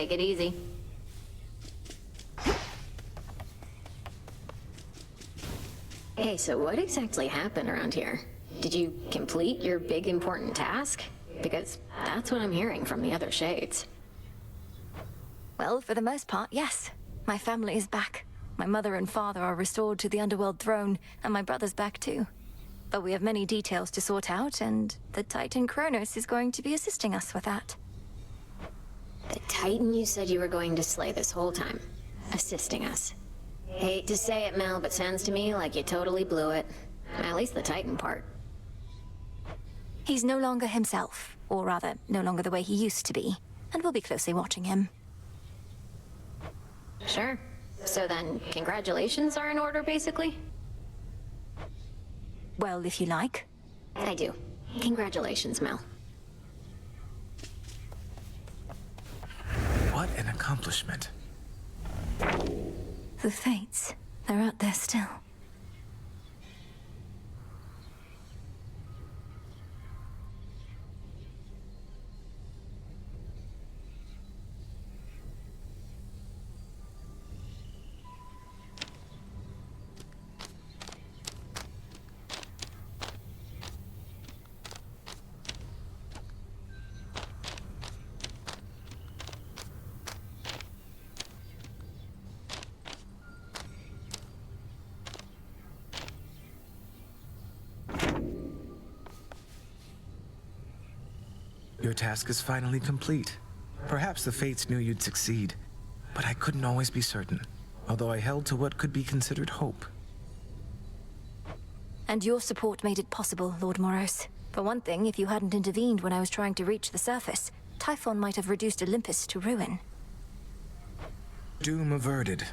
Take it easy. Hey, so what exactly happened around here? Did you complete your big important task? Because that's what I'm hearing from the other shades. Well, for the most part, yes. My family is back. My mother and father are restored to the underworld throne, and my brother's back too. But we have many details to sort out, and the Titan Kronos is going to be assisting us with that. The Titan you said you were going to slay this whole time. Assisting us. Hate to say it, Mel, but sounds to me like you totally blew it. At least the Titan part. He's no longer himself, or rather, no longer the way he used to be, and we'll be closely watching him. Sure. So then, congratulations are in order, basically? Well, if you like. I do. Congratulations, Mel. What an accomplishment. The Fates, they're out there still. Your task is finally complete. Perhaps the Fates knew you'd succeed, but I couldn't always be certain, although I held to what could be considered hope. And your support made it possible, Lord Moros. For one thing, if you hadn't intervened when I was trying to reach the surface, Typhon might have reduced Olympus to ruin. Doom averted.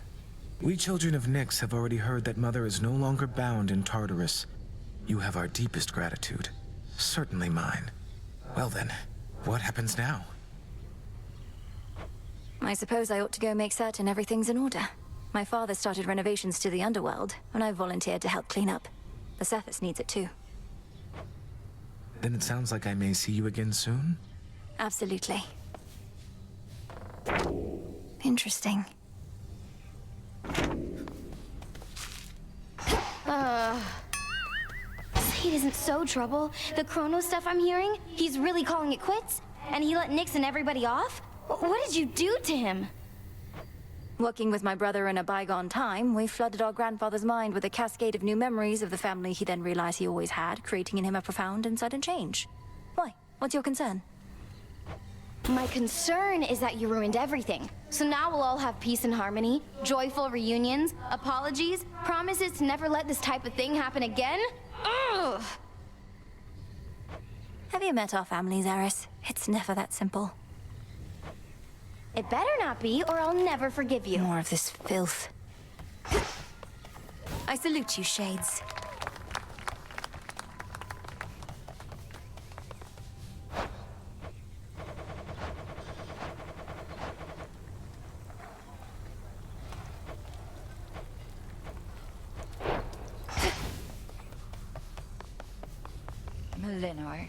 We children of Nyx have already heard that Mother is no longer bound in Tartarus. You have our deepest gratitude. Certainly mine. Well then, what happens now? I suppose I ought to go make certain everything's in order. My father started renovations to the underworld, and I volunteered to help clean up. The surface needs it too. Then it sounds like I may see you again soon? Absolutely. Interesting. Sade isn't so trouble. The Chrono stuff I'm hearing, he's really calling it quits? And he let Nyx and everybody off? What did you do to him? Working with my brother in a bygone time, we flooded our grandfather's mind with a cascade of new memories of the family he then realized he always had, creating in him a profound and sudden change. Why? What's your concern? My concern is that you ruined everything. So now we'll all have peace and harmony, joyful reunions, apologies, promises to never let this type of thing happen again? Ugh! Have you met our families, Eris? It's never that simple. It better not be, or I'll never forgive you. More of this filth. I salute you, Shades. Melino.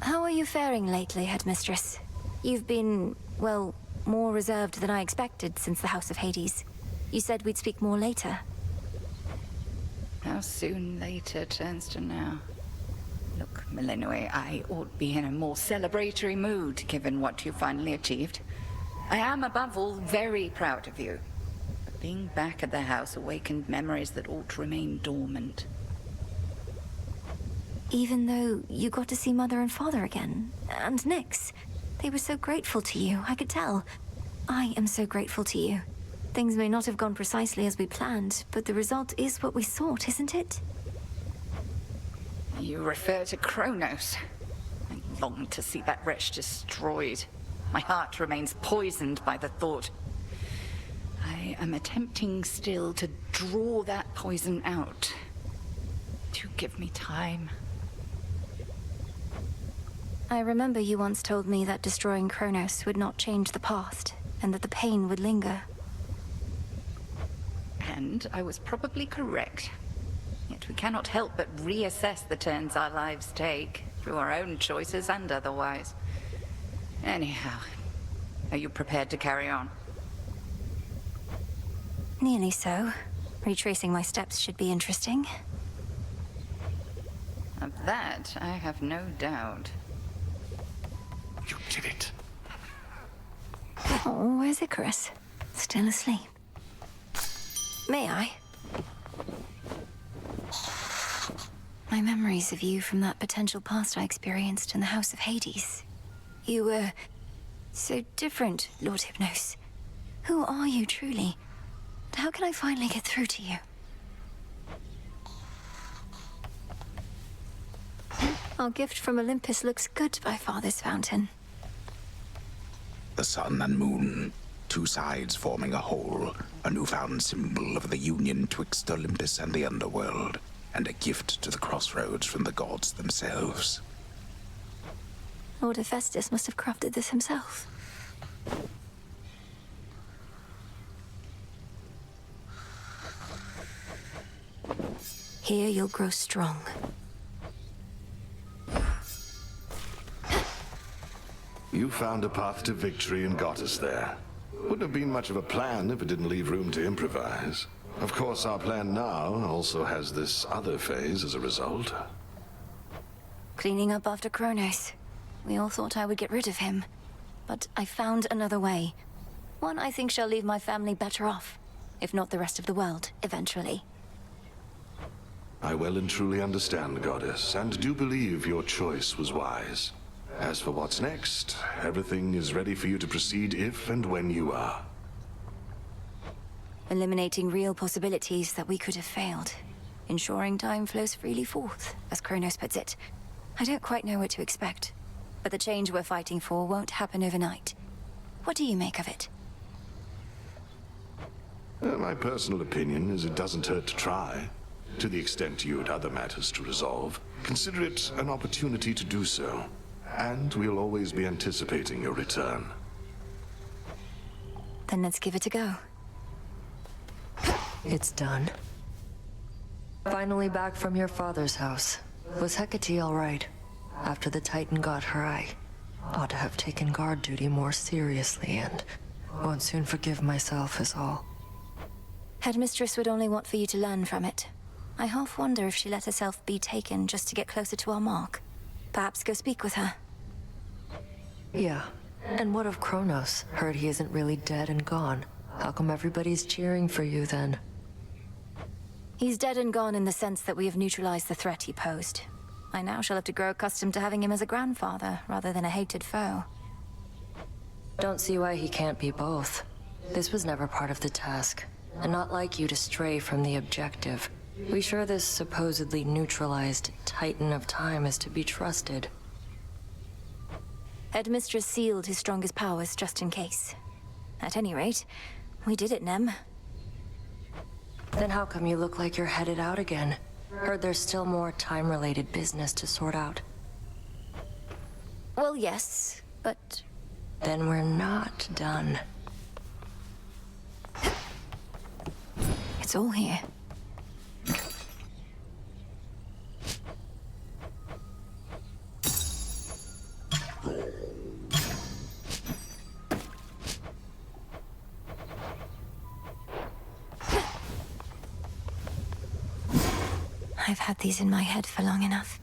How are you faring lately, Headmistress? You've been, well, more reserved than I expected since the House of Hades. You said we'd speak more later. How soon later turns to now. Look, Melinoe, I ought be in a more celebratory mood, given what you finally achieved. I am, above all, very proud of you. But being back at the house awakened memories that ought to remain dormant. Even though you got to see Mother and Father again, and Nyx, they were so grateful to you, I could tell. I am so grateful to you. Things may not have gone precisely as we planned, but the result is what we sought, isn't it? You refer to Kronos. I long to see that wretch destroyed. My heart remains poisoned by the thought. I am attempting still to draw that poison out. Do give me time. I remember you once told me that destroying Kronos would not change the past, and that the pain would linger. And I was probably correct. Yet we cannot help but reassess the turns our lives take. through our own choices and otherwise. Anyhow, are you prepared to carry on? Nearly so. Retracing my steps should be interesting. Of that, I have no doubt. You did it. Oh, where's Icarus? Still asleep. May I? My memories of you from that potential past I experienced in the House of Hades. You were so different, Lord Hypnos. Who are you truly? And how can I finally get through to you? Our gift from Olympus looks good by Father's fountain. The sun and moon, two sides forming a whole, a newfound symbol of the union twixt Olympus and the underworld, and a gift to the crossroads from the gods themselves. Lord Hephaestus must have crafted this himself. Here you'll grow strong. You found a path to victory and got us there. Wouldn't have been much of a plan if it didn't leave room to improvise. Of course, our plan now also has this other phase as a result. Cleaning up after Kronos. We all thought I would get rid of him. But I found another way. One I think shall leave my family better off. If not the rest of the world, eventually. I well and truly understand, Goddess, and do believe your choice was wise. As for what's next, everything is ready for you to proceed if and when you are. Eliminating real possibilities that we could have failed. Ensuring time flows freely forth, as Kronos puts it. I don't quite know what to expect, but the change we're fighting for won't happen overnight. What do you make of it? My personal opinion is it doesn't hurt to try. To the extent you had other matters to resolve, consider it an opportunity to do so. And we'll always be anticipating your return. Then let's give it a go. It's done. Finally back from your father's house. Was Hecate all right? After the Titan got her, I ought to have taken guard duty more seriously and won't soon forgive myself is all. Headmistress would only want for you to learn from it. I half wonder if she let herself be taken just to get closer to our mark. Perhaps go speak with her. Yeah. And what of Kronos? Heard he isn't really dead and gone. How come everybody's cheering for you then? He's dead and gone in the sense that we have neutralized the threat he posed. I now shall have to grow accustomed to having him as a grandfather, rather than a hated foe. Don't see why he can't be both. This was never part of the task, and not like you to stray from the objective. We sure this supposedly neutralized Titan of Time is to be trusted. Headmistress sealed his strongest powers just in case. At any rate, we did it, Nem. Then how come you look like you're headed out again? Heard there's still more time-related business to sort out. Well, yes, but... Then we're not done. It's all here. I've had these in my head for long enough.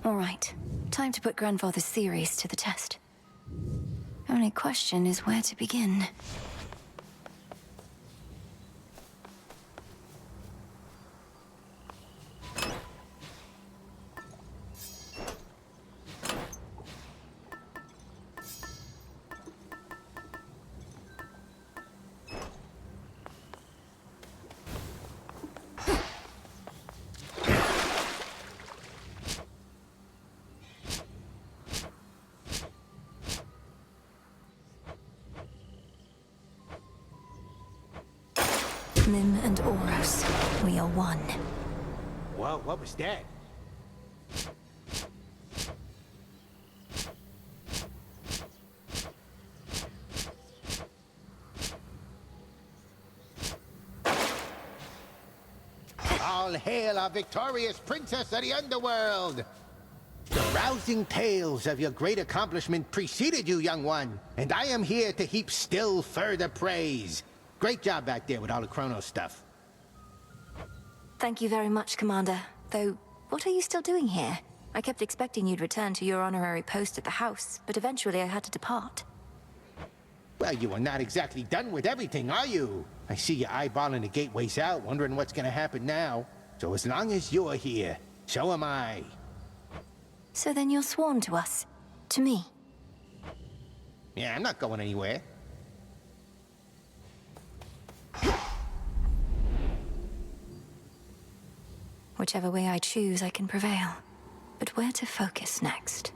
All right, time to put Grandfather's theories to the test. Only question is where to begin. Nim and Oros, we are one. Whoa, what was that? All hail our victorious princess of the underworld! The rousing tales of your great accomplishment preceded you, young one, and I am here to heap still further praise. Great job back there with all the Chronos stuff. Thank you very much, Commander. Though, what are you still doing here? I kept expecting you'd return to your honorary post at the house, but eventually I had to depart. Well, you are not exactly done with everything, are you? I see you eyeballing the gateways out, wondering what's gonna happen now. So as long as you're here, so am I. So then you're sworn to us. To me. Yeah, I'm not going anywhere. Whichever way I choose, I can prevail. But where to focus next?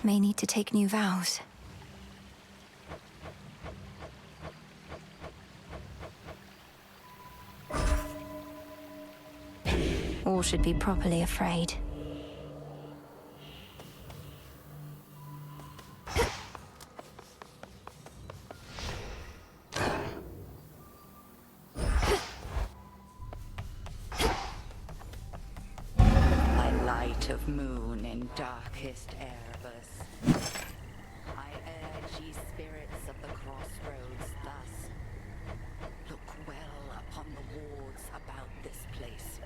May need to take new vows. All should be properly afraid. By light of moon in darkest Erebus, I urge ye spirits of the crossroads thus. Look well upon the wards about this place.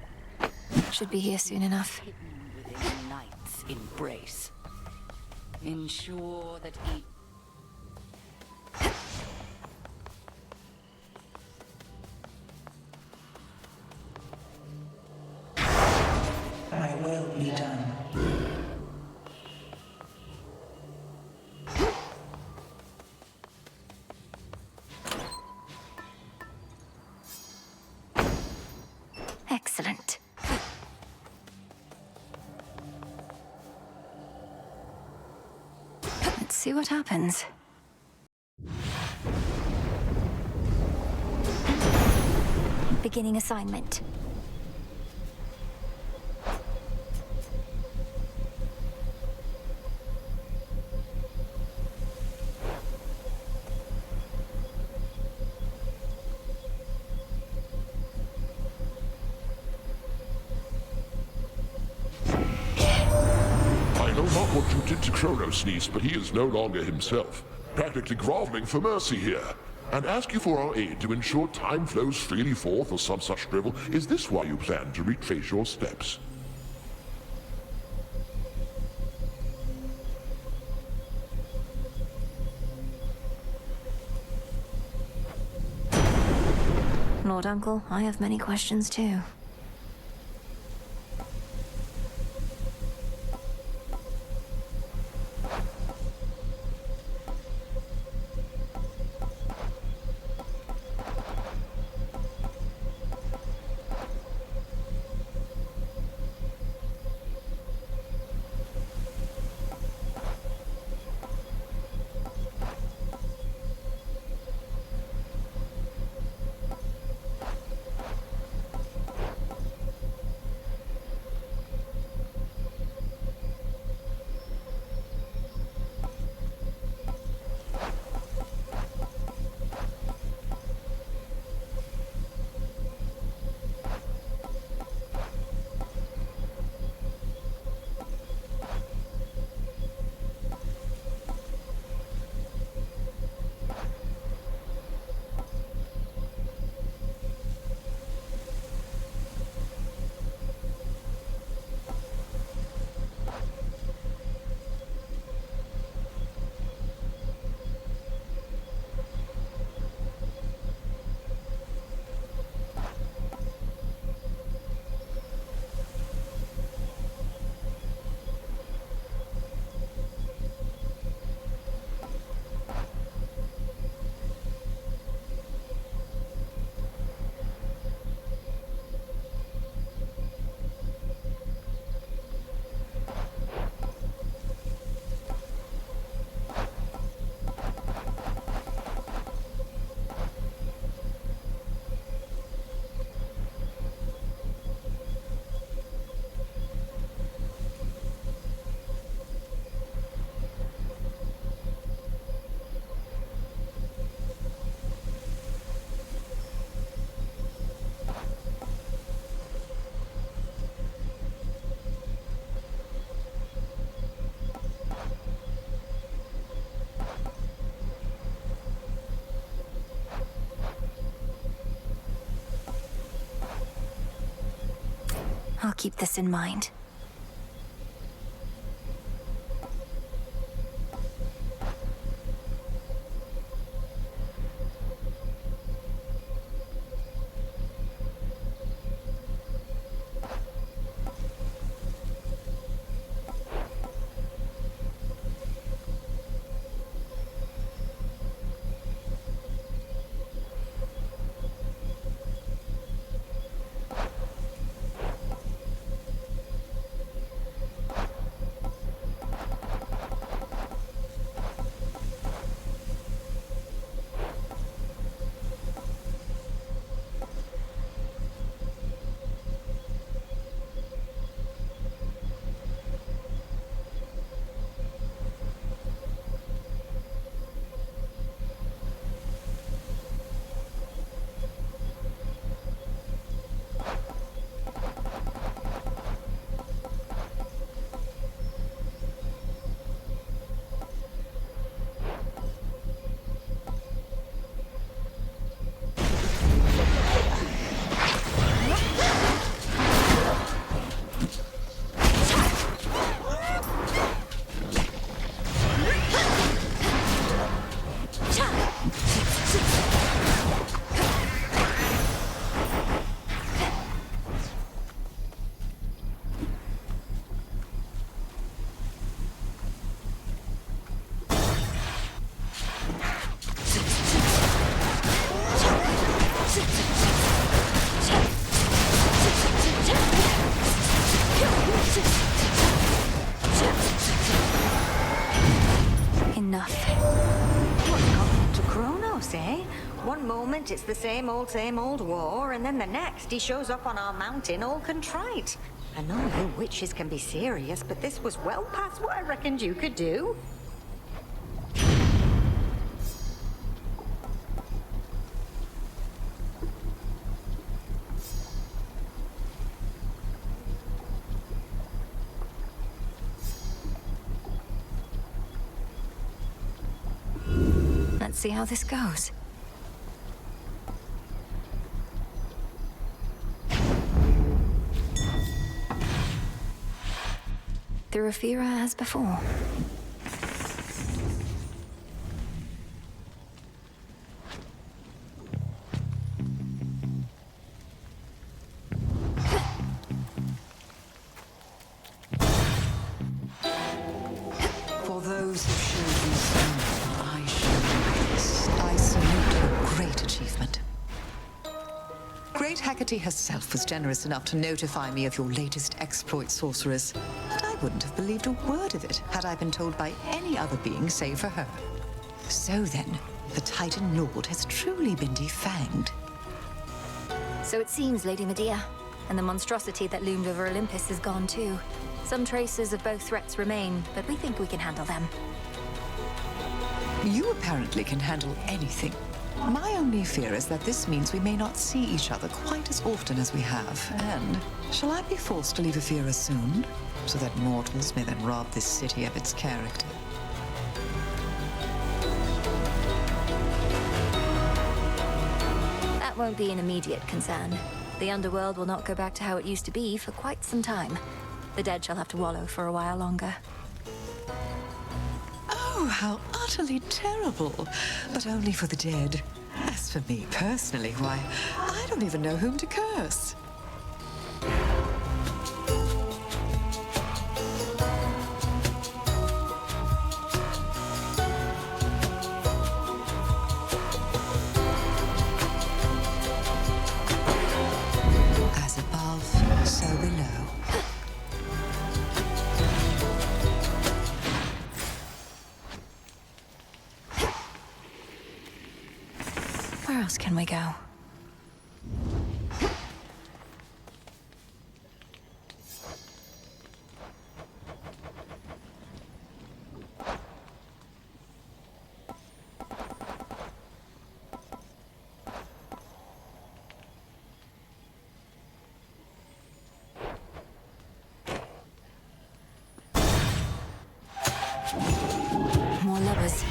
Should be here soon enough. Hidden within night's embrace. Ensure that each My will be done. Excellent. Let's see what happens. Beginning assignment. I know not what you did to Kronos, niece, but he is no longer himself, practically groveling for mercy here, and ask you for our aid to ensure time flows freely forth or some such drivel. Is this why you plan to retrace your steps? Lord Uncle, I have many questions too. I'll keep this in mind. Enough. What's happened to Kronos, eh? One moment it's the same old war, and then the next he shows up on our mountain all contrite. I know you witches can be serious, but this was well past what I reckoned you could do. Let's see how this goes. Through Afira as before. For those who showed you strength, I showed you this. I salute your great achievement. Great Hecate herself was generous enough to notify me of your latest exploit, sorceress. But I wouldn't have believed a word of it had I been told by any other being save for her. So then, the Titan Lord has truly been defanged. So it seems, Lady Medea. And the monstrosity that loomed over Olympus is gone too. Some traces of both threats remain, but we think we can handle them. You apparently can handle anything. My only fear is that this means we may not see each other quite as often as we have. And shall I be forced to leave Afira soon, so that mortals may then rob this city of its character? That won't be an immediate concern. The underworld will not go back to how it used to be for quite some time. The dead shall have to wallow for a while longer. Oh, how utterly terrible. But only for the dead. As for me personally, why, I don't even know whom to curse. As above, so below. Where else can we go? More lovers.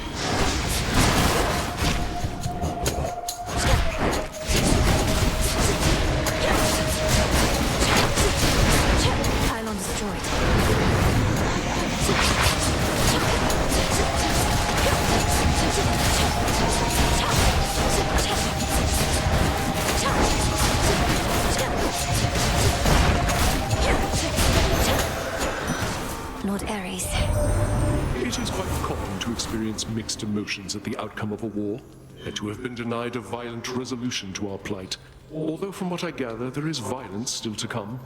experience mixed emotions at the outcome of a war, and to have been denied a violent resolution to our plight. Although from what I gather, there is violence still to come.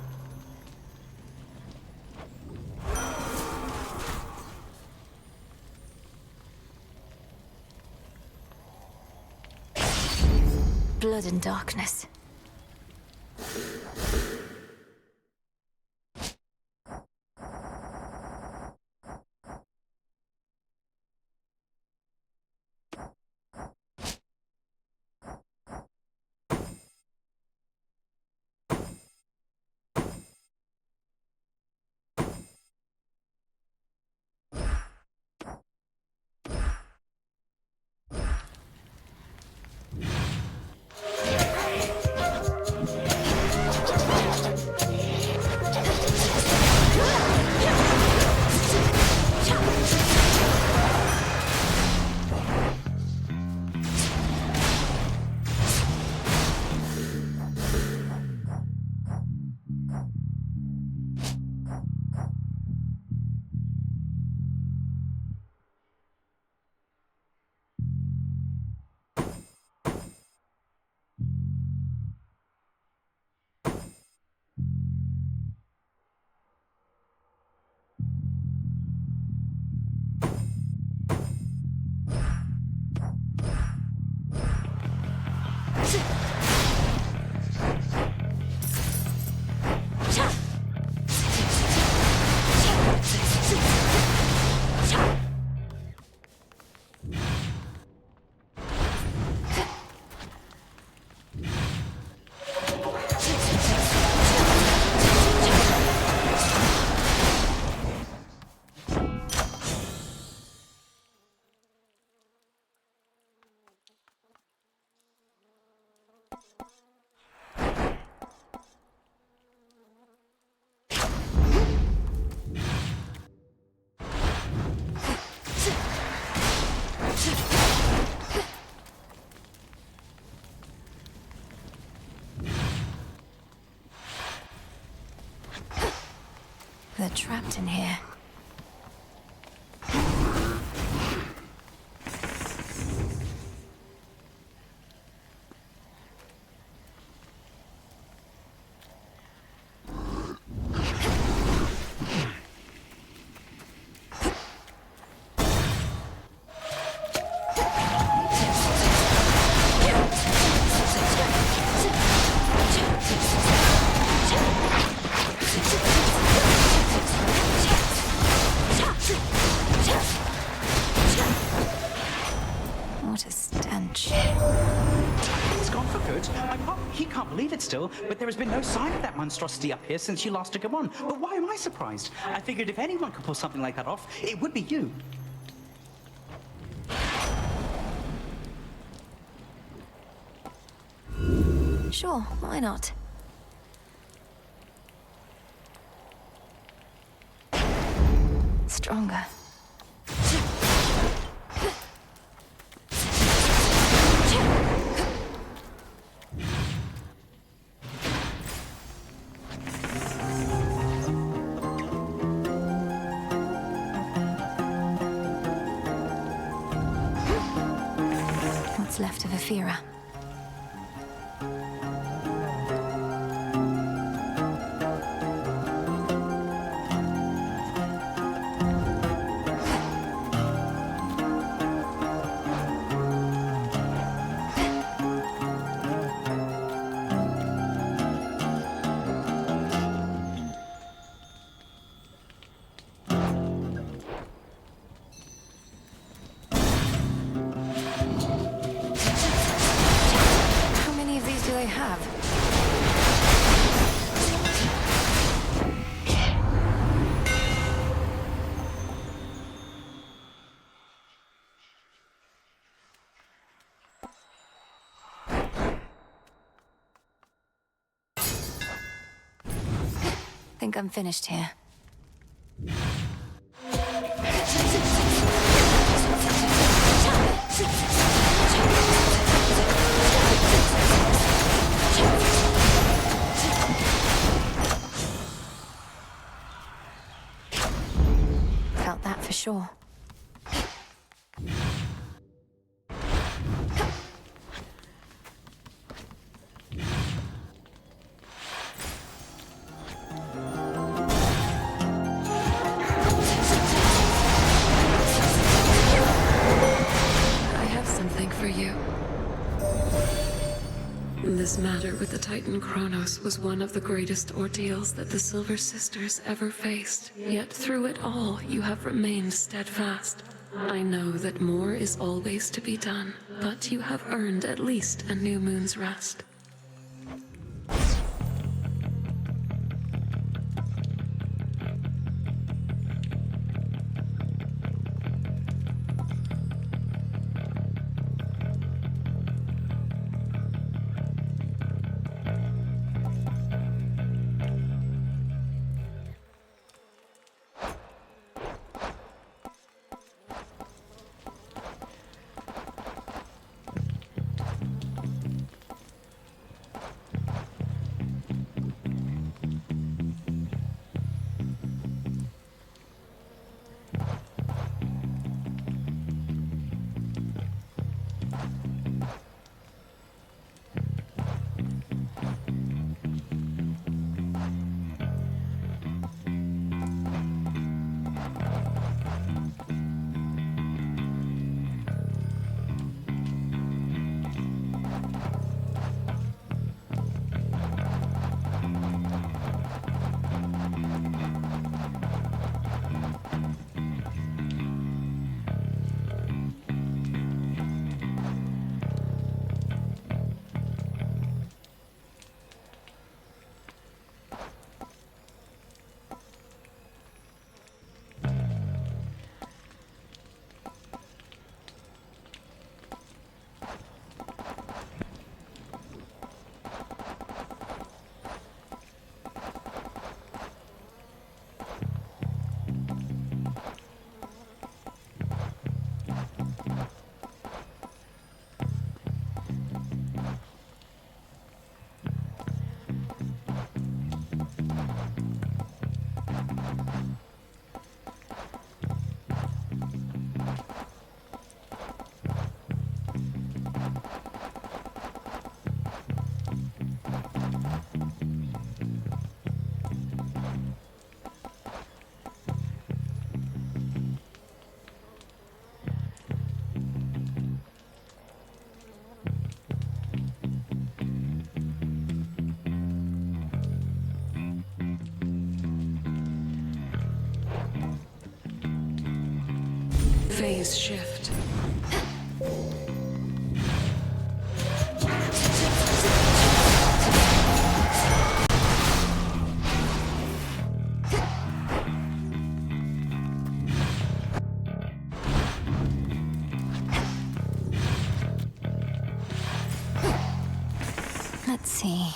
Blood and darkness. They're trapped in here. What a stench. It's gone for good. He can't believe it still, but there has been no sign of that monstrosity up here since you last took him on. But why am I surprised? I figured if anyone could pull something like that off, it would be you. Sure, why not? Stronger. What's left of Ephira? I think I'm finished here. Felt that for sure. This matter with the Titan Kronos was one of the greatest ordeals that the Silver Sisters ever faced. Yet through it all, you have remained steadfast. I know that more is always to be done, but you have earned at least a new moon's rest. Phase shift. Let's see.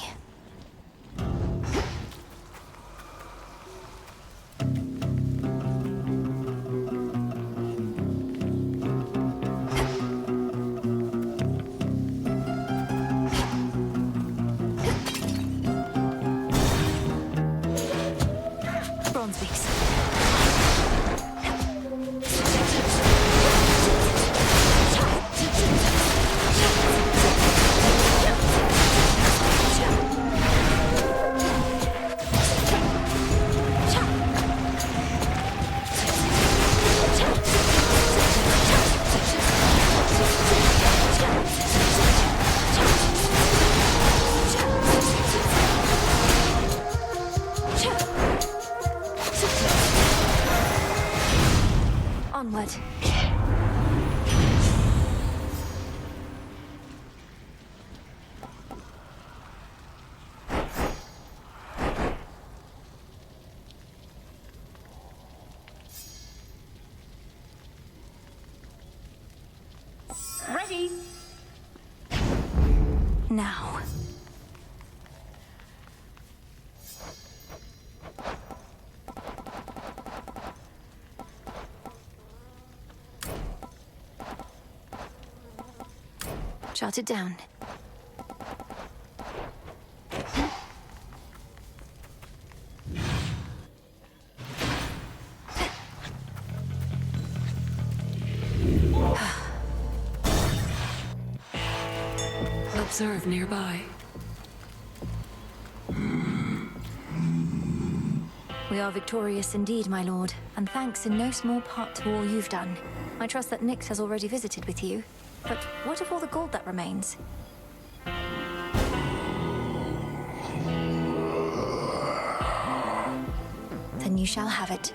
Onward. Ready? Now. Jot it down. Observe nearby. We are victorious indeed, my lord, and thanks in no small part to all you've done. I trust that Nyx has already visited with you. But what of all the gold that remains? then you shall have it.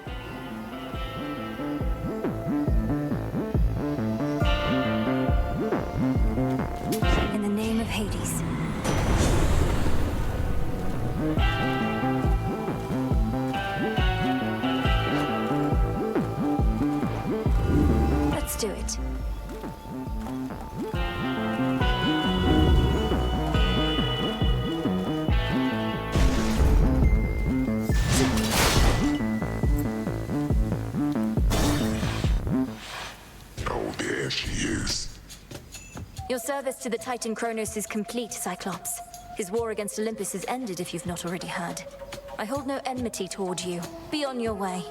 In the name of Hades. Let's do it. Oh, there she is. Your service to the Titan Kronos is complete, Cyclops. His war against Olympus is ended, if you've not already heard. I hold no enmity toward you. Be on your way.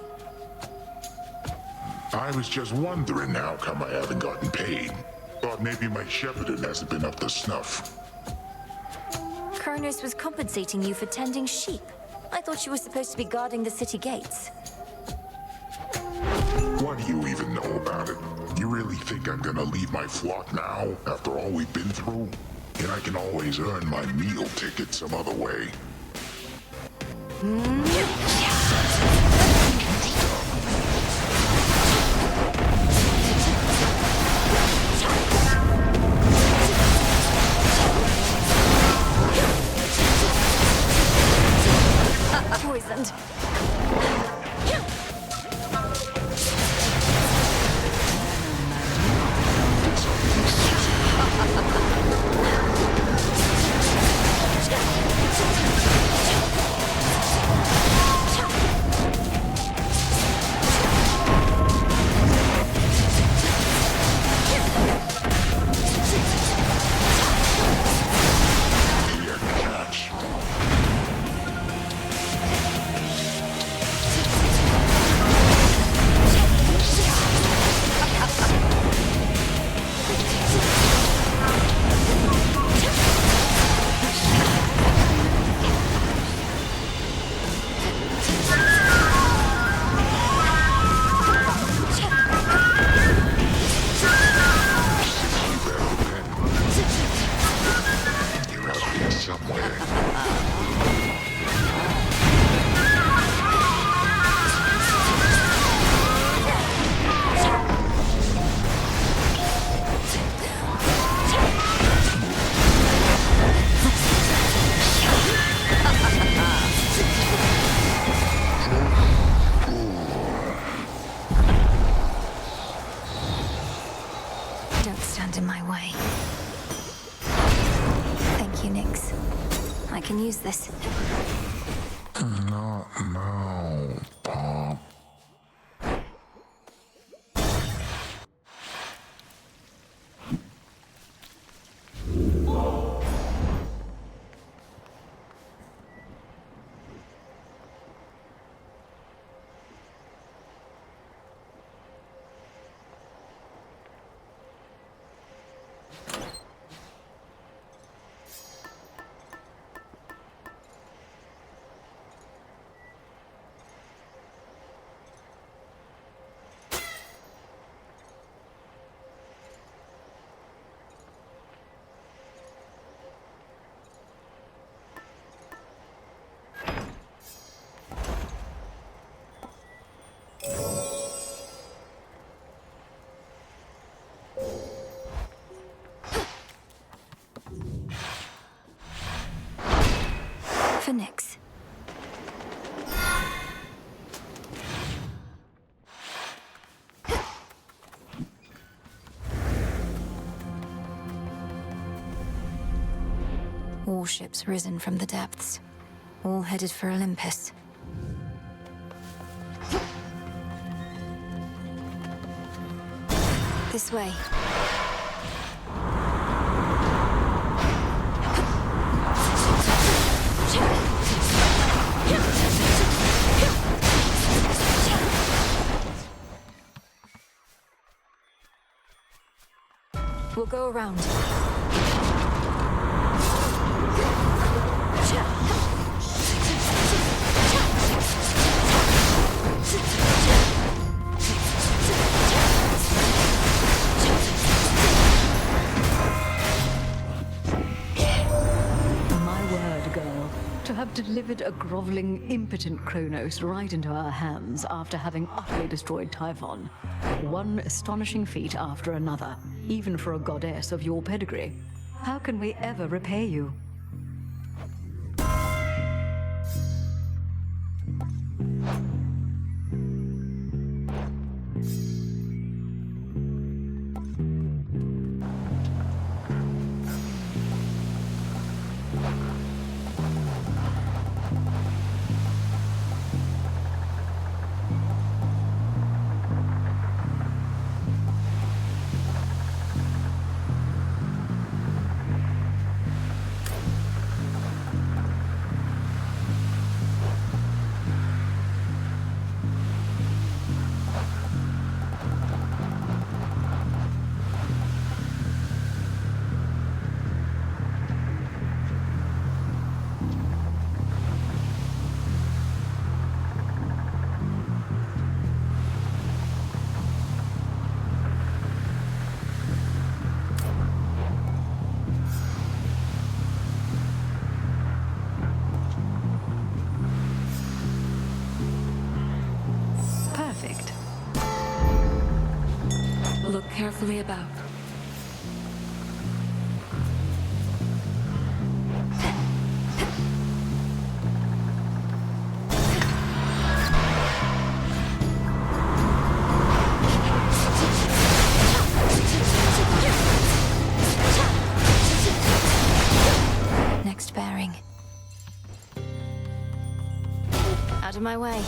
I was just wondering how come I haven't gotten paid. Thought maybe my shepherding hasn't been up to snuff. Kronos was compensating you for tending sheep. I thought you were supposed to be guarding the city gates. What do you even know about it? You really think I'm gonna leave my flock now, after all we've been through? And I can always earn my meal ticket some other way. Poisoned. Don't stand in my way. Thank you, Nyx. I can use this. Not now, Pop. For Nyx. Warships risen from the depths, all headed for Olympus. This way. We'll go around. have delivered a groveling, impotent Kronos right into our hands after having utterly destroyed Typhon. One astonishing feat after another, even for a goddess of your pedigree. How can we ever repay you? Look carefully about. Next bearing. Out of my way.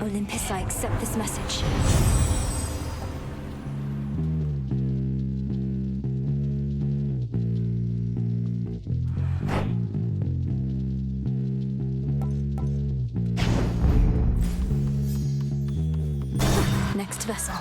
Olympus, I accept this message. Next vessel.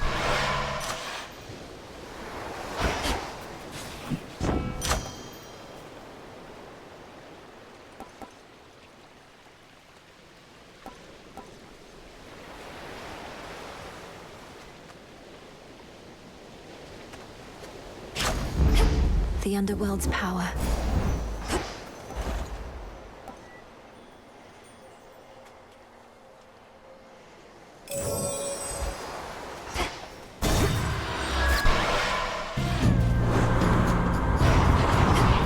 The underworld's power.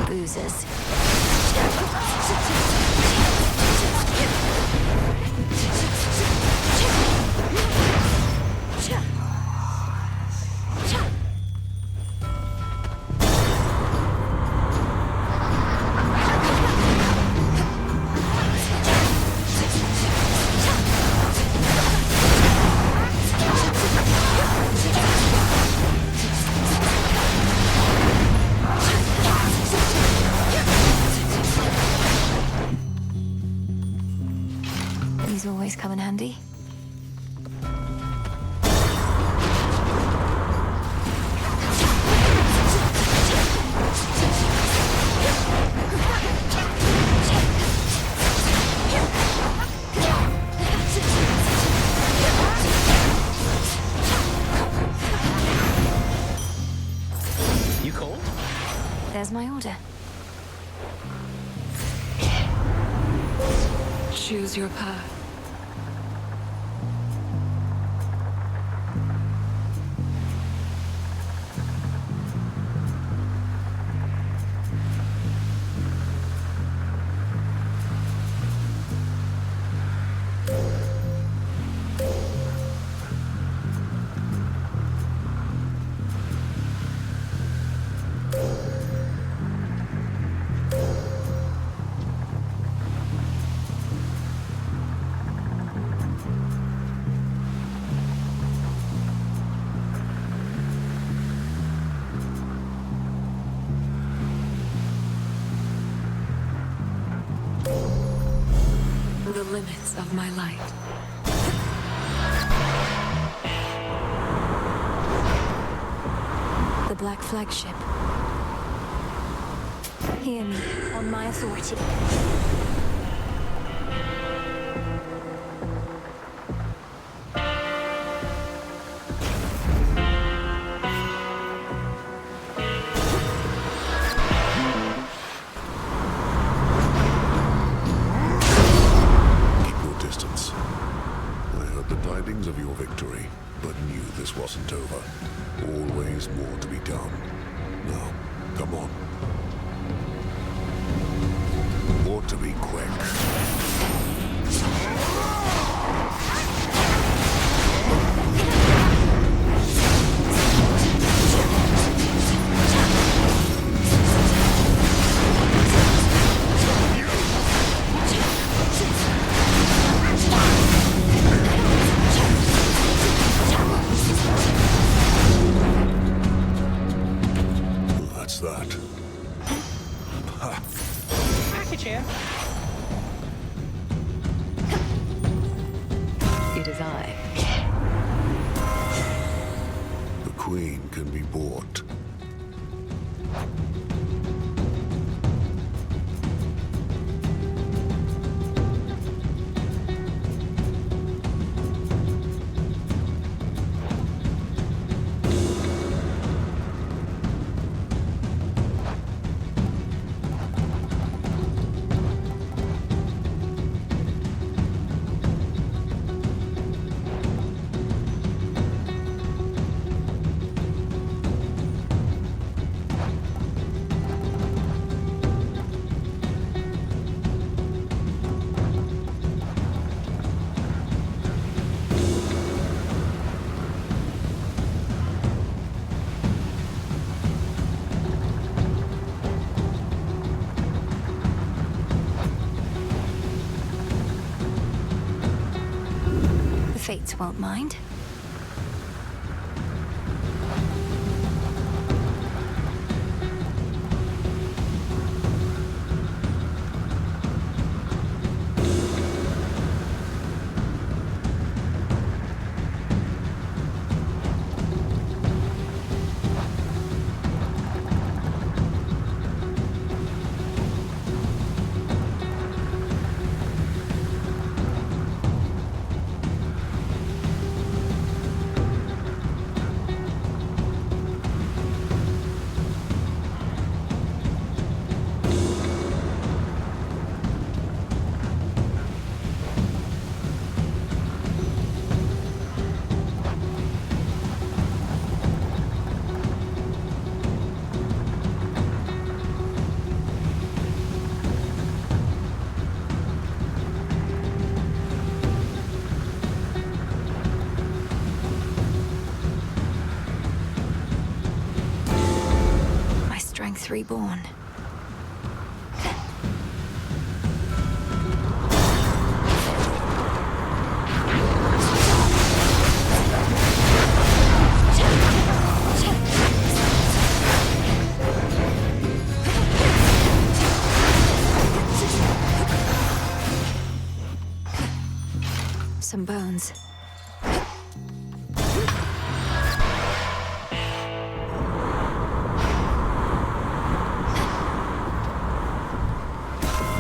Boozers. These always come in handy. You called? There's my order. Choose your path. limits of my light. The Black Flagship. Hear me, on my authority. Of your victory, but knew this wasn't over. Always more to be done. Now, come on. Ought to be quick. That. Package here. It is I. The Queen can be bought. Fates won't mind. Reborn. Some bones.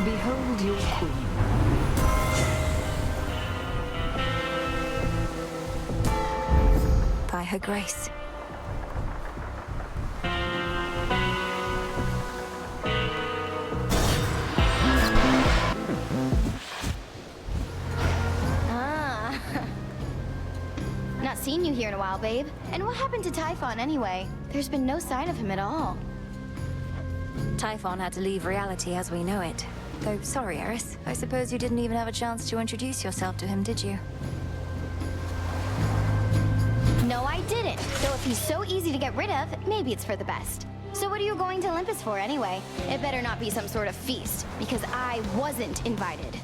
Behold your queen. By her grace. Not seen you here in a while, babe. And what happened to Typhon anyway? There's been no sign of him at all. Typhon had to leave reality as we know it. Though, sorry, Eris. I suppose you didn't even have a chance to introduce yourself to him, did you? No, I didn't. Though if he's so easy to get rid of, maybe it's for the best. So what are you going to Olympus for anyway? It better not be some sort of feast, because I wasn't invited.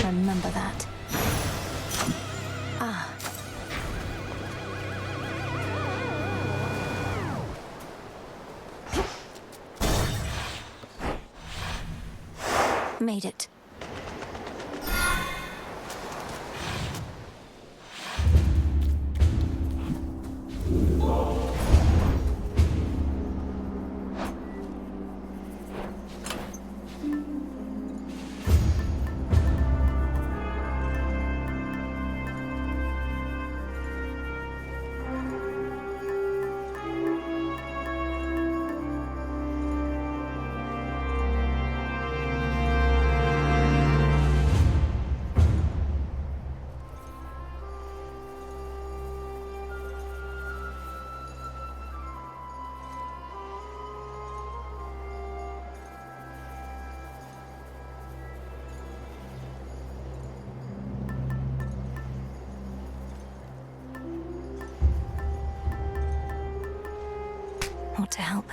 Remember that. Ah. Made it. Ought to help.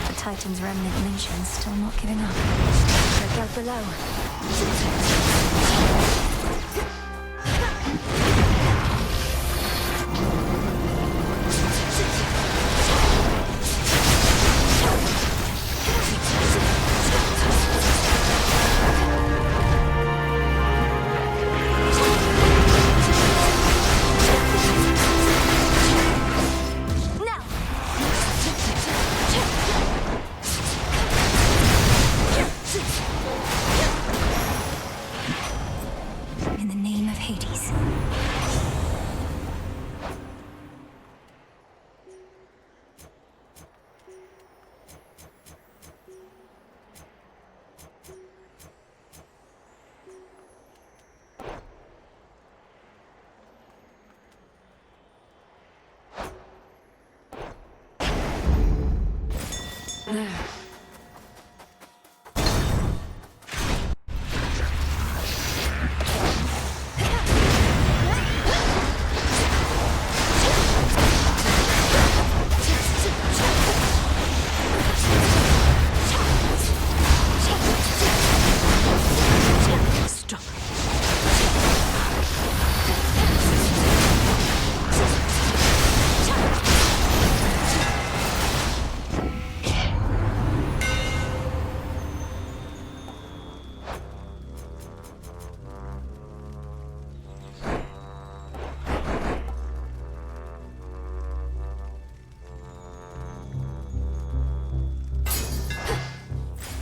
The Titan's remnant nation's still not giving up. Look out below. In the name of Hades. There. Stop.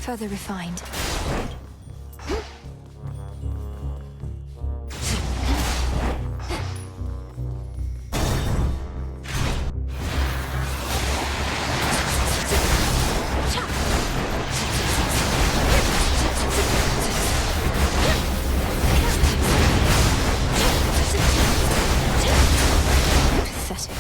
Further refined. Pathetic.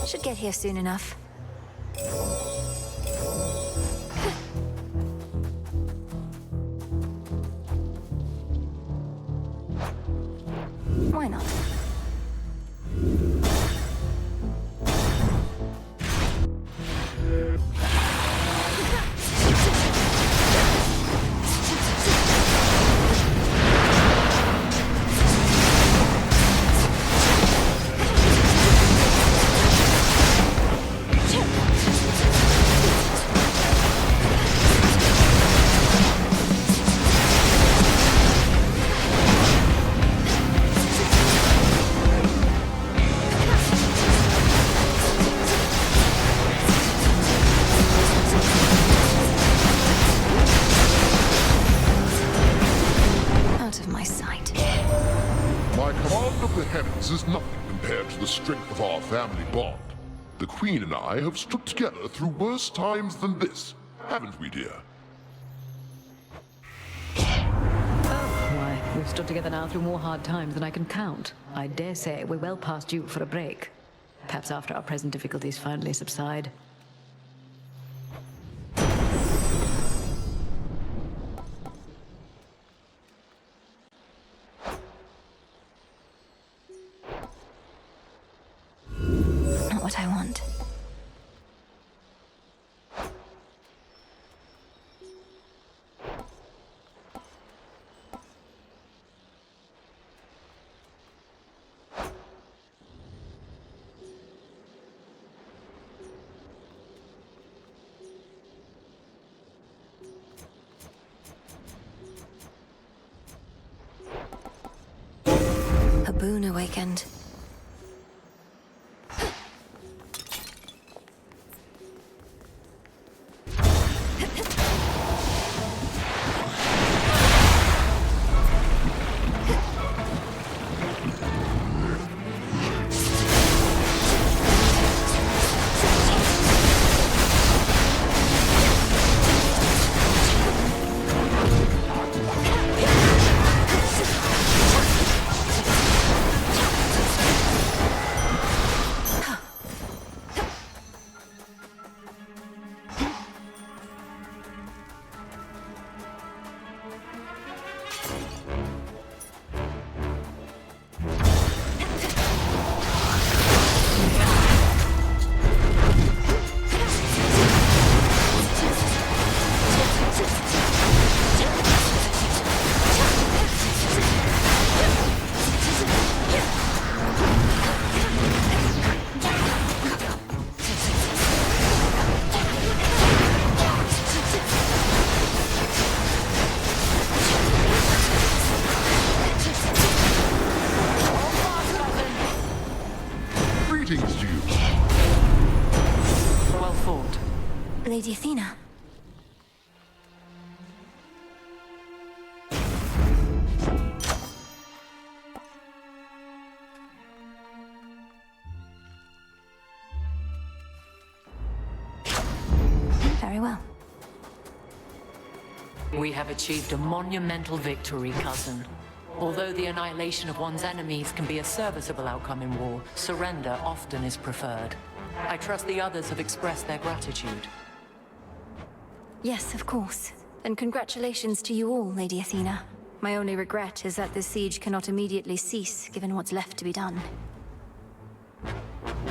Should get here soon enough. Why not? strength of our family bond. The Queen and I have stuck together through worse times than this, haven't we, dear? Why, we've stood together now through more hard times than I can count. I dare say we're well past due for a break. Perhaps after our present difficulties finally subside. Not what I want. A boon awakened. Greetings to you. Well fought. Lady Athena. Very well. We have achieved a monumental victory, cousin. Although the annihilation of one's enemies can be a serviceable outcome in war, surrender often is preferred. I trust the others have expressed their gratitude. Yes, of course. And congratulations to you all, Lady Athena. My only regret is that this siege cannot immediately cease, given what's left to be done.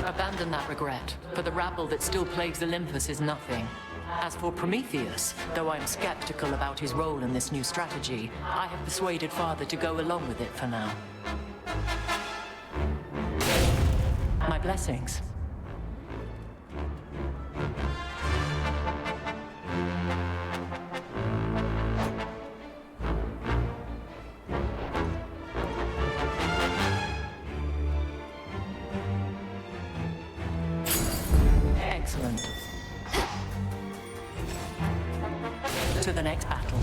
Abandon that regret, for the rabble that still plagues Olympus is nothing. As for Prometheus, though I'm skeptical about his role in this new strategy, I have persuaded Father to go along with it for now. My blessings. Excellent. To the next battle.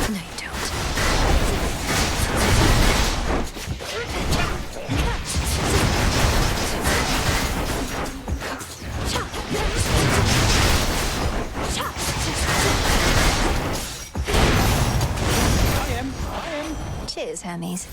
No, you don't. Cheers, Hermes.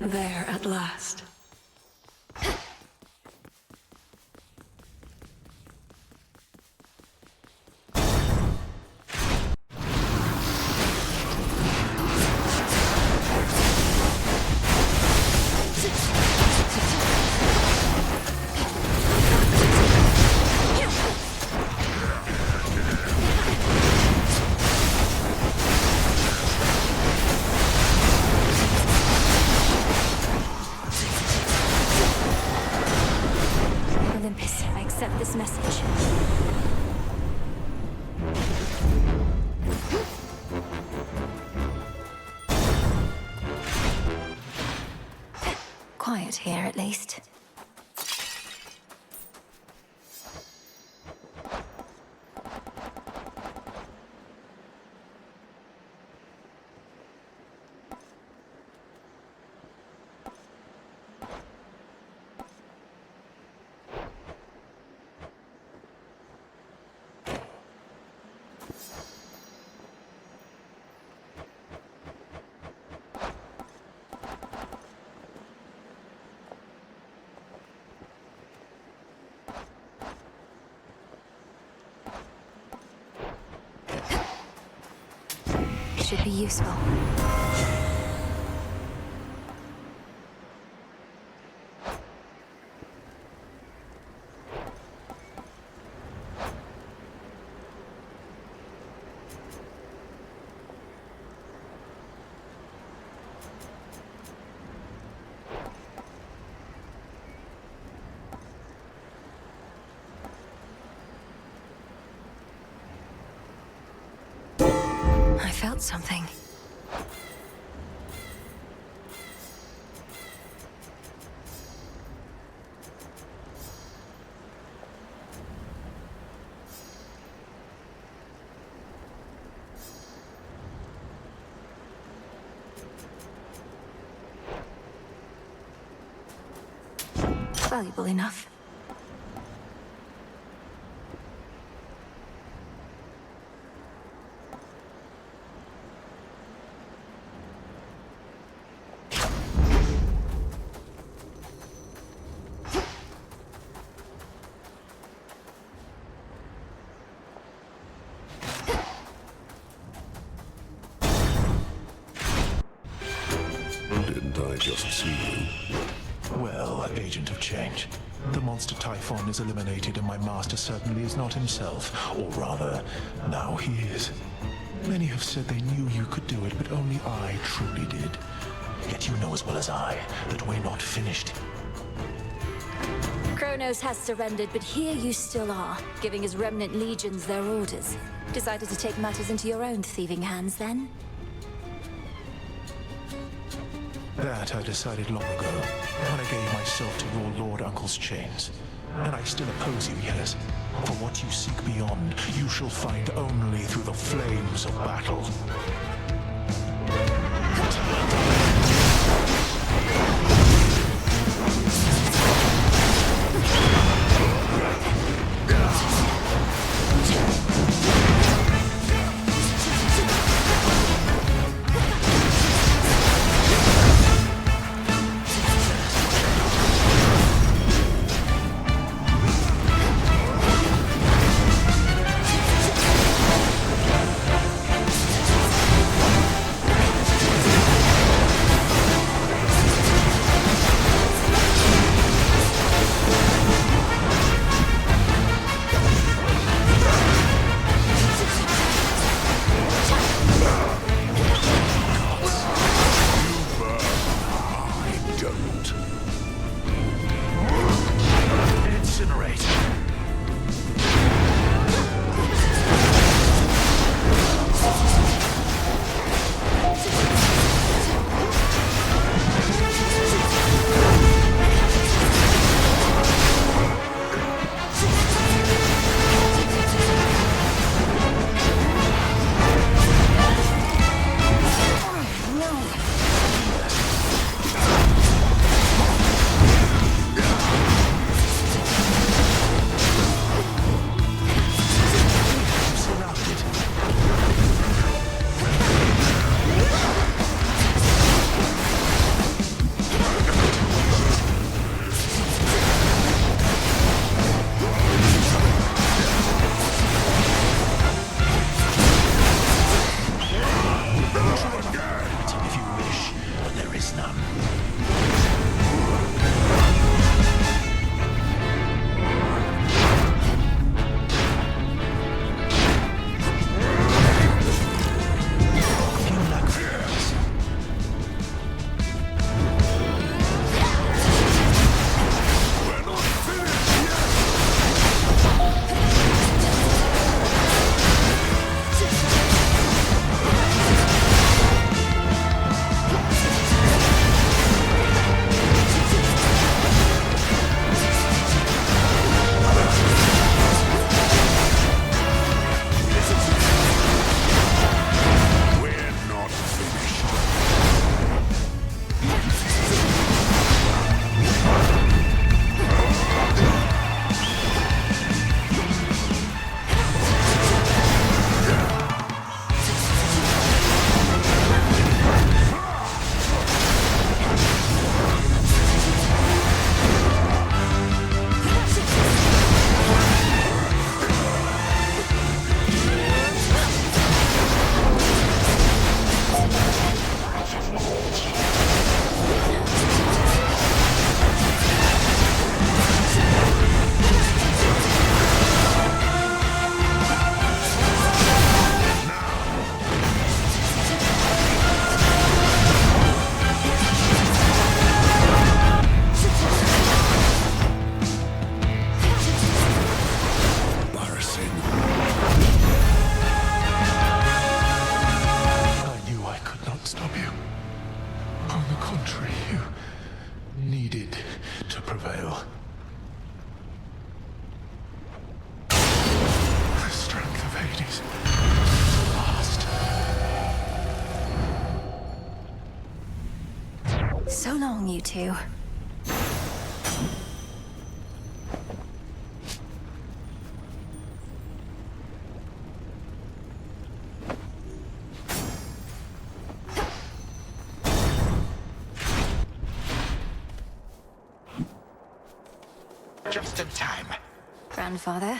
There at last. quiet here, at least. Should be useful. I felt something. Valuable enough. Didn't I just see you? Well, agent of change. The monster Typhon is eliminated and my master certainly is not himself. Or rather, now he is. Many have said they knew you could do it, but only I truly did. Yet you know as well as I that we're not finished. Kronos has surrendered, but here you still are, giving his remnant legions their orders. Decided to take matters into your own thieving hands, then? That I decided long ago, when I gave myself to your Lord Uncle's chains. And I still oppose you, yes. For what you seek beyond, you shall find only through the flames of battle. you two. Just in time. Grandfather?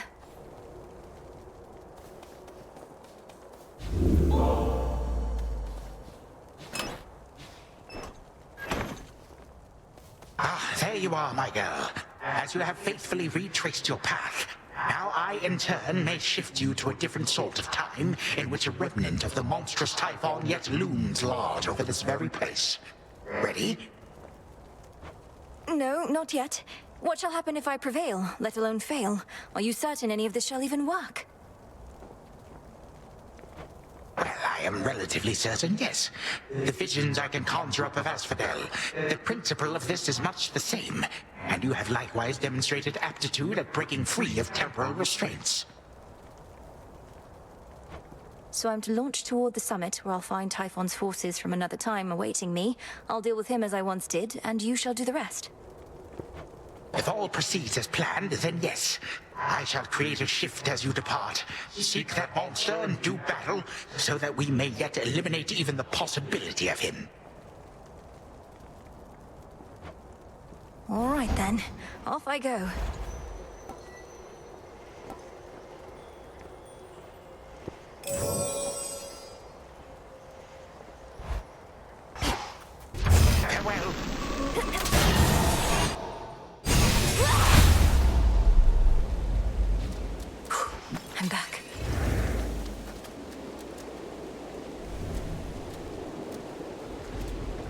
Ah, there you are, my girl. As you have faithfully retraced your path, now I, in turn, may shift you to a different sort of time in which a remnant of the monstrous Typhon yet looms large over this very place. Ready? No, not yet. What shall happen if I prevail, let alone fail? Are you certain any of this shall even work? Well, I am relatively certain, yes. The visions I can conjure up of Asphodel, the principle of this is much the same, and you have likewise demonstrated aptitude at breaking free of temporal restraints. So I'm to launch toward the summit, where I'll find Typhon's forces from another time awaiting me. I'll deal with him as I once did, and you shall do the rest. If all proceeds as planned, then yes. I shall create a shift as you depart. Seek that monster and do battle, so that we may yet eliminate even the possibility of him. All right then, off I go. Farewell. I'm back.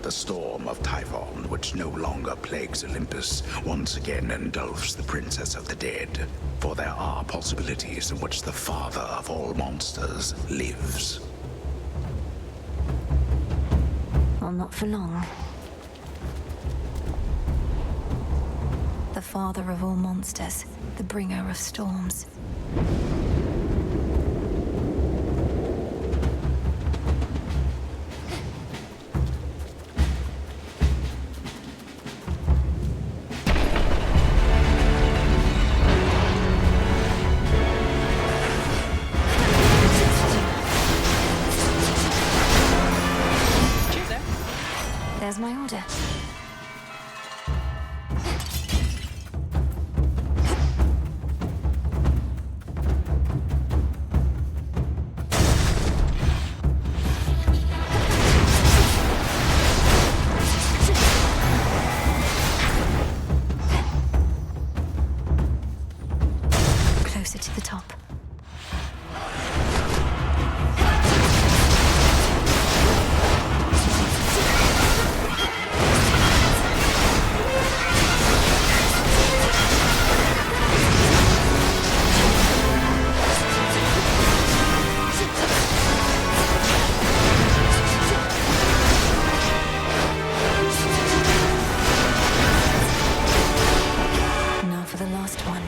The storm of Typhon, which no longer plagues Olympus, once again engulfs the Princess of the Dead. For there are possibilities in which the father of all monsters lives. Well, not for long. The father of all monsters, the bringer of storms. There's my order. Closer to the top. Now for the last one.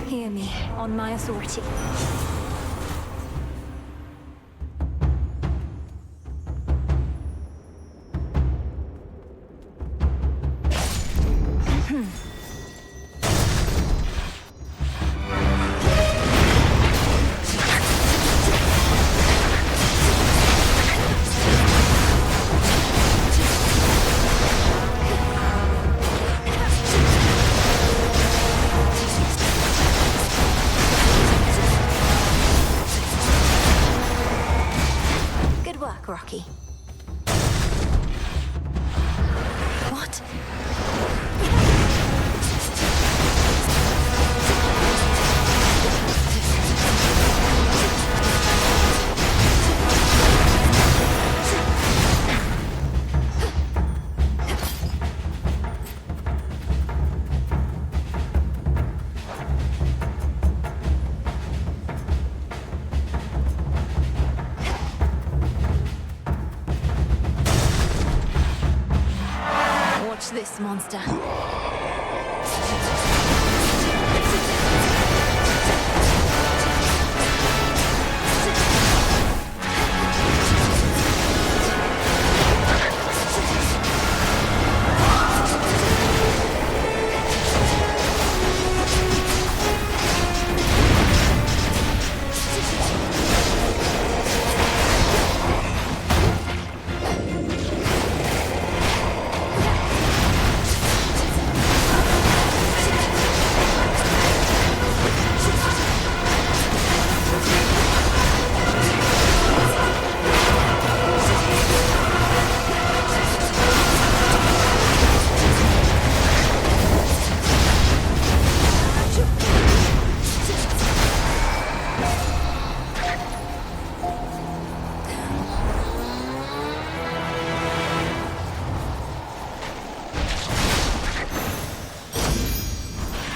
Hear me, on my authority. monster.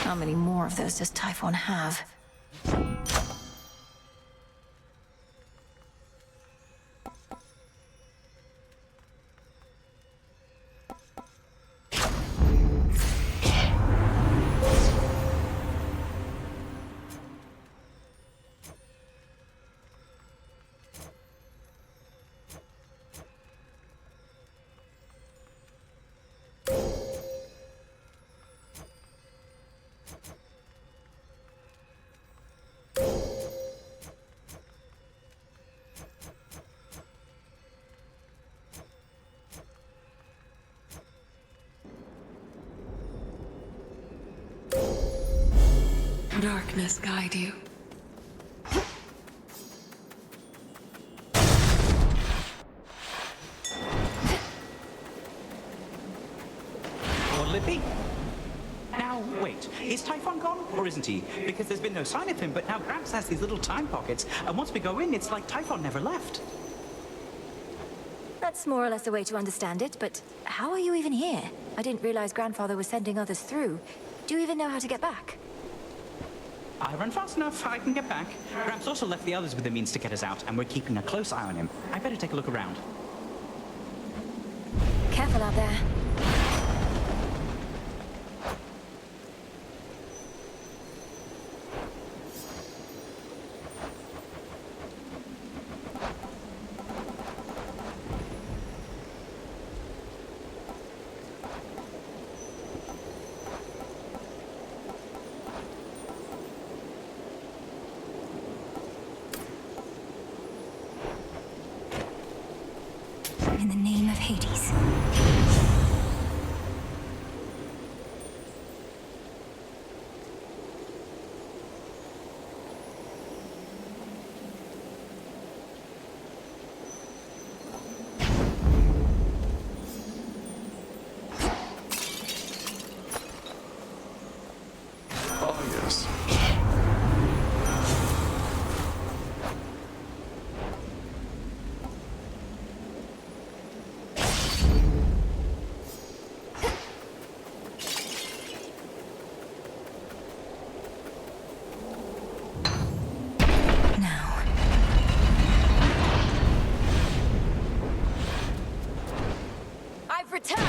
How many more of those does Typhon have? Darkness guide you. Or Lippy? Now, wait. Is Typhon gone, or isn't he? Because there's been no sign of him, but now Gramps has these little time pockets, and once we go in, it's like Typhon never left. That's more or less a way to understand it, but how are you even here? I didn't realize Grandfather was sending others through. Do you even know how to get back? I run fast enough, I can get back. Gramps also left the others with the means to get us out, and we're keeping a close eye on him. I better take a look around. Careful out there. In the name of Hades. Oh, yes. I've returned!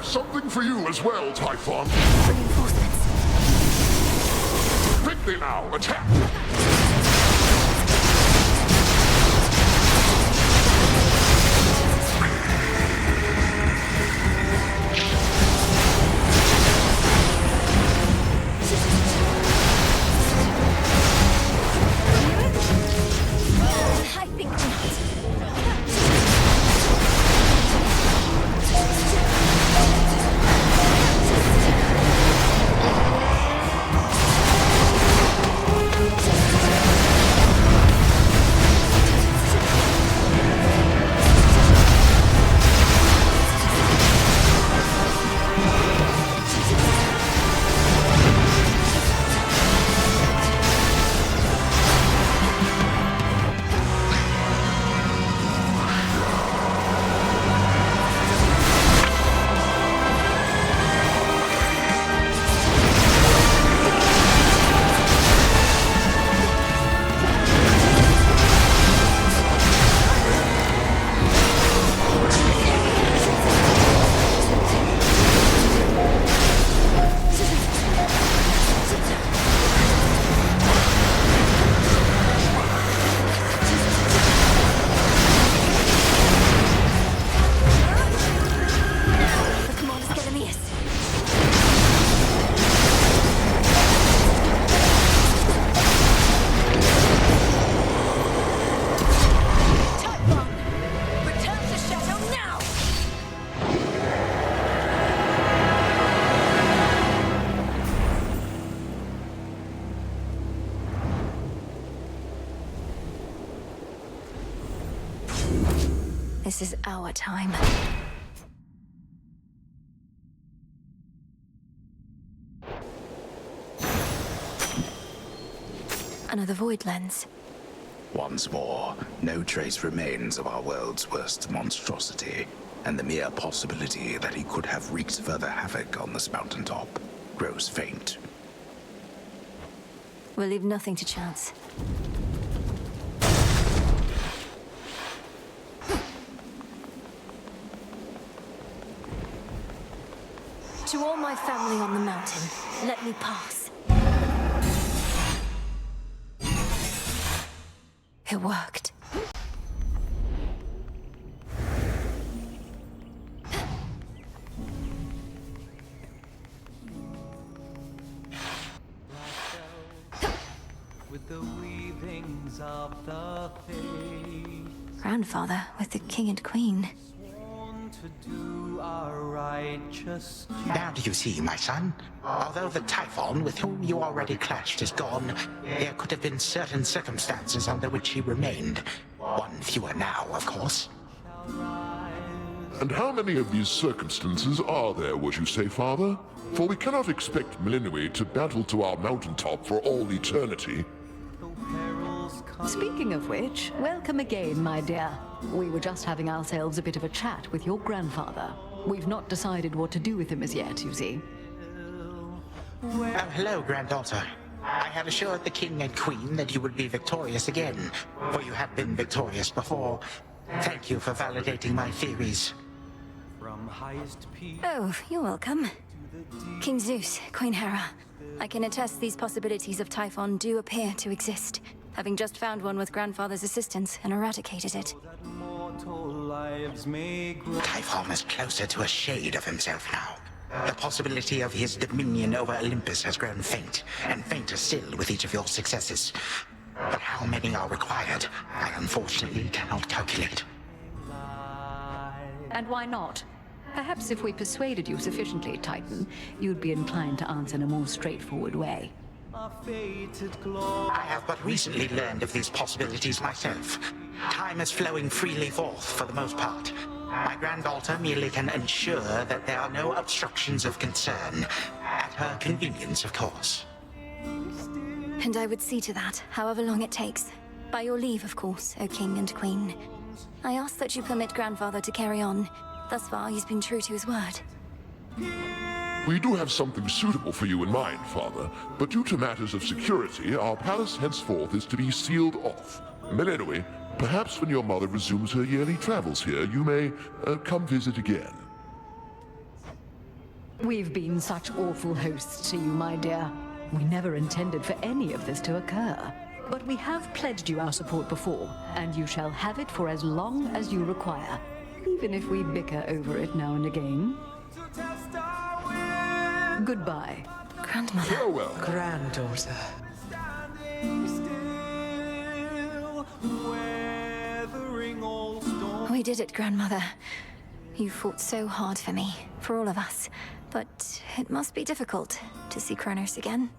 have something for you as well, Typhon. Reinforcements. Quickly now, attack! I think not. This is our time. Another void lens. Once more, no trace remains of our world's worst monstrosity, and the mere possibility that he could have wreaked further havoc on this mountaintop grows faint. We'll leave nothing to chance. To all my family on the mountain, let me pass. It worked. With the weavings of the faith, Grandfather with the king and queen. sworn to do our righteous. Now do you see, my son? Although the Typhon with whom you already clashed is gone, there could have been certain circumstances under which he remained. One fewer now, of course. And how many of these circumstances are there, would you say, Father? For we cannot expect Melinue to battle to our mountaintop for all eternity. Speaking of which, welcome again, my dear. We were just having ourselves a bit of a chat with your grandfather. We've not decided what to do with him as yet, you see. Oh, hello, granddaughter. I had assured the king and queen that you would be victorious again, for you have been victorious before. Thank you for validating my theories. From highest peak. Oh, you're welcome. King Zeus, Queen Hera. I can attest these possibilities of Typhon do appear to exist, having just found one with Grandfather's assistance and eradicated it. Typhon is closer to a shade of himself now. The possibility of his dominion over Olympus has grown faint, and fainter still with each of your successes. But how many are required, I unfortunately cannot calculate. And why not? Perhaps if we persuaded you sufficiently, Titan, you'd be inclined to answer in a more straightforward way. I have but recently learned of these possibilities myself. Time is flowing freely forth for the most part. My granddaughter merely can ensure that there are no obstructions of concern. At her convenience, of course. And I would see to that, however long it takes. By your leave, of course, O King and Queen. I ask that you permit Grandfather to carry on. Thus far, he's been true to his word. We do have something suitable for you in mind, Father, but due to matters of security, our palace henceforth is to be sealed off. Melinue, perhaps when your mother resumes her yearly travels here, you may come visit again. We've been such awful hosts to you, my dear. We never intended for any of this to occur. But we have pledged you our support before, and you shall have it for as long as you require, even if we bicker over it now and again. Goodbye. Grandmother. Farewell. Granddaughter. We did it, Grandmother. You fought so hard for me, for all of us. But it must be difficult to see Kronos again.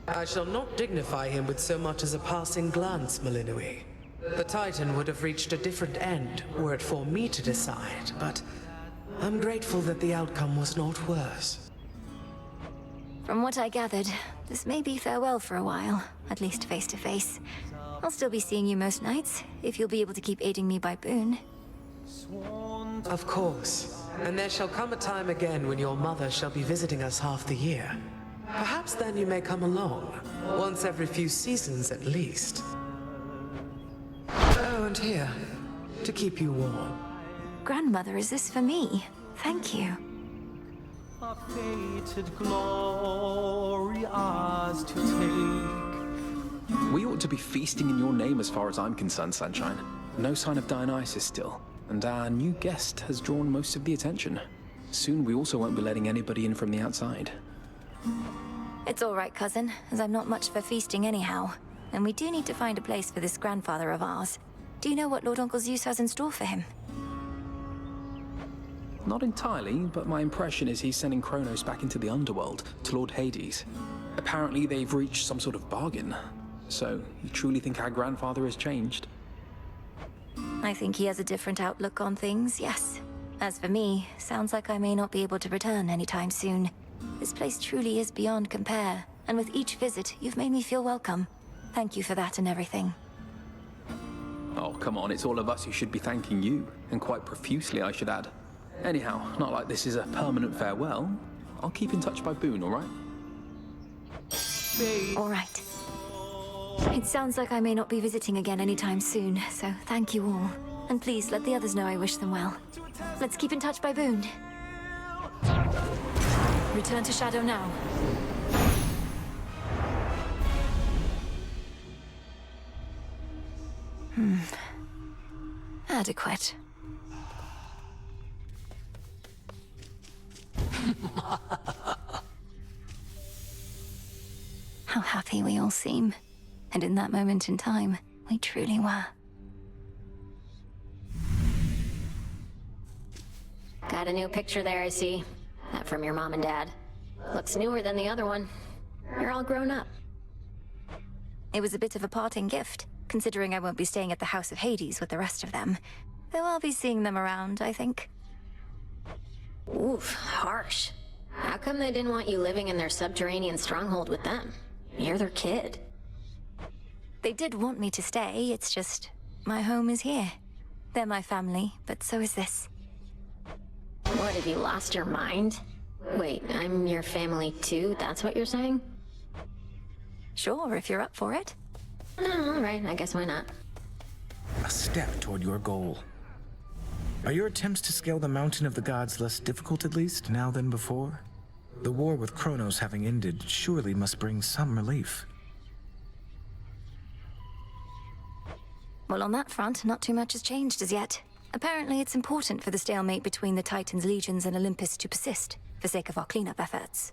I shall not dignify him with so much as a passing glance, Malinui. The Titan would have reached a different end were it for me to decide, but I'm grateful that the outcome was not worse. From what I gathered, this may be farewell for a while, at least face to face. I'll still be seeing you most nights, if you'll be able to keep aiding me by boon. Of course. And there shall come a time again when your mother shall be visiting us half the year. Perhaps then you may come along, once every few seasons at least. Oh, and here, to keep you warm. Grandmother, is this for me? Thank you. A fated glory ours to take. We ought to be feasting in your name as far as I'm concerned, Sunshine. No sign of Dionysus still, and our new guest has drawn most of the attention. Soon we also won't be letting anybody in from the outside. It's all right, cousin, as I'm not much for feasting anyhow. And we do need to find a place for this grandfather of ours. Do you know what Lord Uncle Zeus has in store for him? Not entirely, but my impression is he's sending Kronos back into the underworld, to Lord Hades. Apparently they've reached some sort of bargain. So, you truly think our grandfather has changed? I think he has a different outlook on things, yes. As for me, sounds like I may not be able to return anytime soon. This place truly is beyond compare, and with each visit, you've made me feel welcome. Thank you for that and everything. Oh, come on, it's all of us who should be thanking you, and quite profusely, I should add. Anyhow, not like this is a permanent farewell. I'll keep in touch by boon, all right? All right. It sounds like I may not be visiting again anytime soon, so thank you all. And please let the others know I wish them well. Let's keep in touch by boon. Return to Shadow now. Adequate. How happy we all seem. And in that moment in time, we truly were. Got a new picture there, I see. That from your mom and dad. Looks newer than the other one. You're all grown up. It was a bit of a parting gift, considering I won't be staying at the House of Hades with the rest of them. Though I'll be seeing them around, I think. Oof, harsh. How come they didn't want you living in their subterranean stronghold with them? You're their kid. They did want me to stay, it's just... my home is here. They're my family, but so is this. What, have you lost your mind? Wait, I'm your family too? That's what you're saying? Sure, if you're up for it. No, alright, I guess why not. A step toward your goal. Are your attempts to scale the mountain of the gods less difficult at least, now than before? The war with Kronos having ended surely must bring some relief. Well, on that front, not too much has changed as yet. Apparently, it's important for the stalemate between the Titans' legions and Olympus to persist, for sake of our cleanup efforts.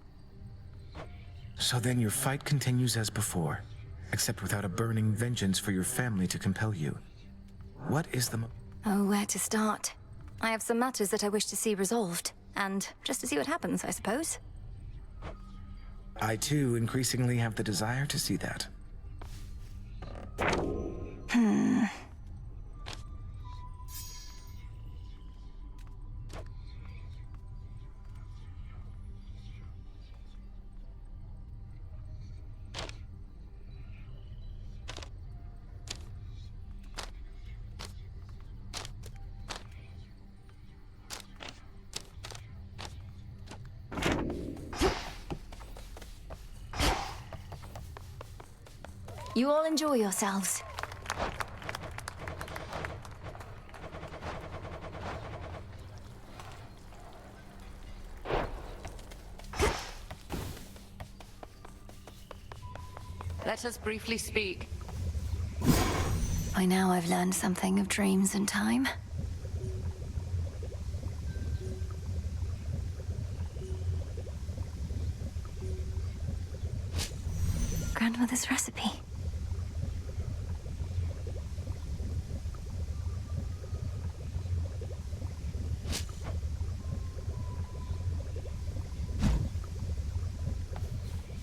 So then your fight continues as before, except without a burning vengeance for your family to compel you. What is the Oh, where to start? I have some matters that I wish to see resolved, and just to see what happens, I suppose. I too increasingly have the desire to see that. You all enjoy yourselves. Let us briefly speak. By now I've learned something of dreams and time. Grandmother's recipe.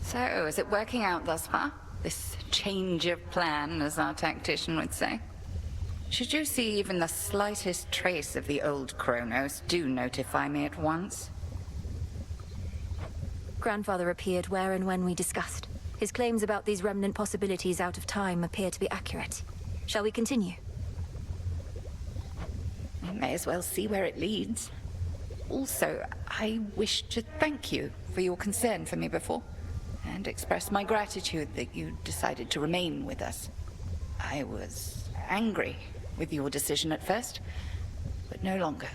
So, is it working out thus far? This change of plan, as our tactician would say? Should you see even the slightest trace of the old Kronos, do notify me at once. Grandfather appeared where and when we discussed. His claims about these remnant possibilities out of time appear to be accurate. Shall we continue? We may as well see where it leads. Also, I wish to thank you for your concern for me before, and express my gratitude that you decided to remain with us. I was angry with your decision at first, but no longer.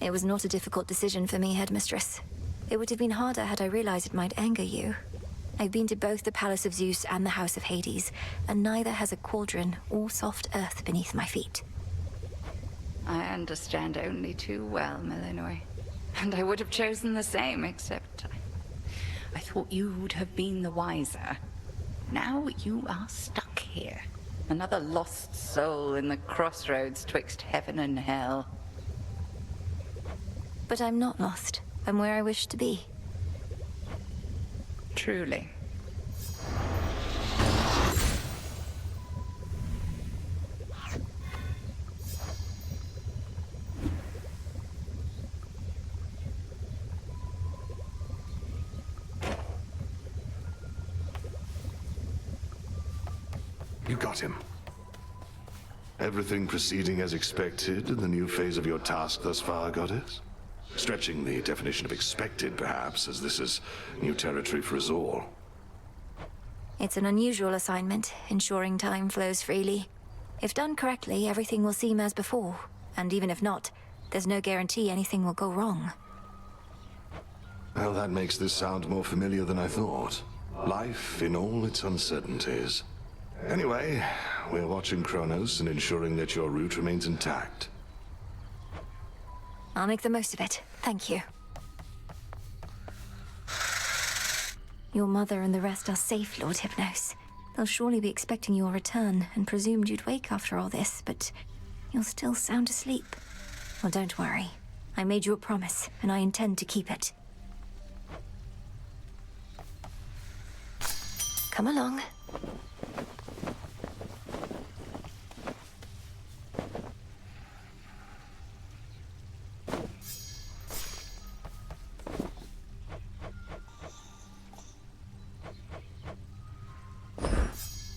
It was not a difficult decision for me, Headmistress. It would have been harder had I realized it might anger you. I've been to both the Palace of Zeus and the House of Hades, and neither has a cauldron or soft earth beneath my feet. I understand only too well, Millenoi. And I would have chosen the same, except I thought you would have been the wiser. Now you are stuck here. Another lost soul in the crossroads twixt heaven and hell. But I'm not lost. I'm where I wish to be. Truly. You got him. Everything proceeding as expected in the new phase of your task thus far, Goddess? Stretching the definition of expected, perhaps, as this is new territory for us all. It's an unusual assignment, ensuring time flows freely. If done correctly, everything will seem as before. And even if not, there's no guarantee anything will go wrong. Well, that makes this sound more familiar than I thought. Life in all its uncertainties. Anyway, we're watching Kronos and ensuring that your route remains intact. I'll make the most of it. Thank you. Your mother and the rest are safe, Lord Hypnos. They'll surely be expecting your return and presumed you'd wake after all this, but you're still sound asleep. Well, don't worry. I made you a promise, and I intend to keep it. Come along.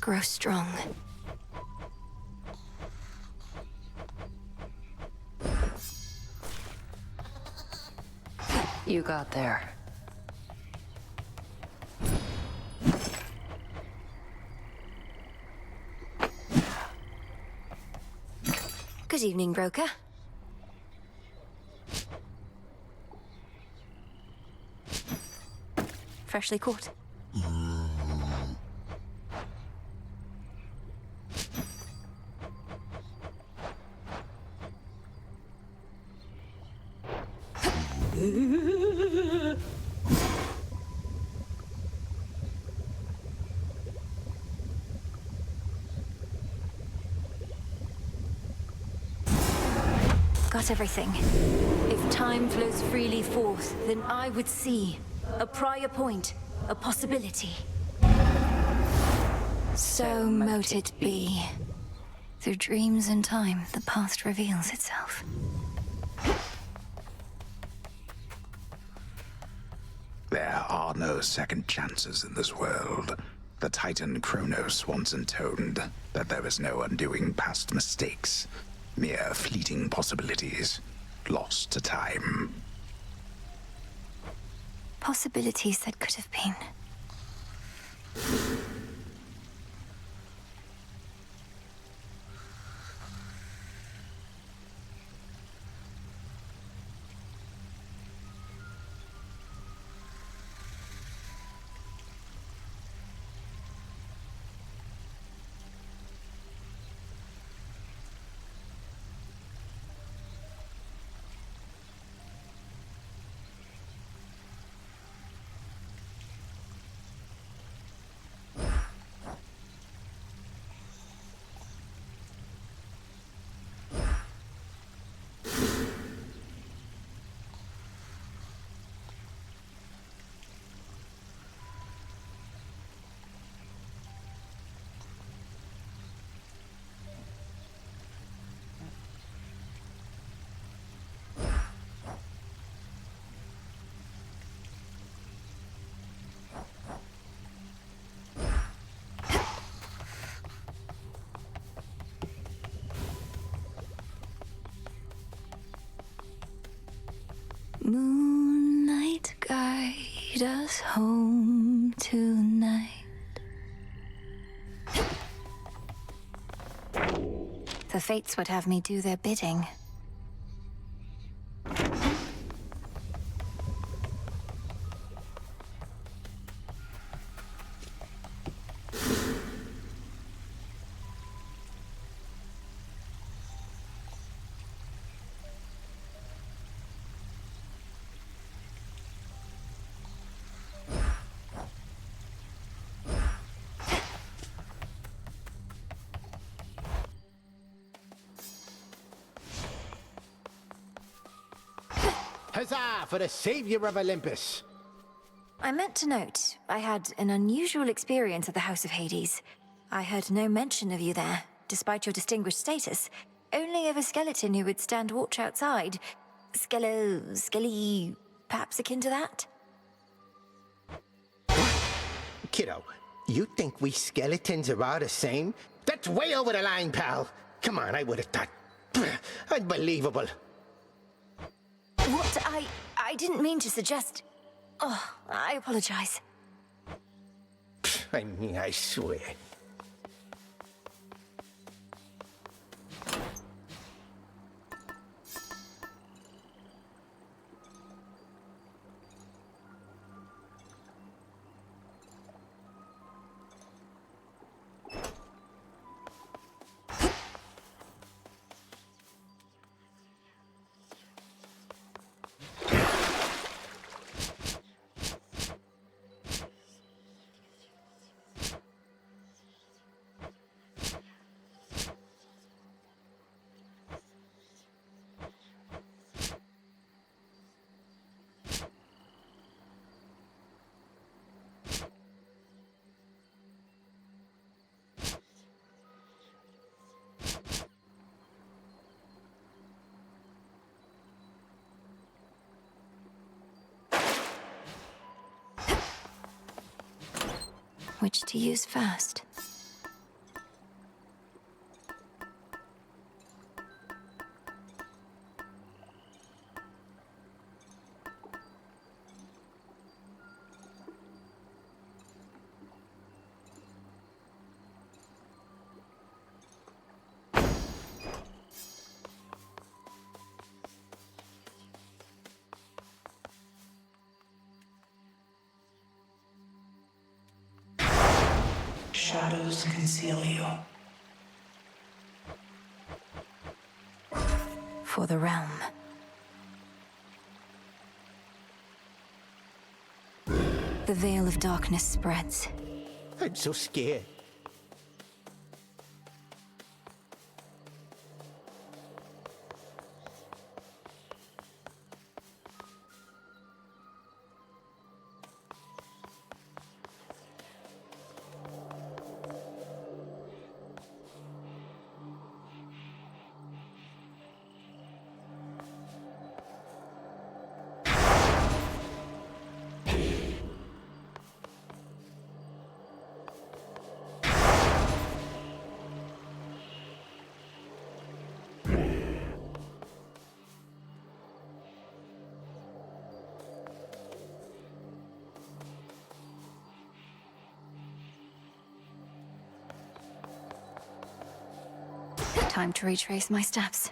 Grow strong. You got there. Good evening, broker. Freshly caught. Got everything. If time flows freely forth, then I would see a prior point, a possibility. So mote it be. Through dreams and time, the past reveals itself. There are no second chances in this world. The Titan Kronos once intoned that there is no undoing past mistakes, mere fleeting possibilities, lost to time. Possibilities that could have been. Moonlight, guide us home tonight. The fates would have me do their bidding. Huzzah for the savior of Olympus! I meant to note, I had an unusual experience at the House of Hades. I heard no mention of you there, despite your distinguished status. Only of a skeleton who would stand watch outside. Skelly, perhaps akin to that? Kiddo, you think we skeletons are all the same? That's way over the line, pal. Come on, I would have thought. Unbelievable. What? I didn't mean to suggest... Oh, I apologize. I mean, I swear. Which to use first? Shadows conceal you. For the realm. The veil of darkness spreads. I'm so scared. Time to retrace my steps.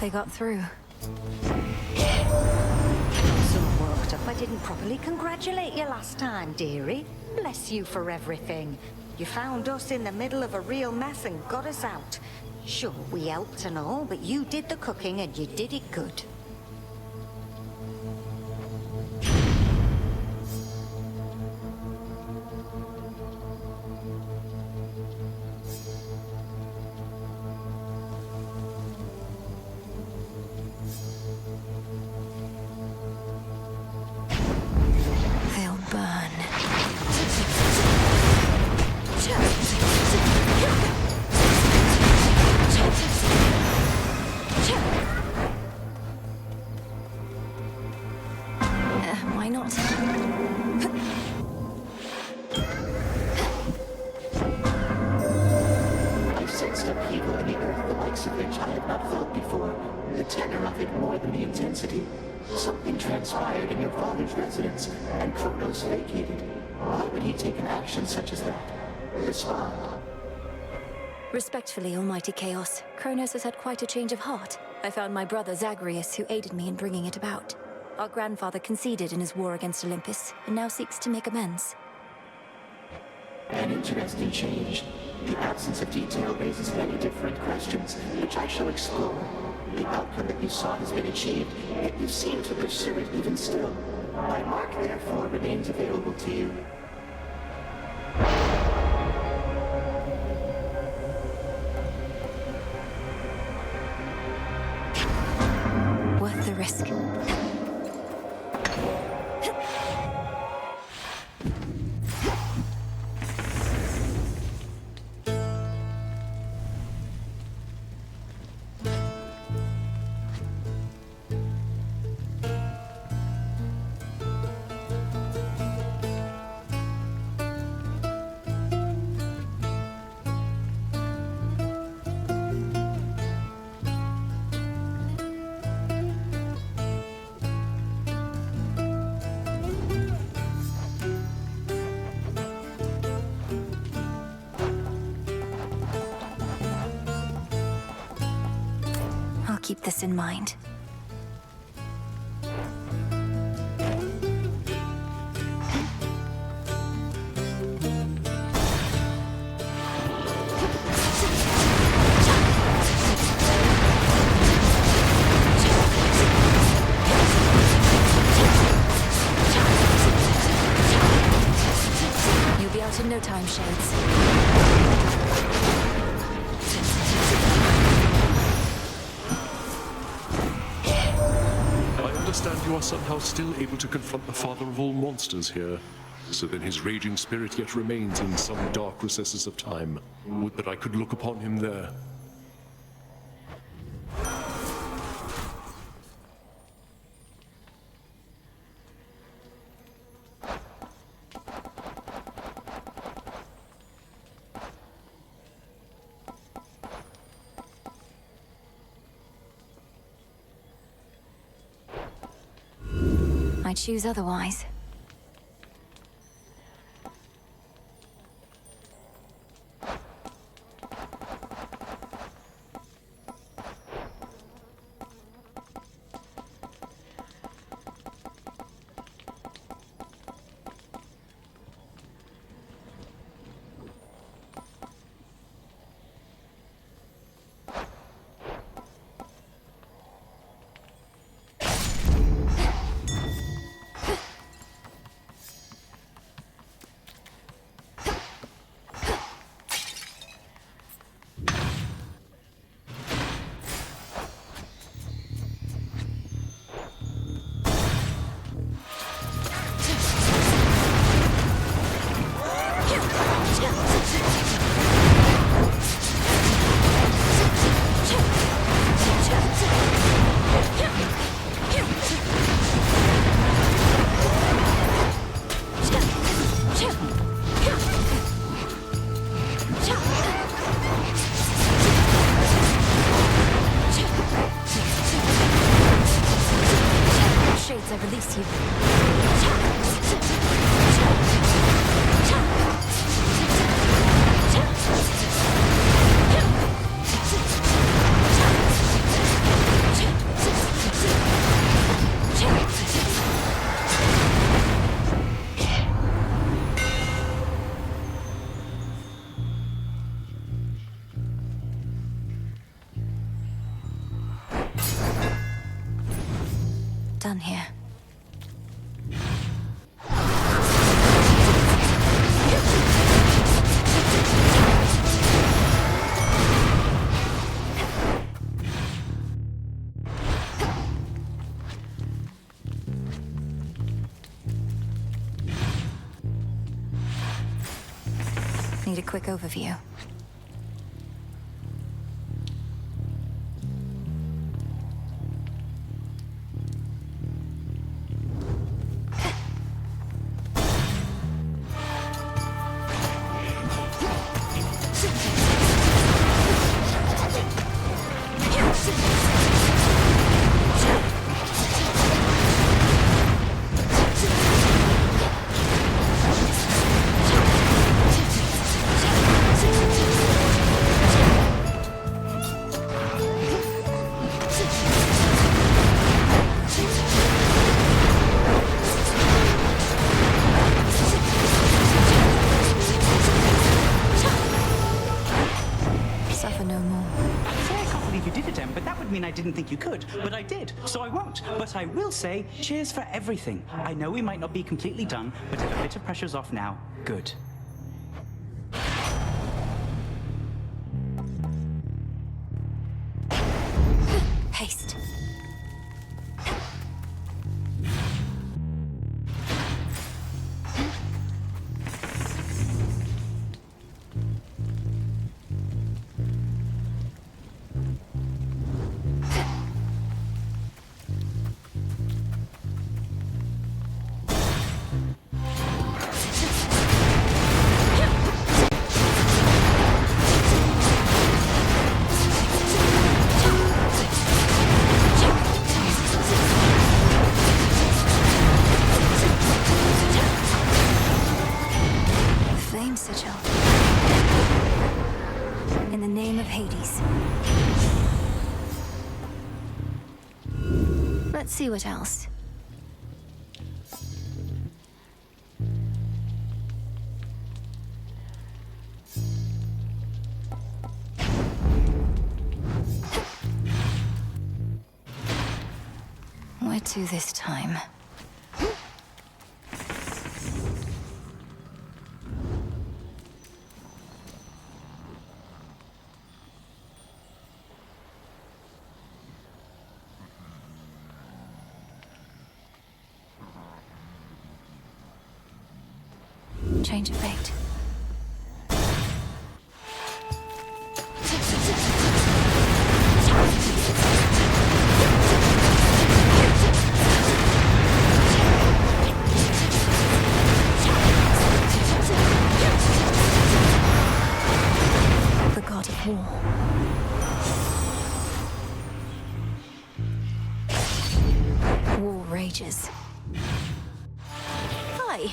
They got through. So worked up I didn't properly congratulate you last time, dearie. Bless you for everything. You found us in the middle of a real mess and got us out. Sure, we helped and all, but you did the cooking and you did it good. They'll burn. sensed upheaval in the earth, the likes of which I had not felt before. The tenor of it more than the intensity. Something transpired in your father's residence, and Kronos vacated. Why would he take an action such as that? Respond. Respectfully, Almighty Chaos, Kronos has had quite a change of heart. I found my brother Zagreus, who aided me in bringing it about. Our grandfather conceded in his war against Olympus, and now seeks to make amends. An interesting change. The absence of detail raises many different questions, which I shall explore. The outcome that you sought has been achieved, yet you seem to pursue it even still. My mark, therefore, remains available to you. Worth the risk. Keep this in mind. You'll be out in no time, Shades. You are somehow still able to confront the father of all monsters here. So then his raging spirit yet remains in some dark recesses of time. Would that I could look upon him there. I choose otherwise. Done here. Need a quick overview. suffer no more. I'd say I can't believe you did it, Em, but that would mean I didn't think you could. But I did, so I won't. But I will say, cheers for everything. I know we might not be completely done, but if a bit of pressure's off now, good. Haste. In the name of Hades. Let's see what else. Where to this time? Change of fate. The god of war. War rages. Hi.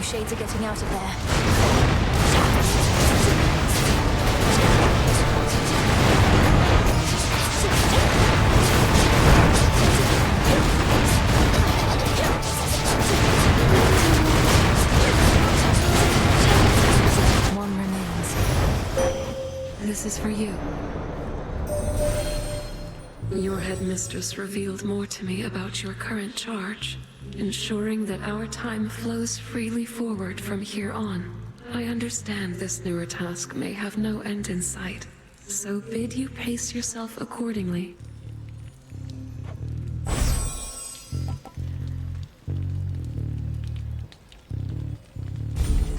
Shades are getting out of there. One remains. This is for you. Your headmistress revealed more to me about your current charge, ensuring that our time flows freely forward from here on. I understand this newer task may have no end in sight, so bid you pace yourself accordingly.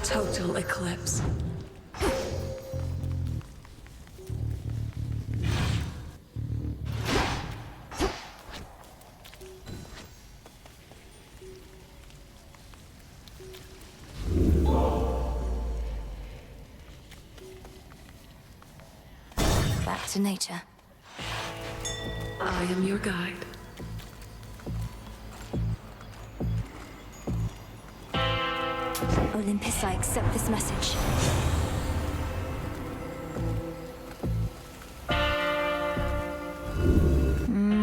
Total eclipse. Back to nature. I am your guide. Olympus, I accept this message.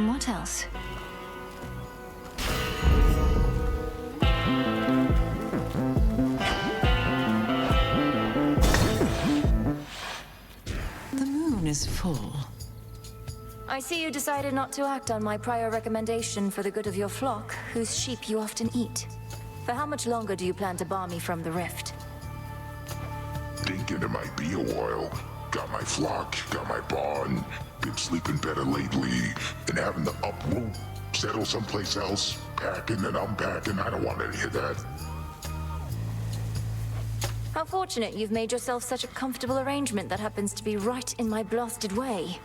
What else? The moon is full. I see you decided not to act on my prior recommendation for the good of your flock, whose sheep you often eat. For how much longer do you plan to bar me from the rift? Drink thinking it might be a while. Got my flock, got my barn, been sleeping better lately, and having to uproot, settle someplace else, packing and unpacking. I don't want any of that. How fortunate you've made yourself such a comfortable arrangement that happens to be right in my blasted way.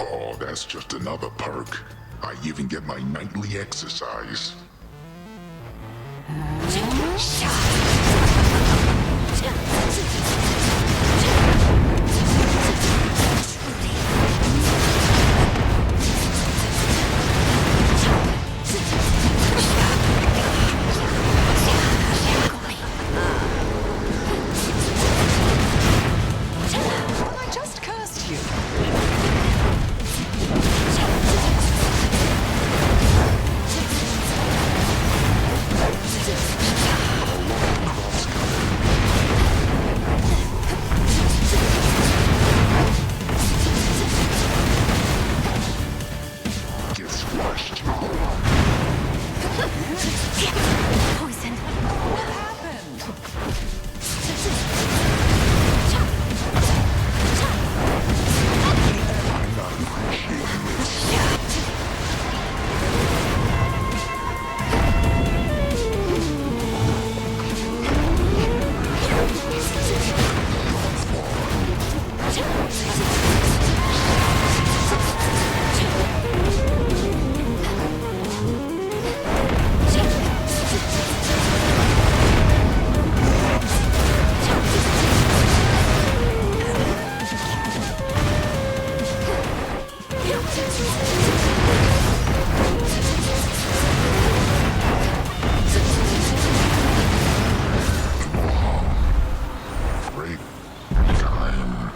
Oh, that's just another perk. I even get my nightly exercise. I just cursed you. Get squashed. Poison. What happened? I'm not appreciating this. Great time.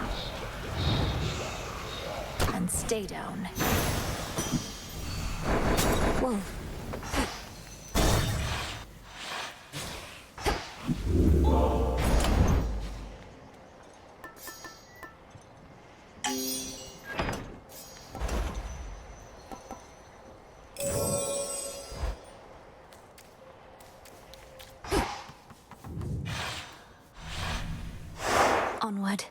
And stay down. Whoa. Onward.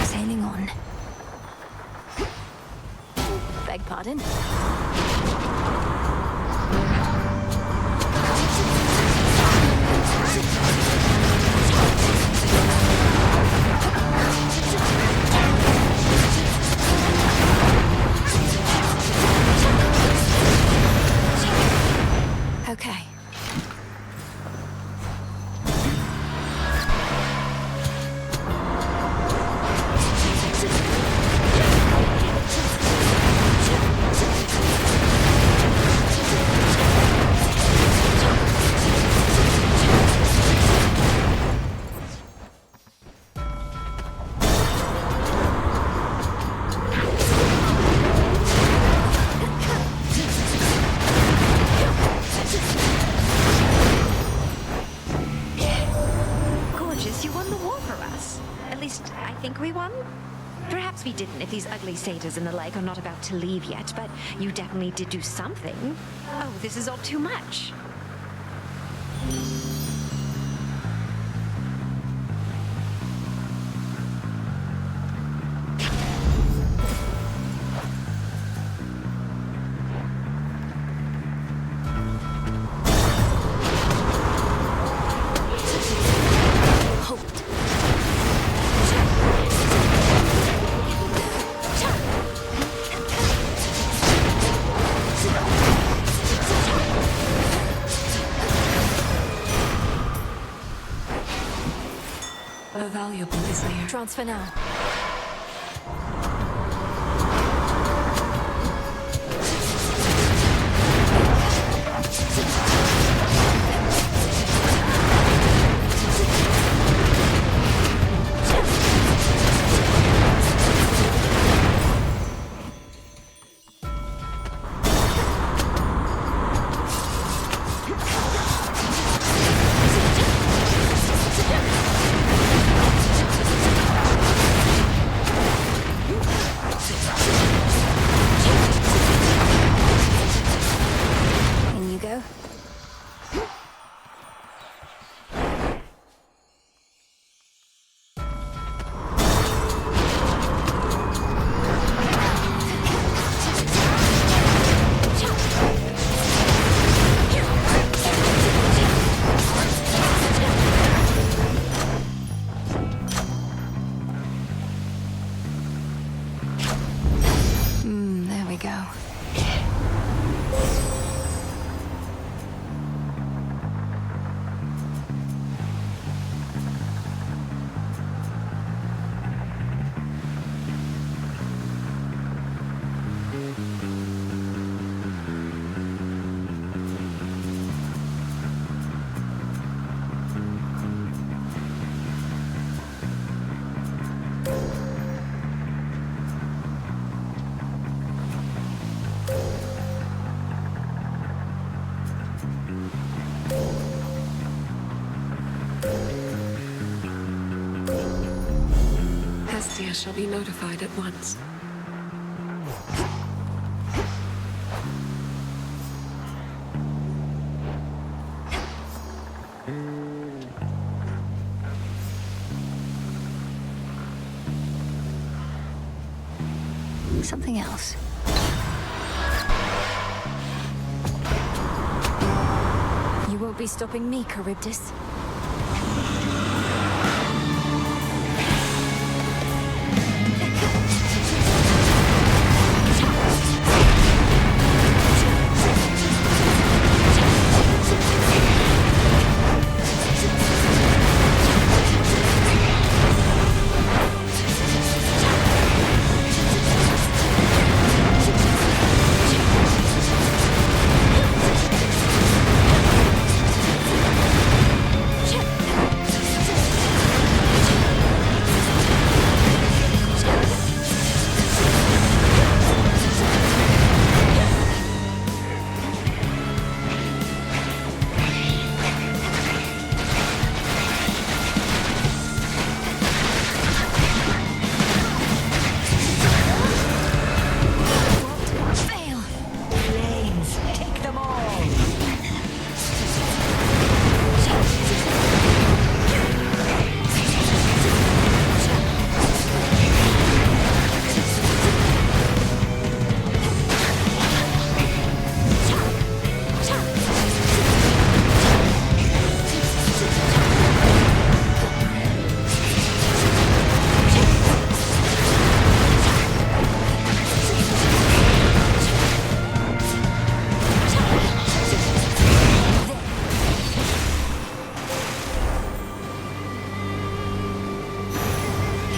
Sailing on. Beg pardon? Okay. Gorgeous, you won the war for us. At least, I think we won. Perhaps we didn't if these ugly satyrs and the like are not about to leave yet, but you definitely did do something. Oh, this is all too much. A valuable is near. Transfer now. Celestia shall be notified at once. Something else. You won't be stopping me, Charybdis.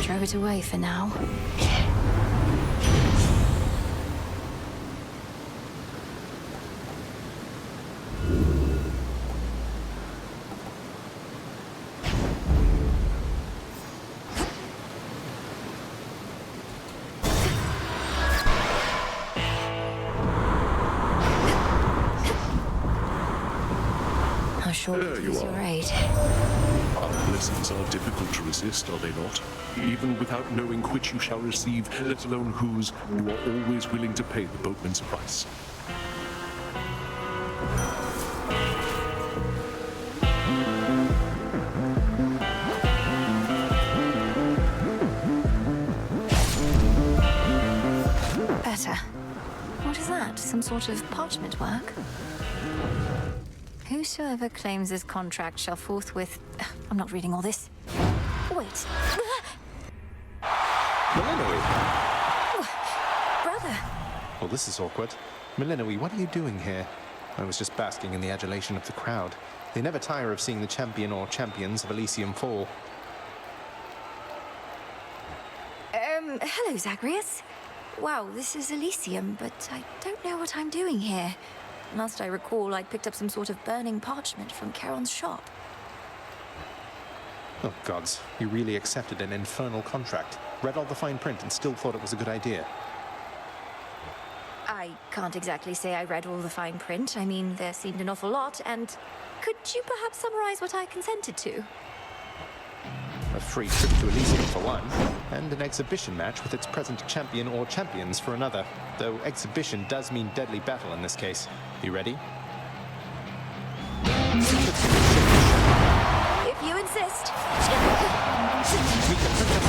Throw it away for now. How short There you is are. your aid? Our blessings are difficult to resist, are they not? Even without knowing which you shall receive, let alone whose, you are always willing to pay the boatman's price. Better. What is that? Some sort of parchment work? Whosoever claims this contract shall forthwith... I'm not reading all this. Wait. Millenary! Brother! Well, this is awkward. Millenary, what are you doing here? I was just basking in the adulation of the crowd. They never tire of seeing the champion or champions of Elysium fall. Hello, Zagreus. Wow, this is Elysium, but I don't know what I'm doing here. Last I recall, I picked up some sort of burning parchment from Charon's shop. Oh, gods. You really accepted an infernal contract, read all the fine print, and still thought it was a good idea. I can't exactly say I read all the fine print. I mean, there seemed an awful lot, and could you perhaps summarize what I consented to? A free trip to Elysium for one, and an exhibition match with its present champion or champions for another. Though exhibition does mean deadly battle in this case. You ready? If you insist. We can put up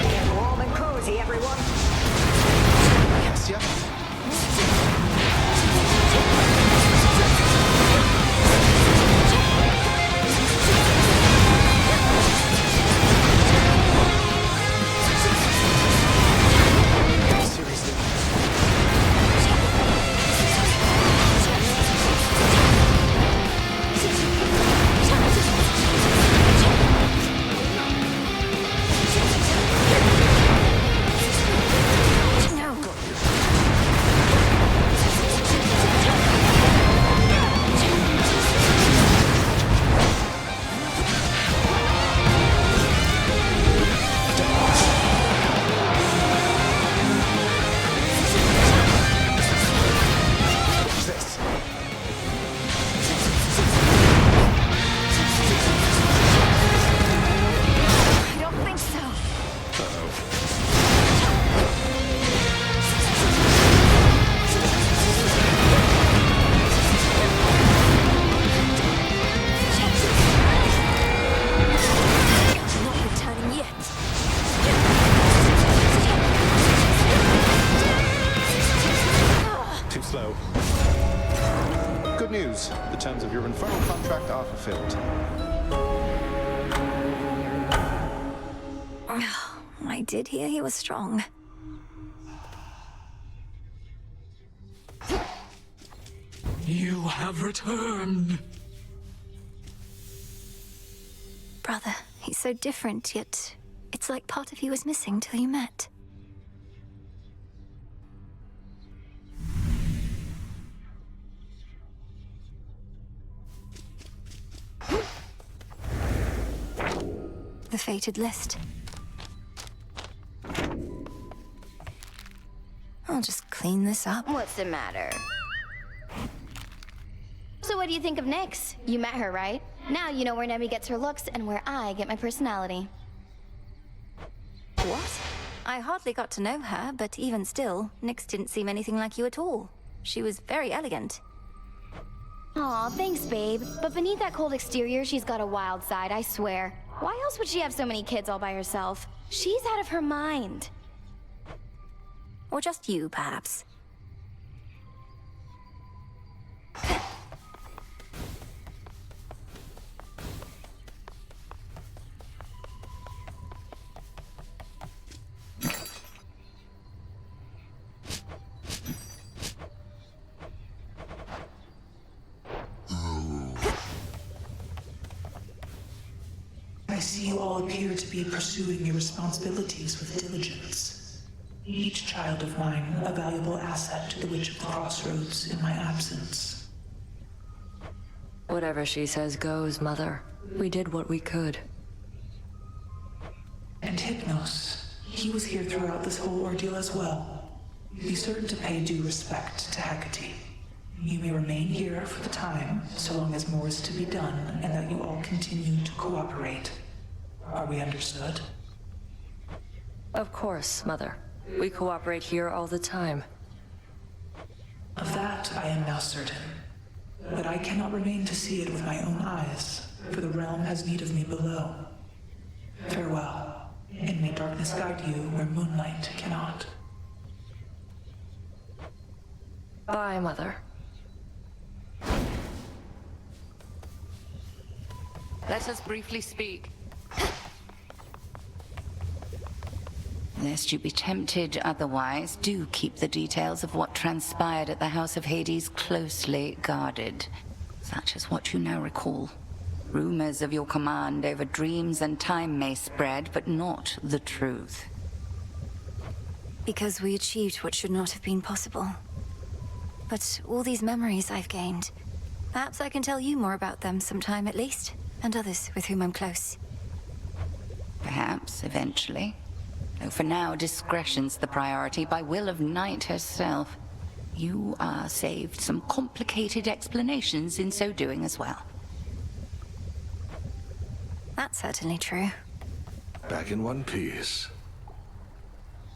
Get warm and cozy, everyone. Yes, yes. Good news. The terms of your infernal contract are fulfilled. I did hear he was strong. You have returned. Brother, he's so different, yet it's like part of you was missing till you met. The fated list. I'll just clean this up. What's the matter? So what do you think of Nyx? You met her, right? Now you know where Nemi gets her looks and where I get my personality. What? I hardly got to know her, but even still, Nyx didn't seem anything like you at all. She was very elegant. Aw, thanks, babe. But beneath that cold exterior, she's got a wild side, I swear. Why else would she have so many kids all by herself? She's out of her mind. Or just you, perhaps. I see you all appear to be pursuing your responsibilities with diligence. Each child of mine a valuable asset to the Witch of the Crossroads in my absence. Whatever she says goes, Mother. We did what we could. And Hypnos, he was here throughout this whole ordeal as well. Be certain to pay due respect to Hecate. You may remain here for the time, so long as more is to be done, and that you all continue to cooperate. Are we understood? Of course, Mother. We cooperate here all the time. Of that I am now certain. But I cannot remain to see it with my own eyes, for the realm has need of me below. Farewell, and may darkness guide you where moonlight cannot. Bye, Mother. Let us briefly speak. Lest you be tempted otherwise, do keep the details of what transpired at the House of Hades closely guarded. Such as what you now recall. Rumors of your command over dreams and time may spread, but not the truth. Because we achieved what should not have been possible. But all these memories I've gained, perhaps I can tell you more about them sometime at least, and others with whom I'm close. Perhaps, eventually. Though for now, discretion's the priority by will of Night herself. You are saved some complicated explanations in so doing as well. That's certainly true. Back in one piece.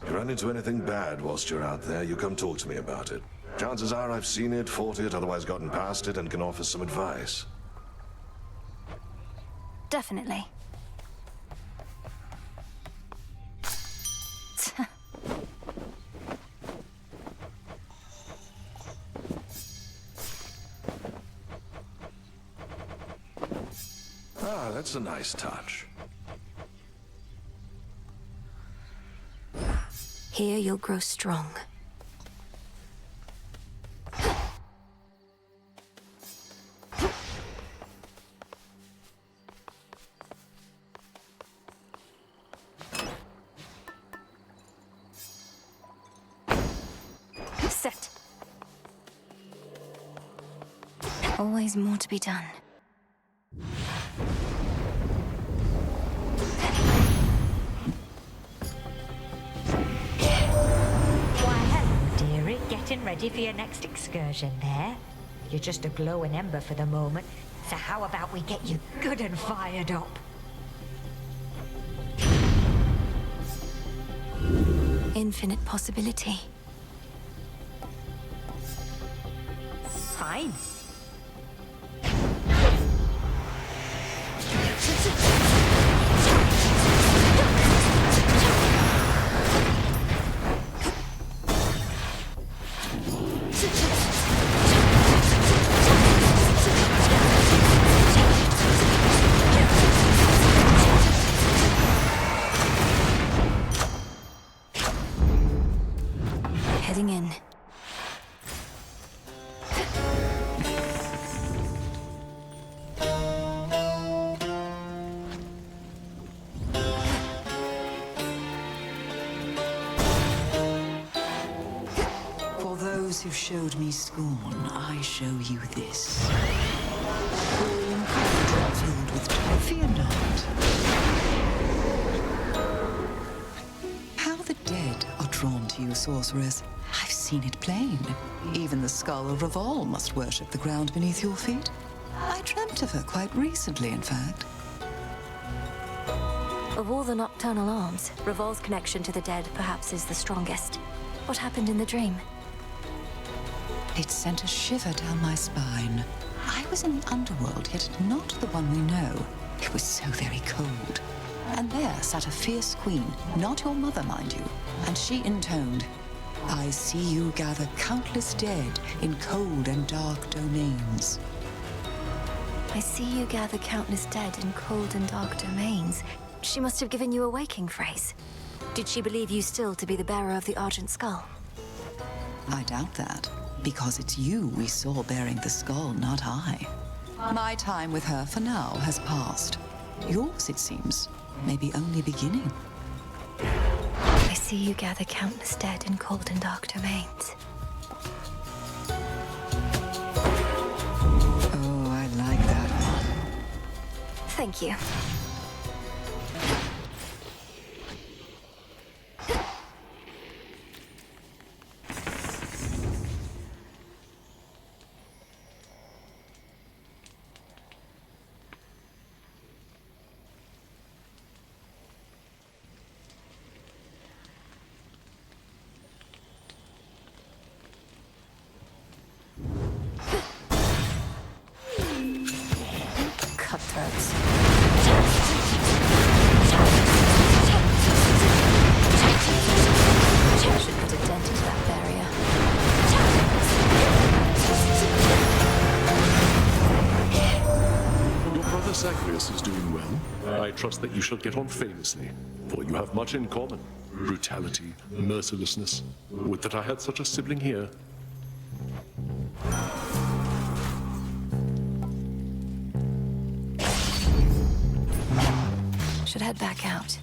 If you run into anything bad whilst you're out there, you come talk to me about it. Chances are I've seen it, fought it, otherwise gotten past it, and can offer some advice. Definitely. Ah, that's a nice touch. Here you'll grow strong. Set. Always more to be done. Getting ready for your next excursion there? You're just a glowing ember for the moment, so how about we get you good and fired up? Infinite possibility. Fine. you showed me scorn, I show you this. Warm cauldron filled with joy. Fear not. How the dead are drawn to you, sorceress. I've seen it plain. Even the skull of Reval must worship the ground beneath your feet. I dreamt of her quite recently, in fact. Of all the nocturnal arms, Revol's connection to the dead perhaps is the strongest. What happened in the dream? It sent a shiver down my spine. I was in the underworld, yet not the one we know. It was so very cold. And there sat a fierce queen, not your mother, mind you. And she intoned, I see you gather countless dead in cold and dark domains. I see you gather countless dead in cold and dark domains. She must have given you a waking phrase. Did she believe you still to be the bearer of the Argent Skull? I doubt that, because it's you we saw bearing the skull, not I. My time with her for now has passed. Yours, it seems, may be only beginning. I see you gather countless dead in cold and dark domains. Oh, I like that one. Thank you. Cutthroats. Should put a dent into that barrier. Your brother Zagreus is doing well. I trust that you shall get on famously, for you have much in common. Brutality, mercilessness. Would that I had such a sibling here. Should head back out.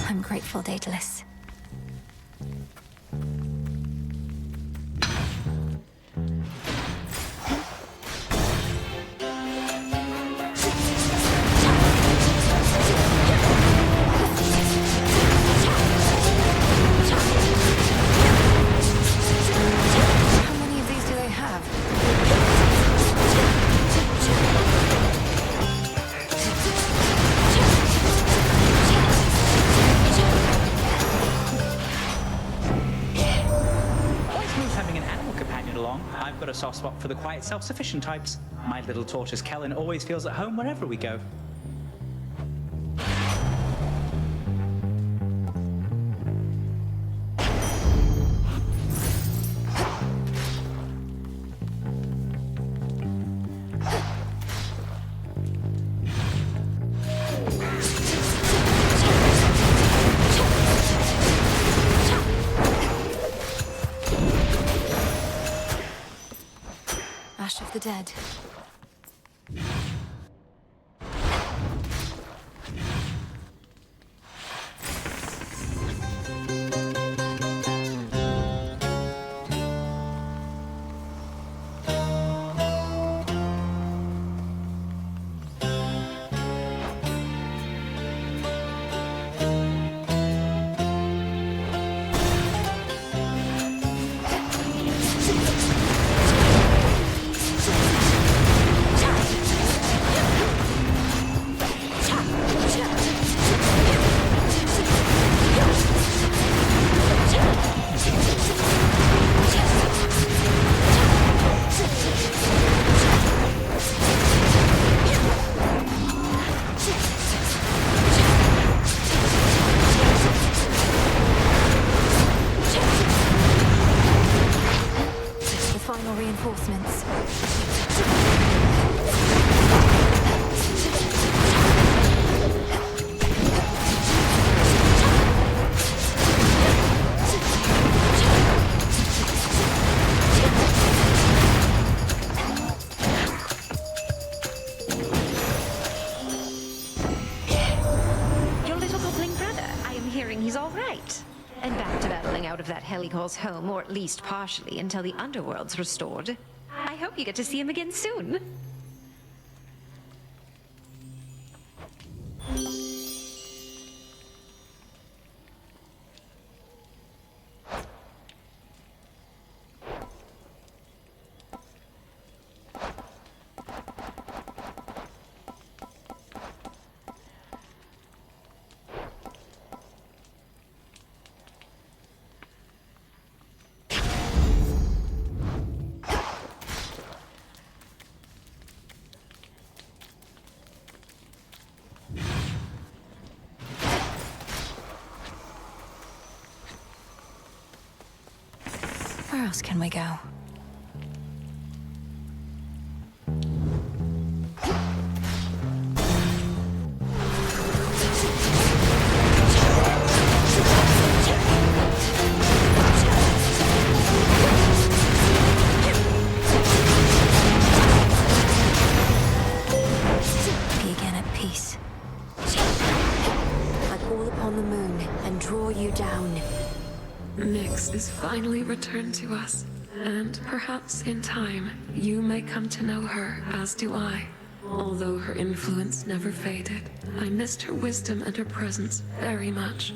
I'm grateful, Daedalus. How many of these do they have? I've got a soft spot for the quiet, self-sufficient types. My little tortoise Kellen always feels at home wherever we go. Ash of the Dead. out of that hell he calls home, or at least partially, until the underworld's restored. I hope you get to see him again soon. Where else can we go? Be again at peace. I call upon the moon and draw you down. Nyx is finally returned to us, and perhaps in time, you may come to know her, as do I. Although her influence never faded, I missed her wisdom and her presence very much,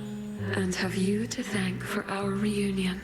and have you to thank for our reunion.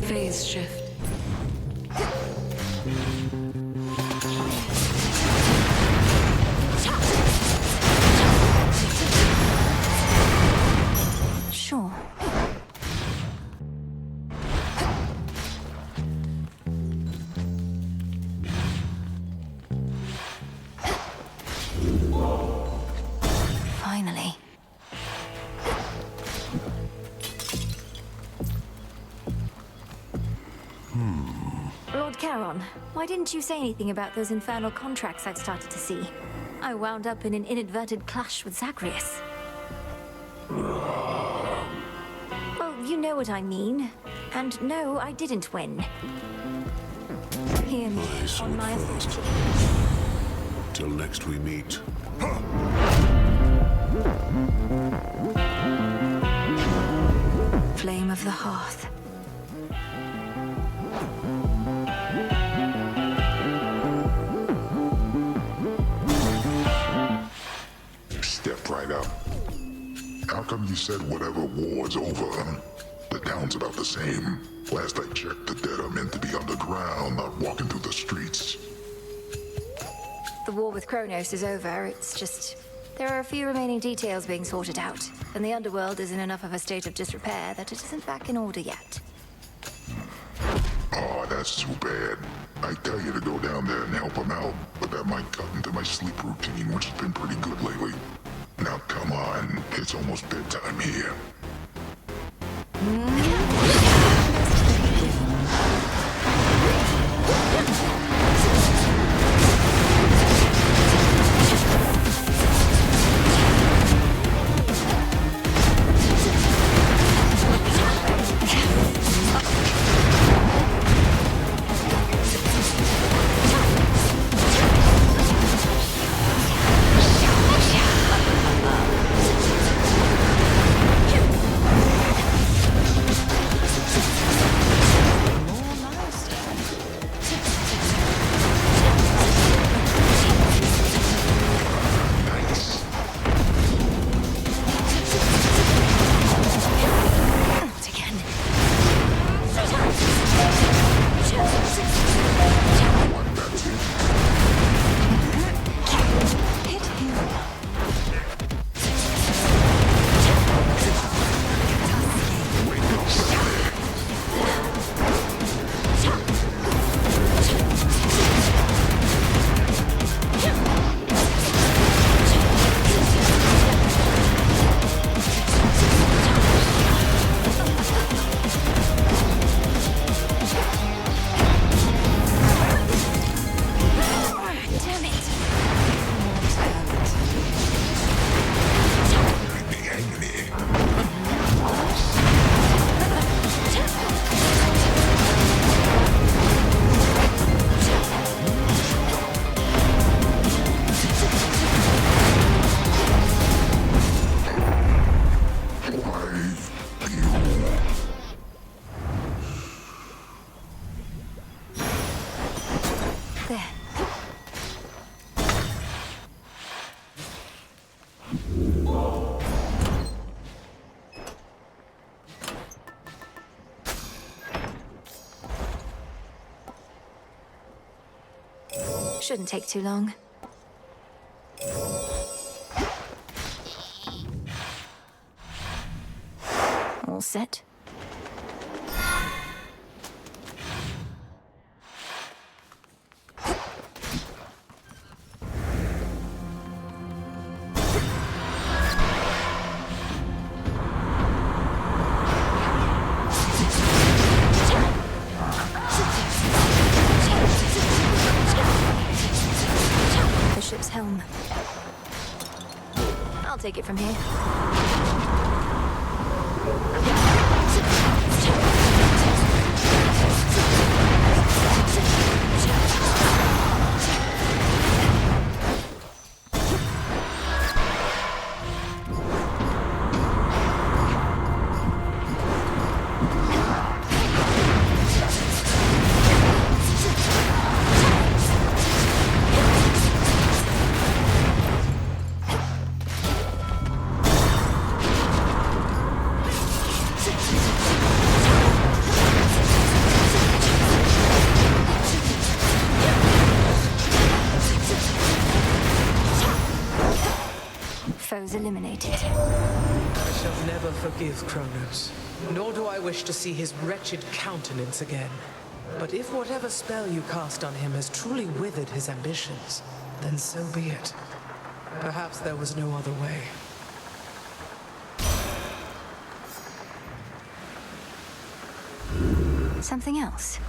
Phase shift. Sure. Finally. Lord Charon, why didn't you say anything about those infernal contracts I've started to see? I wound up in an inadvertent clash with Zagreus. Well, you know what I mean. And no, I didn't win. Hear me on my authority. Till next we meet. Flame of the Hearth. Step right up. How come you said whatever war's over? The town's about the same. Last I checked, the dead are meant to be underground, not walking through the streets. The war with Kronos is over. It's just... there are a few remaining details being sorted out, and the underworld is in enough of a state of disrepair that it isn't back in order yet. Oh, that's too bad. I tell you to go down there and help them out, but that might cut into my sleep routine, which has been pretty good lately. Now come on, it's almost bedtime here. Shouldn't take too long. All set. The ship's helm. I'll take it from here. Foes eliminated. I shall never forgive Kronos, nor do I wish to see his wretched countenance again. But if whatever spell you cast on him has truly withered his ambitions, then so be it. Perhaps there was no other way. Something else?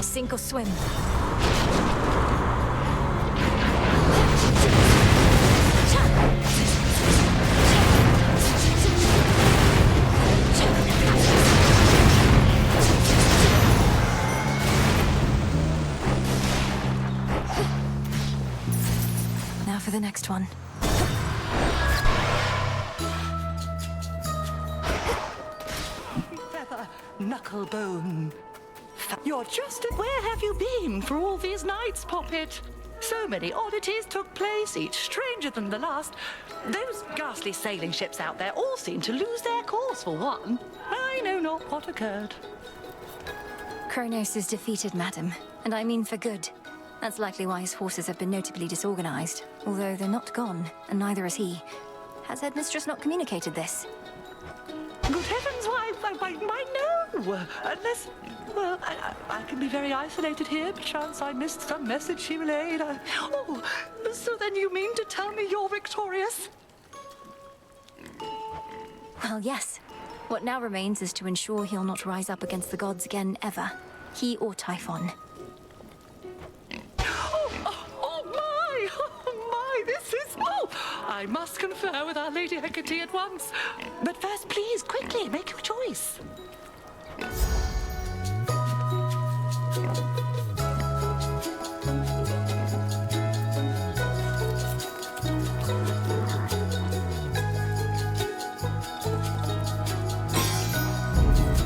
Sink or swim. Now for the next one. Feather, knuckle bone. You're just... Where have you been for all these nights, Poppet? So many oddities took place, each stranger than the last. Those ghastly sailing ships out there all seem to lose their course for one. I know not what occurred. Kronos is defeated, madam, and I mean for good. That's likely why his forces have been notably disorganized, although they're not gone, and neither is he. Has Headmistress not communicated this? Good heavens, why no! Unless, well, I can be very isolated here. Perchance I missed some message she relayed. Oh, so then you mean to tell me you're victorious? Well, yes. What now remains is to ensure he'll not rise up against the gods again, ever. He or Typhon. I must confer with Our Lady Hecate at once. But first, please, quickly, make your choice.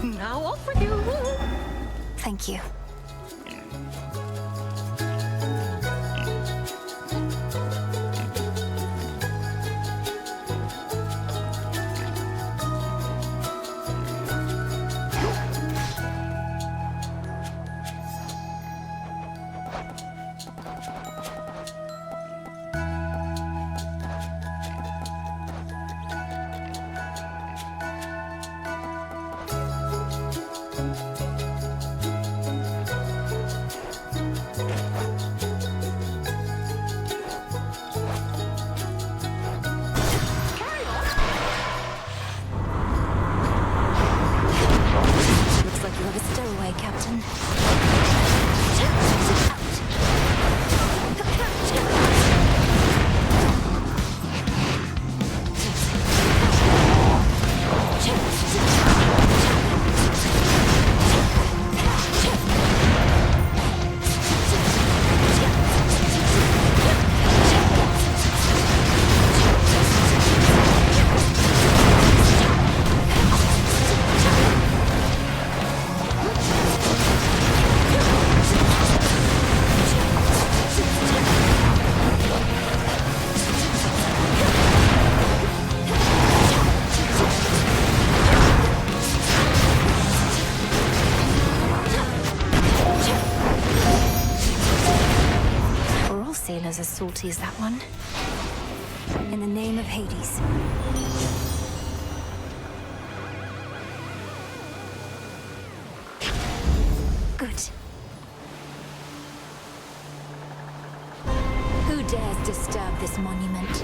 Now off with you. Thank you. sailors as salty as that one. In the name of Hades. Good. Who dares disturb this monument?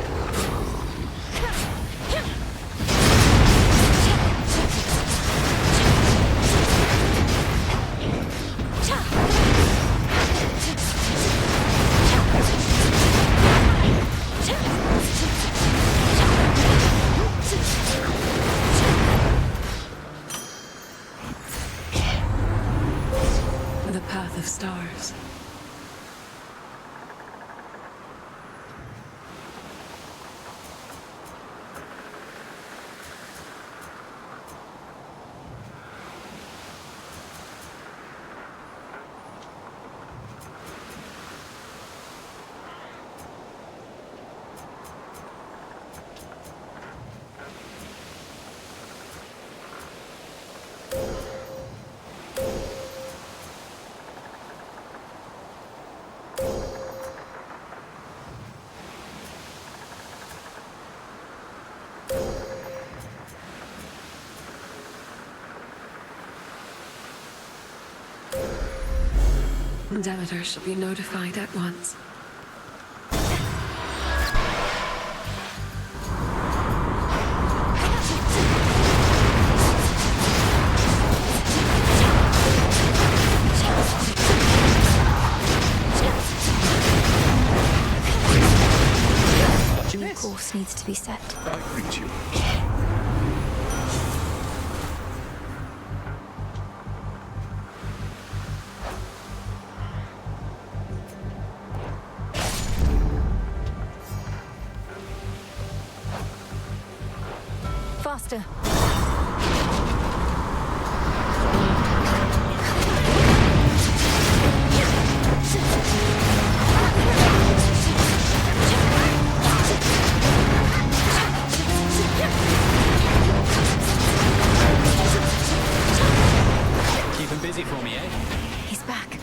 The path of stars. Demeter shall be notified at once. New course needs to be set. I greet you. Faster. Keep him busy for me, eh? He's back.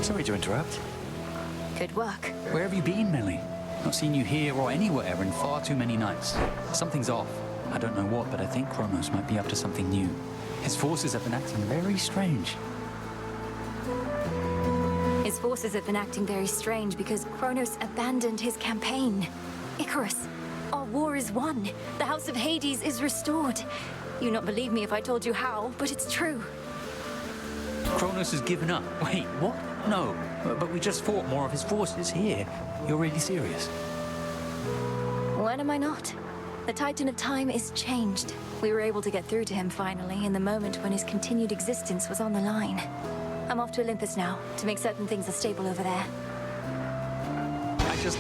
Sorry to interrupt. Good work. Where have you been, Millie? Not seen you here or anywhere in far too many nights. Something's off. I don't know what, but I think Kronos might be up to something new. His forces have been acting very strange. His forces have been acting very strange because Kronos abandoned his campaign. Icarus, our war is won. The House of Hades is restored. You'd not believe me if I told you how, but it's true. Kronos has given up. Wait, what? No, but we just fought more of his forces here. You're really serious? When am I not? The Titan of Time is changed. We were able to get through to him finally in the moment when his continued existence was on the line. I'm off to Olympus now to make certain things are stable over there.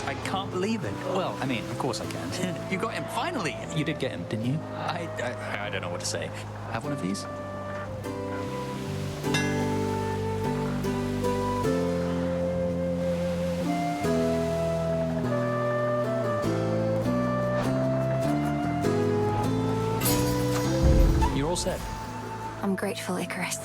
I can't believe it. Well, I mean, of course I can. You got him, finally! You did get him, didn't you? I don't know what to say. Have one of these? You're all set. I'm grateful, Icarus.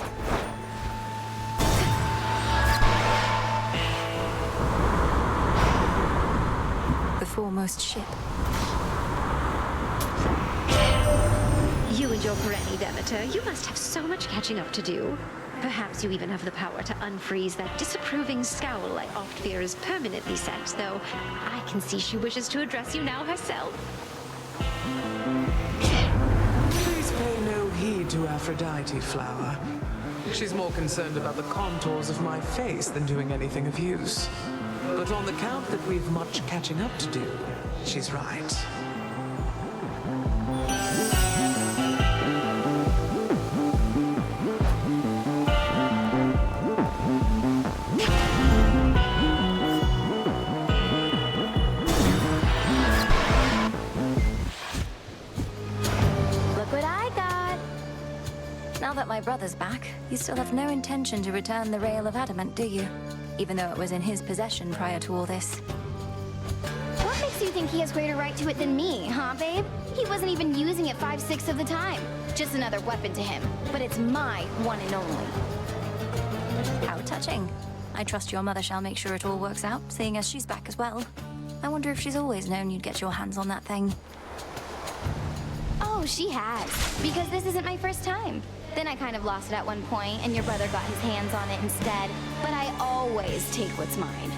The foremost ship. You and your granny, Demeter, you must have so much catching up to do. Perhaps you even have the power to unfreeze that disapproving scowl I oft fear is permanently set, though I can see she wishes to address you now herself. Please pay no heed to Aphrodite, Flower. She's more concerned about the contours of my face than doing anything of use. But on the count that we've much catching up to do, she's right. my brother's back, you still have no intention to return the Rail of Adamant, do you? Even though it was in his possession prior to all this. What makes you think he has greater right to it than me, huh, babe? He wasn't even using it 5/6 of the time. Just another weapon to him. But it's my one and only. How touching. I trust your mother shall make sure it all works out, seeing as she's back as well. I wonder if she's always known you'd get your hands on that thing. Oh, she has. Because this isn't my first time. Then I kind of lost it at one point, and your brother got his hands on it instead. But I always take what's mine.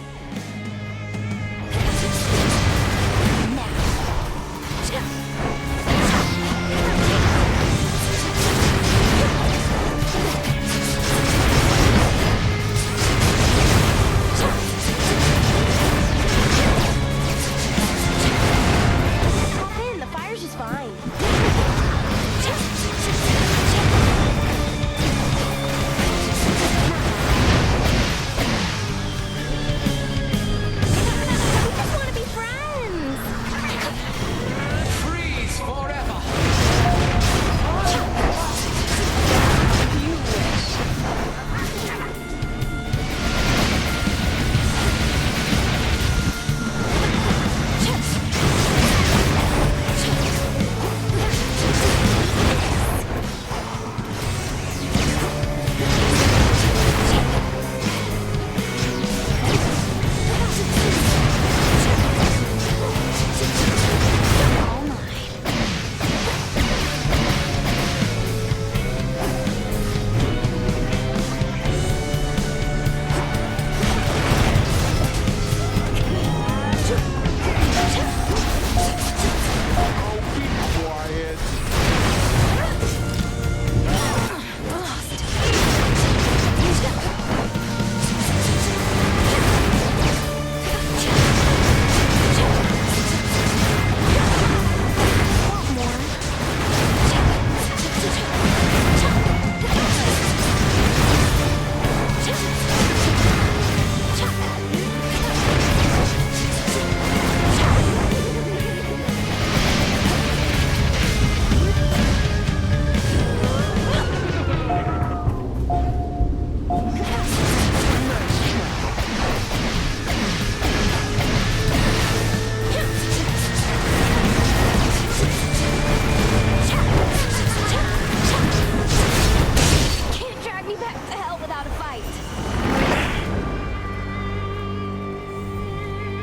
The fire's just fine.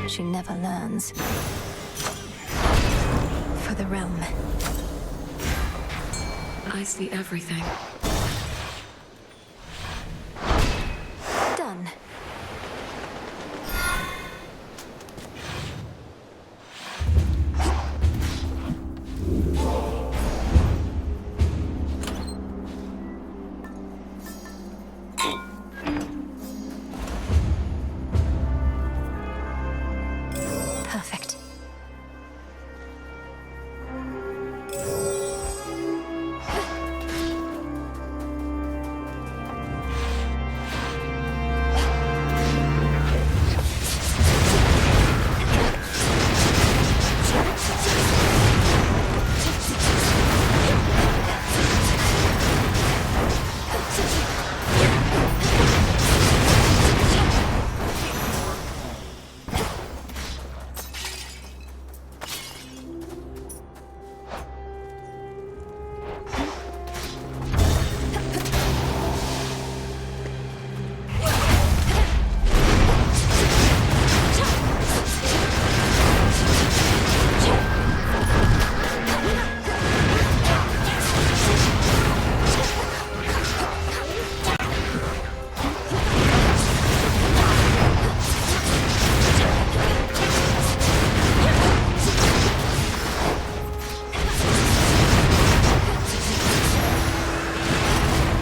She never learns. For the realm. I see everything. Done. Perfect.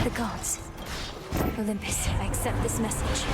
The gods. Olympus, I accept this message.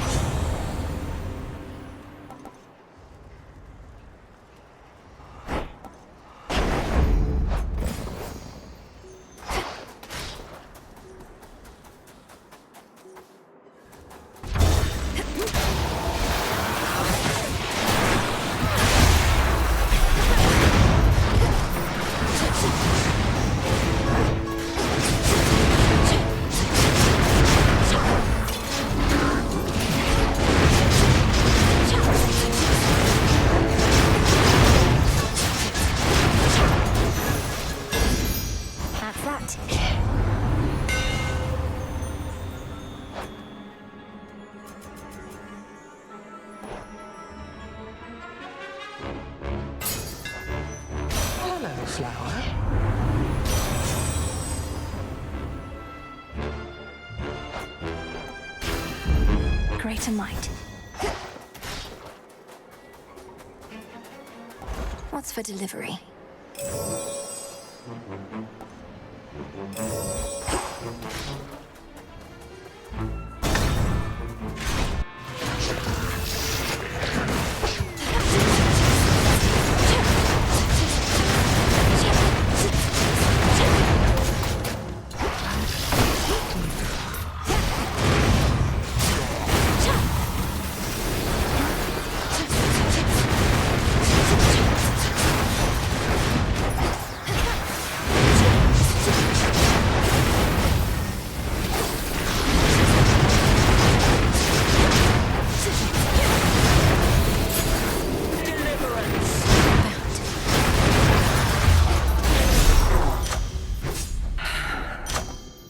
flower. Greater might. What's for delivery?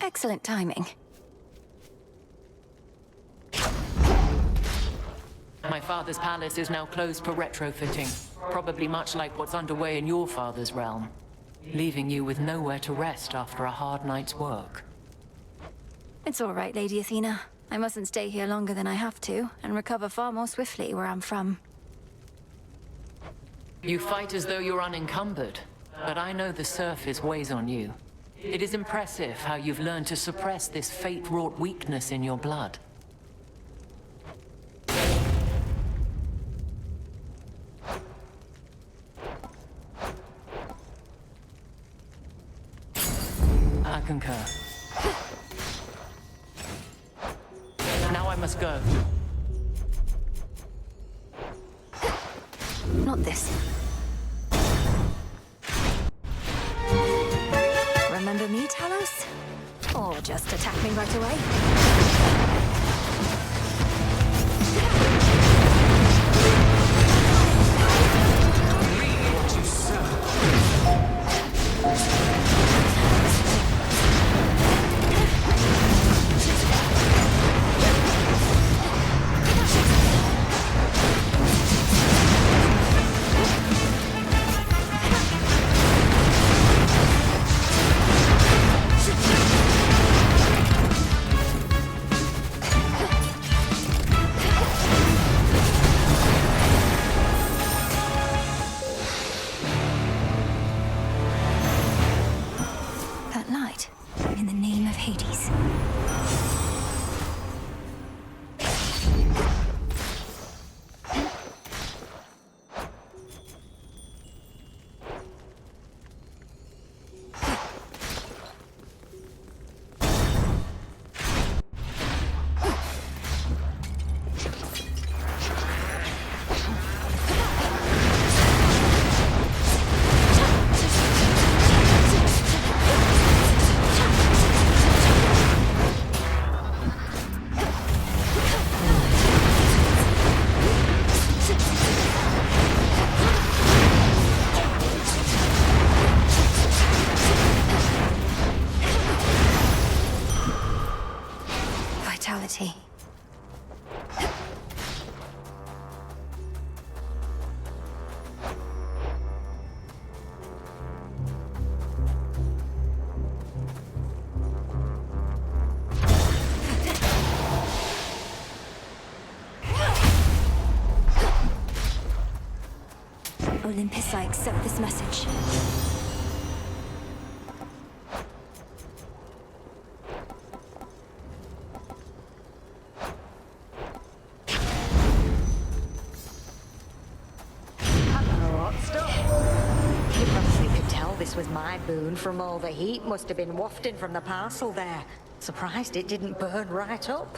Excellent timing. My father's palace is now closed for retrofitting, probably much like what's underway in your father's realm, leaving you with nowhere to rest after a hard night's work. It's all right, Lady Athena. I mustn't stay here longer than I have to, and recover far more swiftly where I'm from. You fight as though you're unencumbered, but I know the surface weighs on you. It is impressive how you've learned to suppress this fate-wrought weakness in your blood. I concur. Now I must go. Not this. Remember me, Talos? Or just attack me right away? Reap what you sow. That light, in the name of Hades. Vitality. Olympus, I accept this message. You probably could tell this was my boon from all the heat must have been wafting from the parcel there. Surprised it didn't burn right up.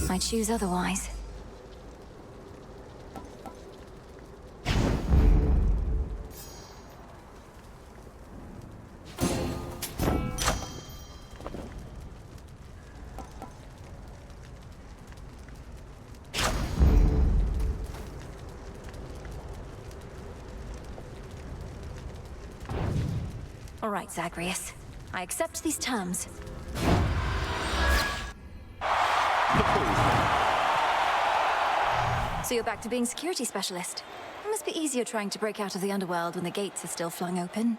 I choose otherwise. All right, Zagreus. I accept these terms. So you're back to being security specialist. It must be easier trying to break out of the underworld when the gates are still flung open.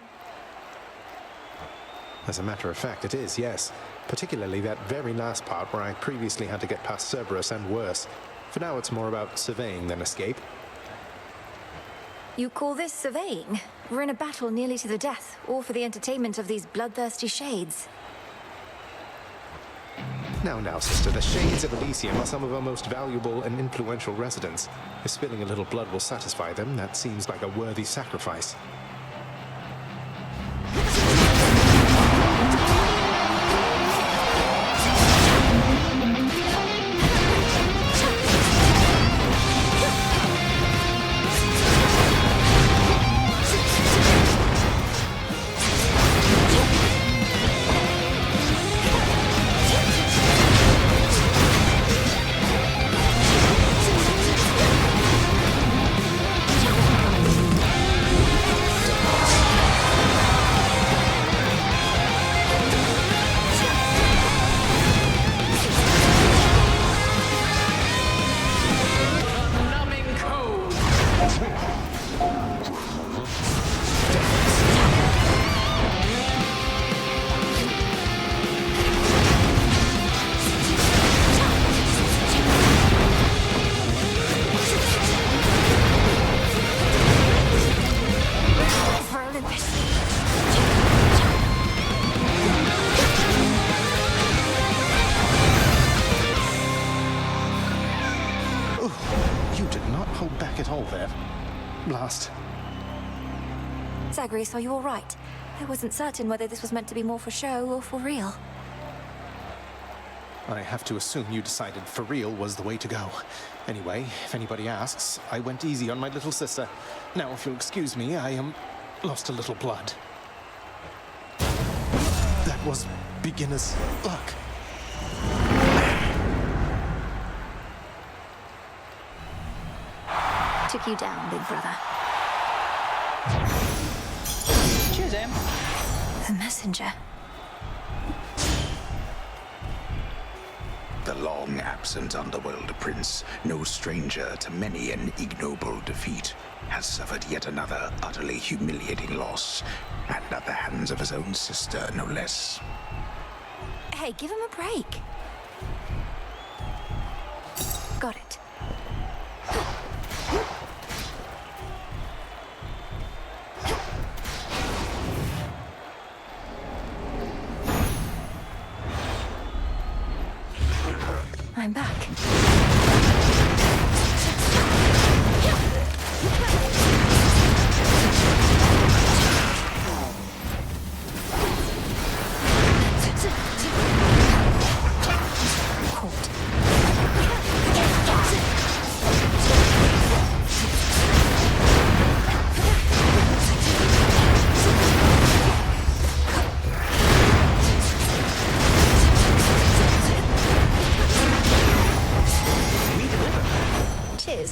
As a matter of fact, it is, yes. Particularly that very last part where I previously had to get past Cerberus and worse. For now, it's more about surveying than escape. You call this surveying? We're in a battle nearly to the death, all for the entertainment of these bloodthirsty shades. Now, sister, the Shades of Elysium are some of our most valuable and influential residents. If spilling a little blood will satisfy them, that seems like a worthy sacrifice. Blast. Zagreus, are you all right? I wasn't certain whether this was meant to be more for show or for real. I have to assume you decided for real was the way to go. Anyway, if anybody asks, I went easy on my little sister. Now, if you'll excuse me, I lost a little blood. That was beginner's luck. Took you down, big brother. Cheers, Em. The messenger. The long-absent underworld prince, no stranger to many an ignoble defeat, has suffered yet another utterly humiliating loss, and at the hands of his own sister, no less. Hey, give him a break. Got it. I'm back.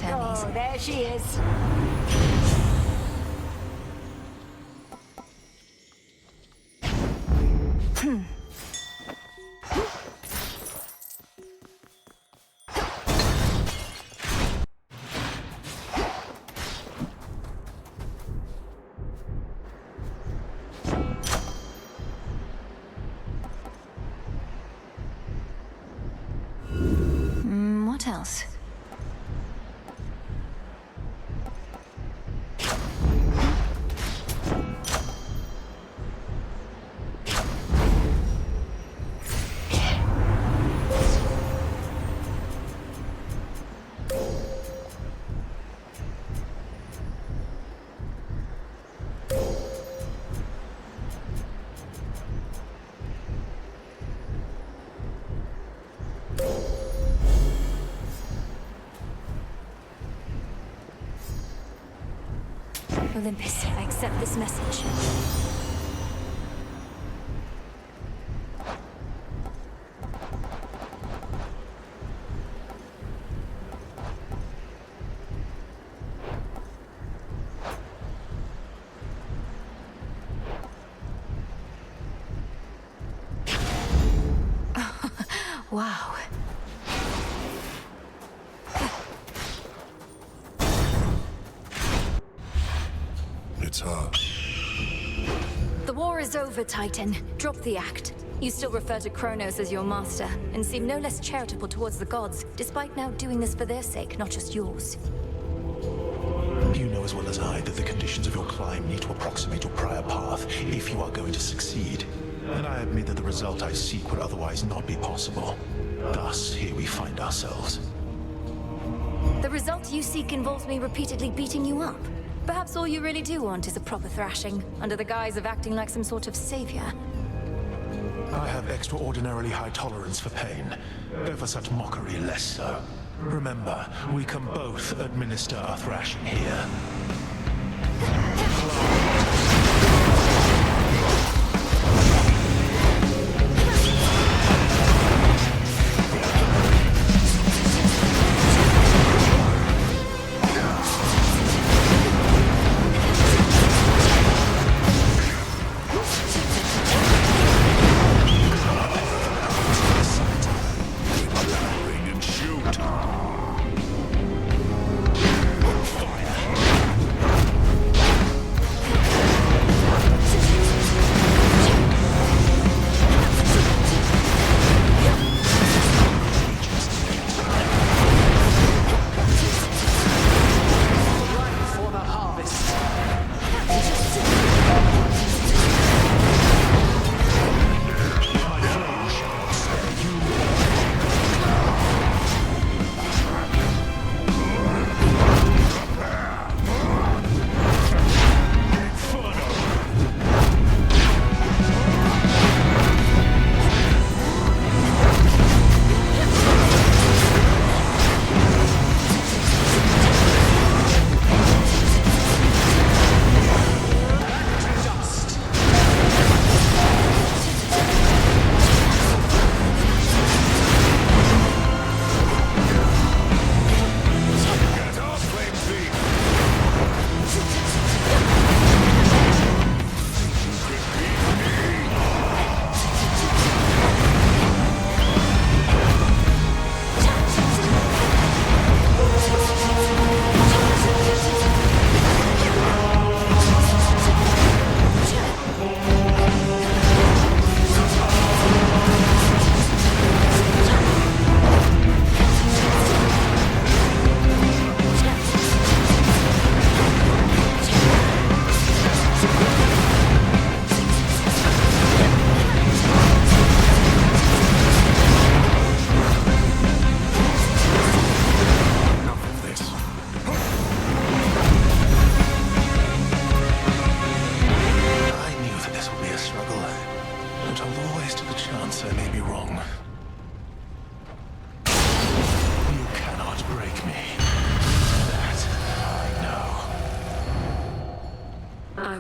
Oh, there she is. What else? Olympus, I accept this message. Wow. it's her. The war is over, Titan. Drop the act. You still refer to Kronos as your master, and seem no less charitable towards the gods, despite now doing this for their sake, not just yours. You know as well as I that the conditions of your climb need to approximate your prior path if you are going to succeed. And I admit that the result I seek would otherwise not be possible. Thus, here we find ourselves. The result you seek involves me repeatedly beating you up. Perhaps all you really do want is a proper thrashing, under the guise of acting like some sort of savior. I have extraordinarily high tolerance for pain, though for such mockery less so. Remember, we can both administer a thrashing here.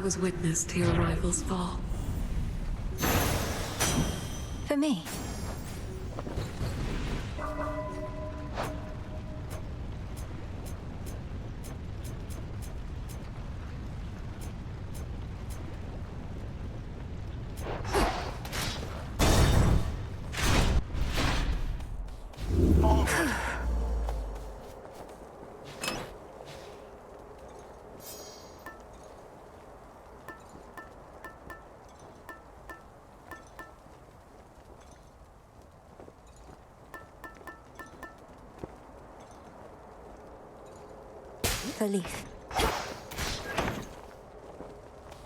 Was witness to your rival's fall. For me. Leaf.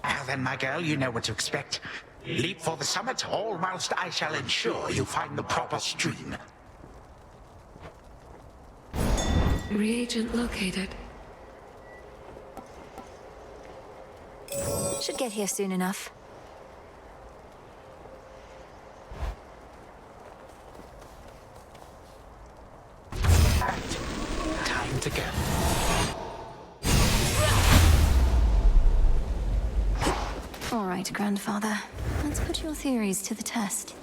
Now then, my girl, you know what to expect. Leap for the summit, all whilst I shall ensure you find the proper stream. Reagent located. Should get here soon enough. Time to go. All right, Grandfather. Let's put your theories to the test.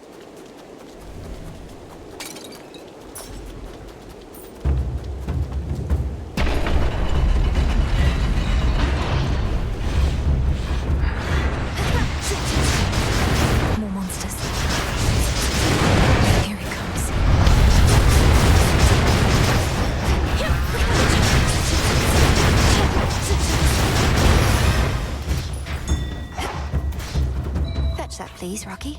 More monsters. Here it comes. please, Rocky.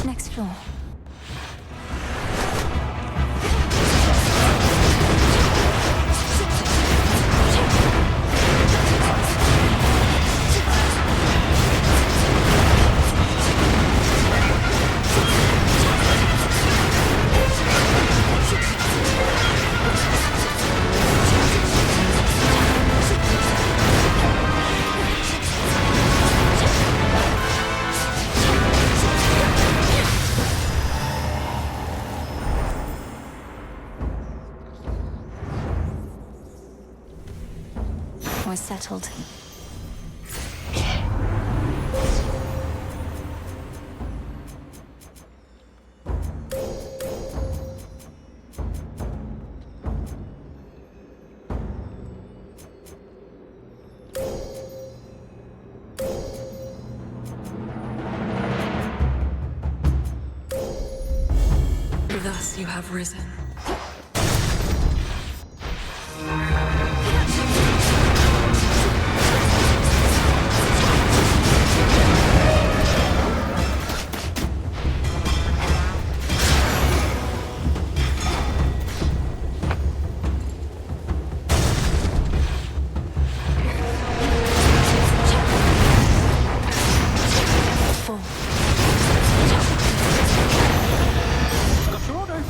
Next floor. We're settled. Thus you have risen. Got your order.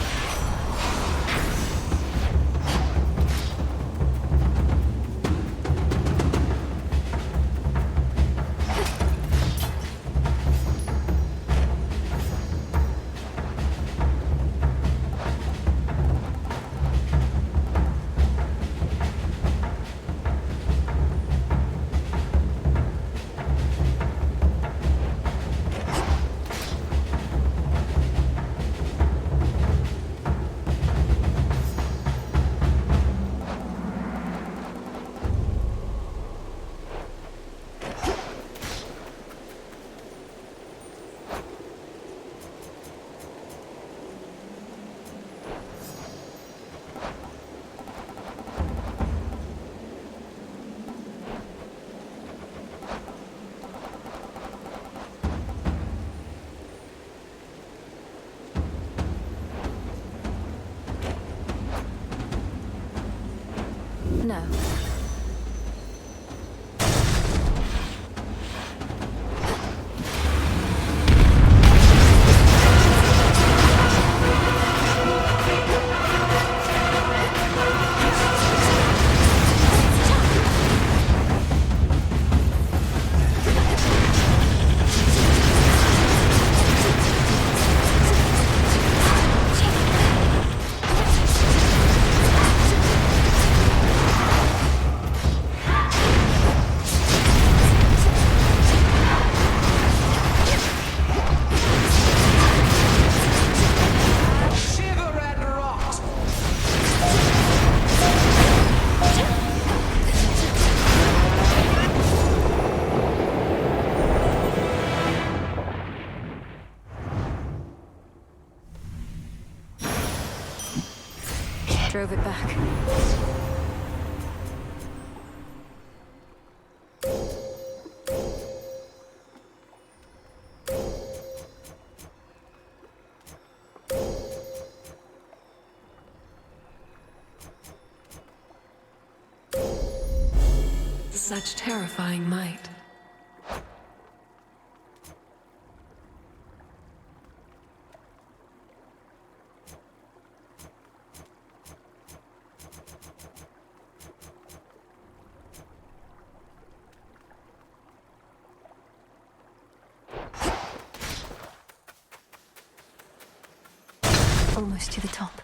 No. Drove it back. Such terrifying might. Almost to the top.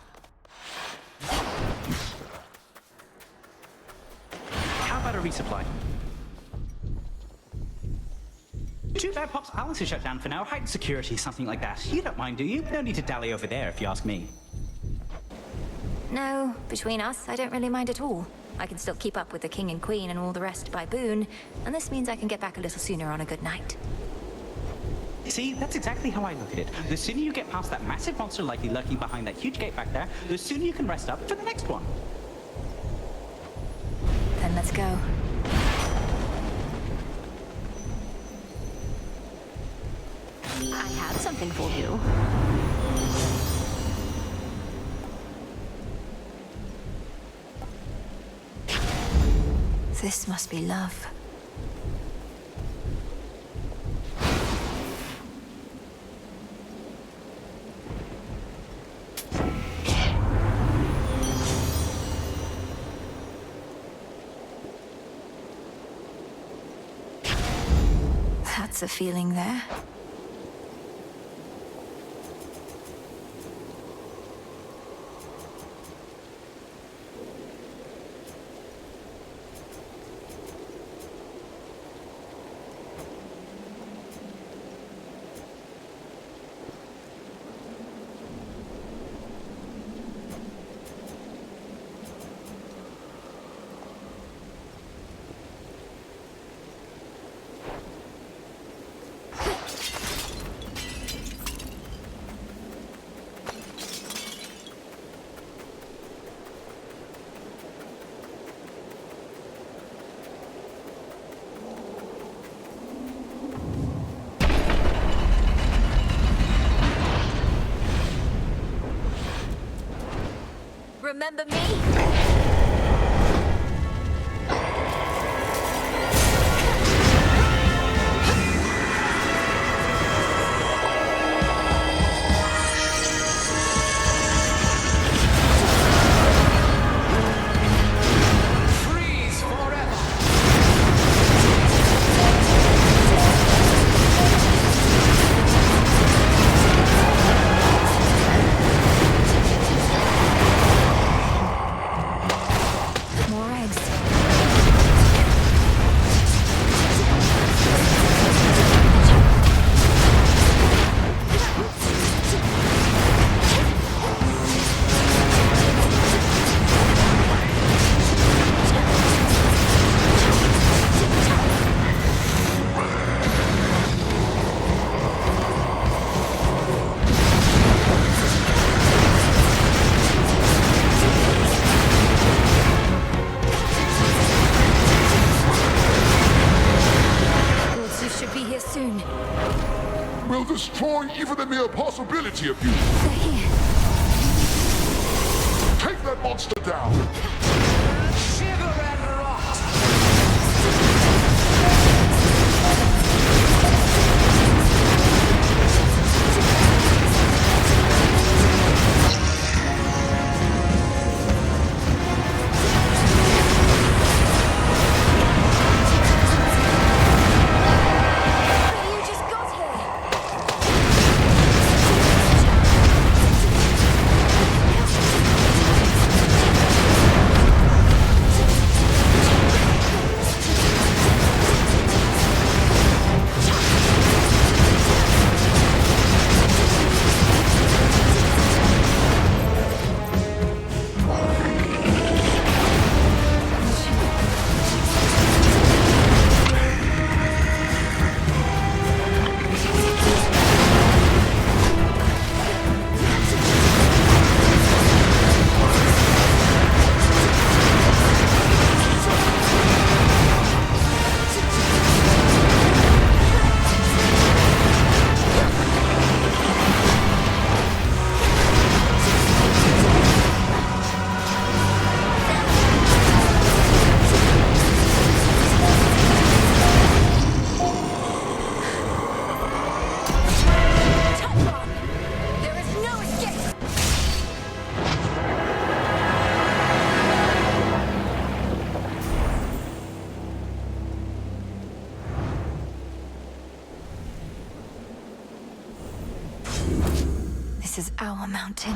How about a resupply? Too bad Pop's Palace is shut down for now. Heightened security, something like that. You don't mind, do you? No need to dally over there, if you ask me. No, between us, I don't really mind at all. I can still keep up with the king and queen and all the rest by boon, and this means I can get back a little sooner on a good night. See, that's exactly how I look at it. The sooner you get past that massive monster likely lurking behind that huge gate back there, the sooner you can rest up for the next one. Then let's go. I have something for you. This must be love. That's a feeling there. Remember me? Will destroy even the mere possibility of you. They're here. Take that monster down. Shiver and rot! This is our mountain.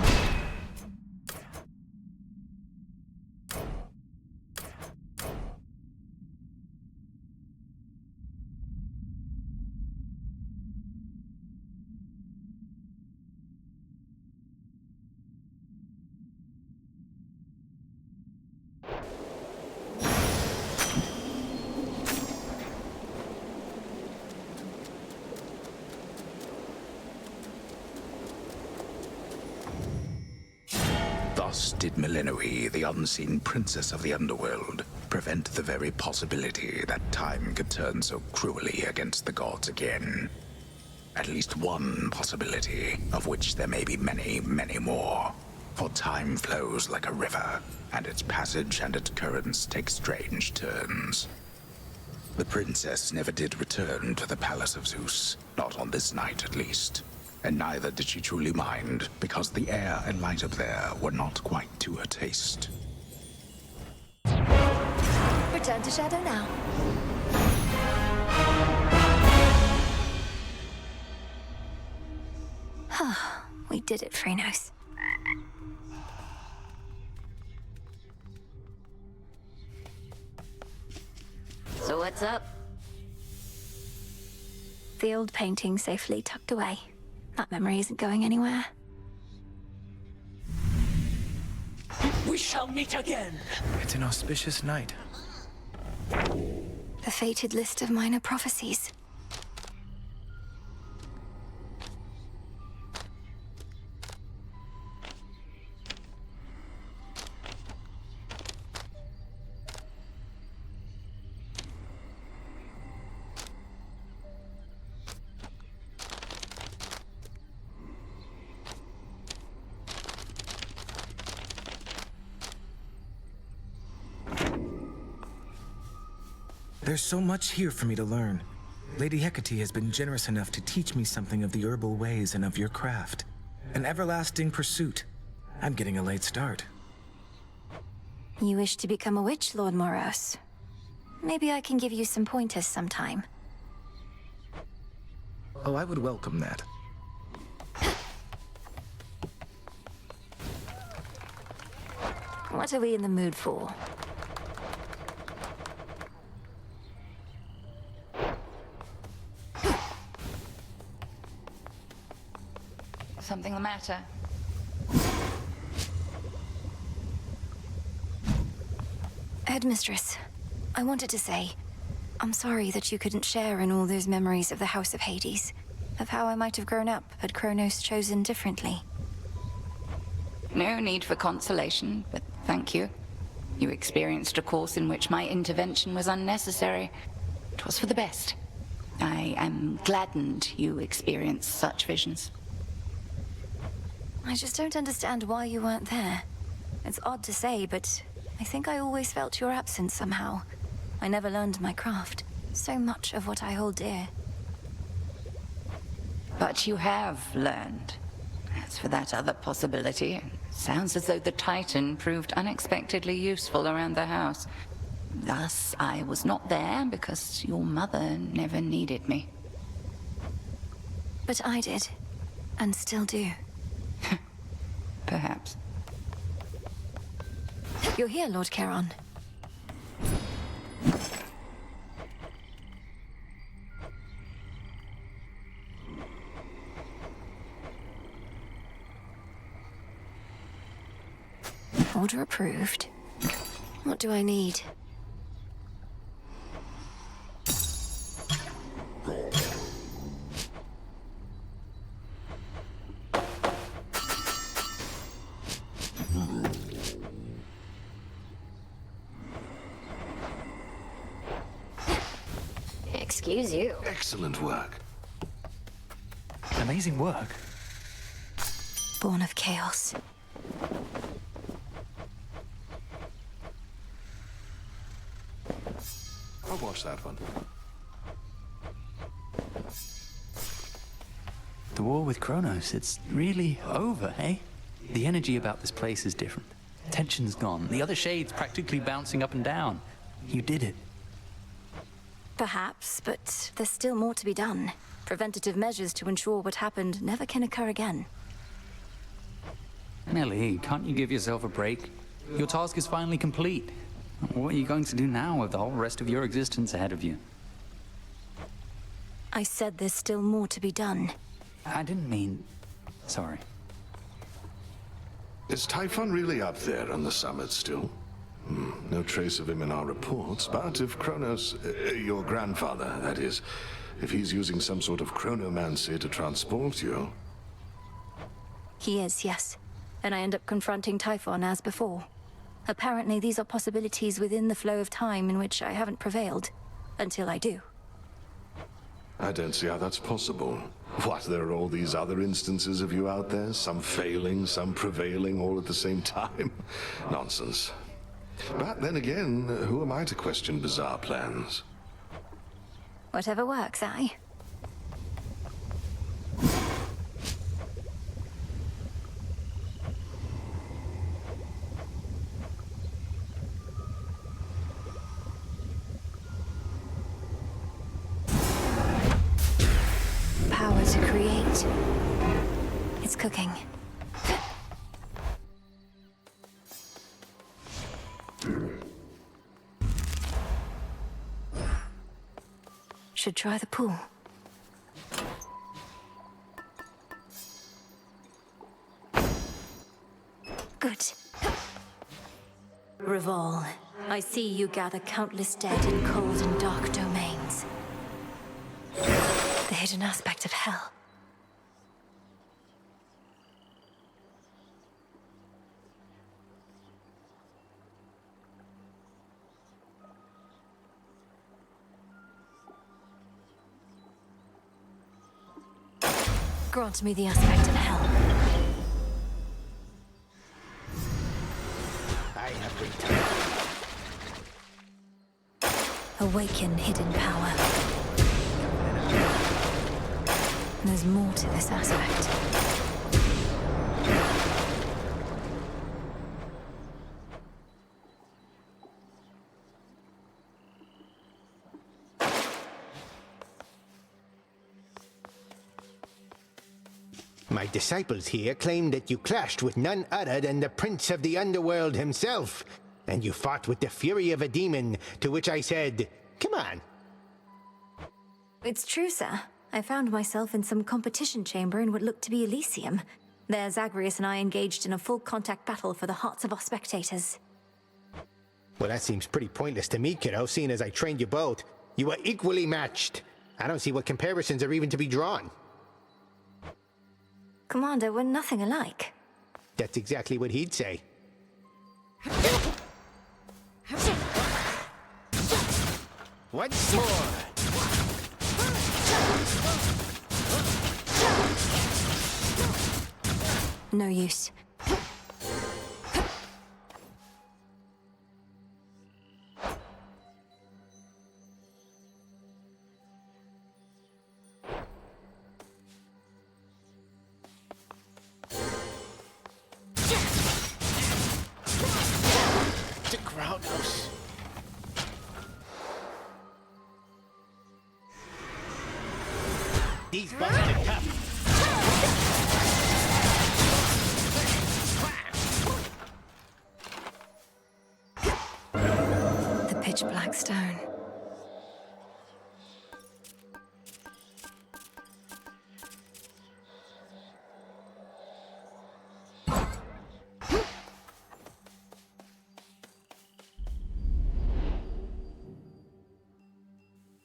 Thus did Melinoe, the unseen princess of the underworld, prevent the very possibility that time could turn so cruelly against the gods again. At least one possibility, of which there may be many, many more. For time flows like a river, and its passage and its currents take strange turns. The princess never did return to the palace of Zeus, not on this night at least. And neither did she truly mind, because the air and light up there were not quite to her taste. Return to Shadow now. We did it, Phrenos. So what's up? The old painting safely tucked away. That memory isn't going anywhere. We shall meet again. It's an auspicious night. The fated list of minor prophecies. There's so much here for me to learn. Lady Hecate has been generous enough to teach me something of the herbal ways and of your craft. An everlasting pursuit. I'm getting a late start. You wish to become a witch, Lord Moros? Maybe I can give you some pointers sometime. Oh, I would welcome that. What are we in the mood for? Something the matter? Headmistress, I wanted to say, I'm sorry that you couldn't share in all those memories of the House of Hades, of how I might have grown up had Kronos chosen differently. No need for consolation, but thank you. You experienced a course in which my intervention was unnecessary. It was for the best. I am gladdened you experienced such visions. I just don't understand why you weren't there. It's odd to say, but I think I always felt your absence somehow. I never learned my craft. So much of what I hold dear. But you have learned. As for that other possibility, it sounds as though the Titan proved unexpectedly useful around the house. Thus, I was not there because your mother never needed me. But I did. And still do. Perhaps. You're here, Lord Charon. Order approved. What do I need? Excuse you. Excellent work. Amazing work. Born of chaos. I'll watch that one. The war with Kronos, it's really over, eh? The energy about this place is different. Tension's gone. The other shades practically bouncing up and down. You did it. Perhaps, but there's still more to be done. Preventative measures to ensure what happened never can occur again. Melly, can't you give yourself a break? Your task is finally complete. What are you going to do now with the whole rest of your existence ahead of you? I said there's still more to be done. I didn't mean... Sorry. Is Typhon really up there on the summit still? No trace of him in our reports, but if Kronos, your grandfather, that is, if he's using some sort of chronomancy to transport you... He is, yes. and I end up confronting Typhon as before. Apparently, these are possibilities within the flow of time in which I haven't prevailed, until I do. I don't see how that's possible. What, there are all these other instances of you out there? Some failing, some prevailing, all at the same time? Nonsense. But then again, who am I to question bizarre plans? Whatever works, aye? Power to create. It's cooking. Should try the pool. Good. Revol, I see you gather countless dead in cold and dark domains. The hidden aspect of hell. Grant me the aspect of hell. I have returned. Awaken hidden power. There's more to this aspect. My disciples here claim that you clashed with none other than the Prince of the Underworld himself, and you fought with the fury of a demon, to which I said, come on. It's true, sir. I found myself in some competition chamber in what looked to be Elysium. There, Zagreus and I engaged in a full contact battle for the hearts of our spectators. Well, that seems pretty pointless to me, kiddo, seeing as I trained you both. You were equally matched. I don't see what comparisons are even to be drawn. Commander, we're nothing alike. That's exactly what he'd say. Once more! No use. To Kronos. These busted tough. The pitch black stone.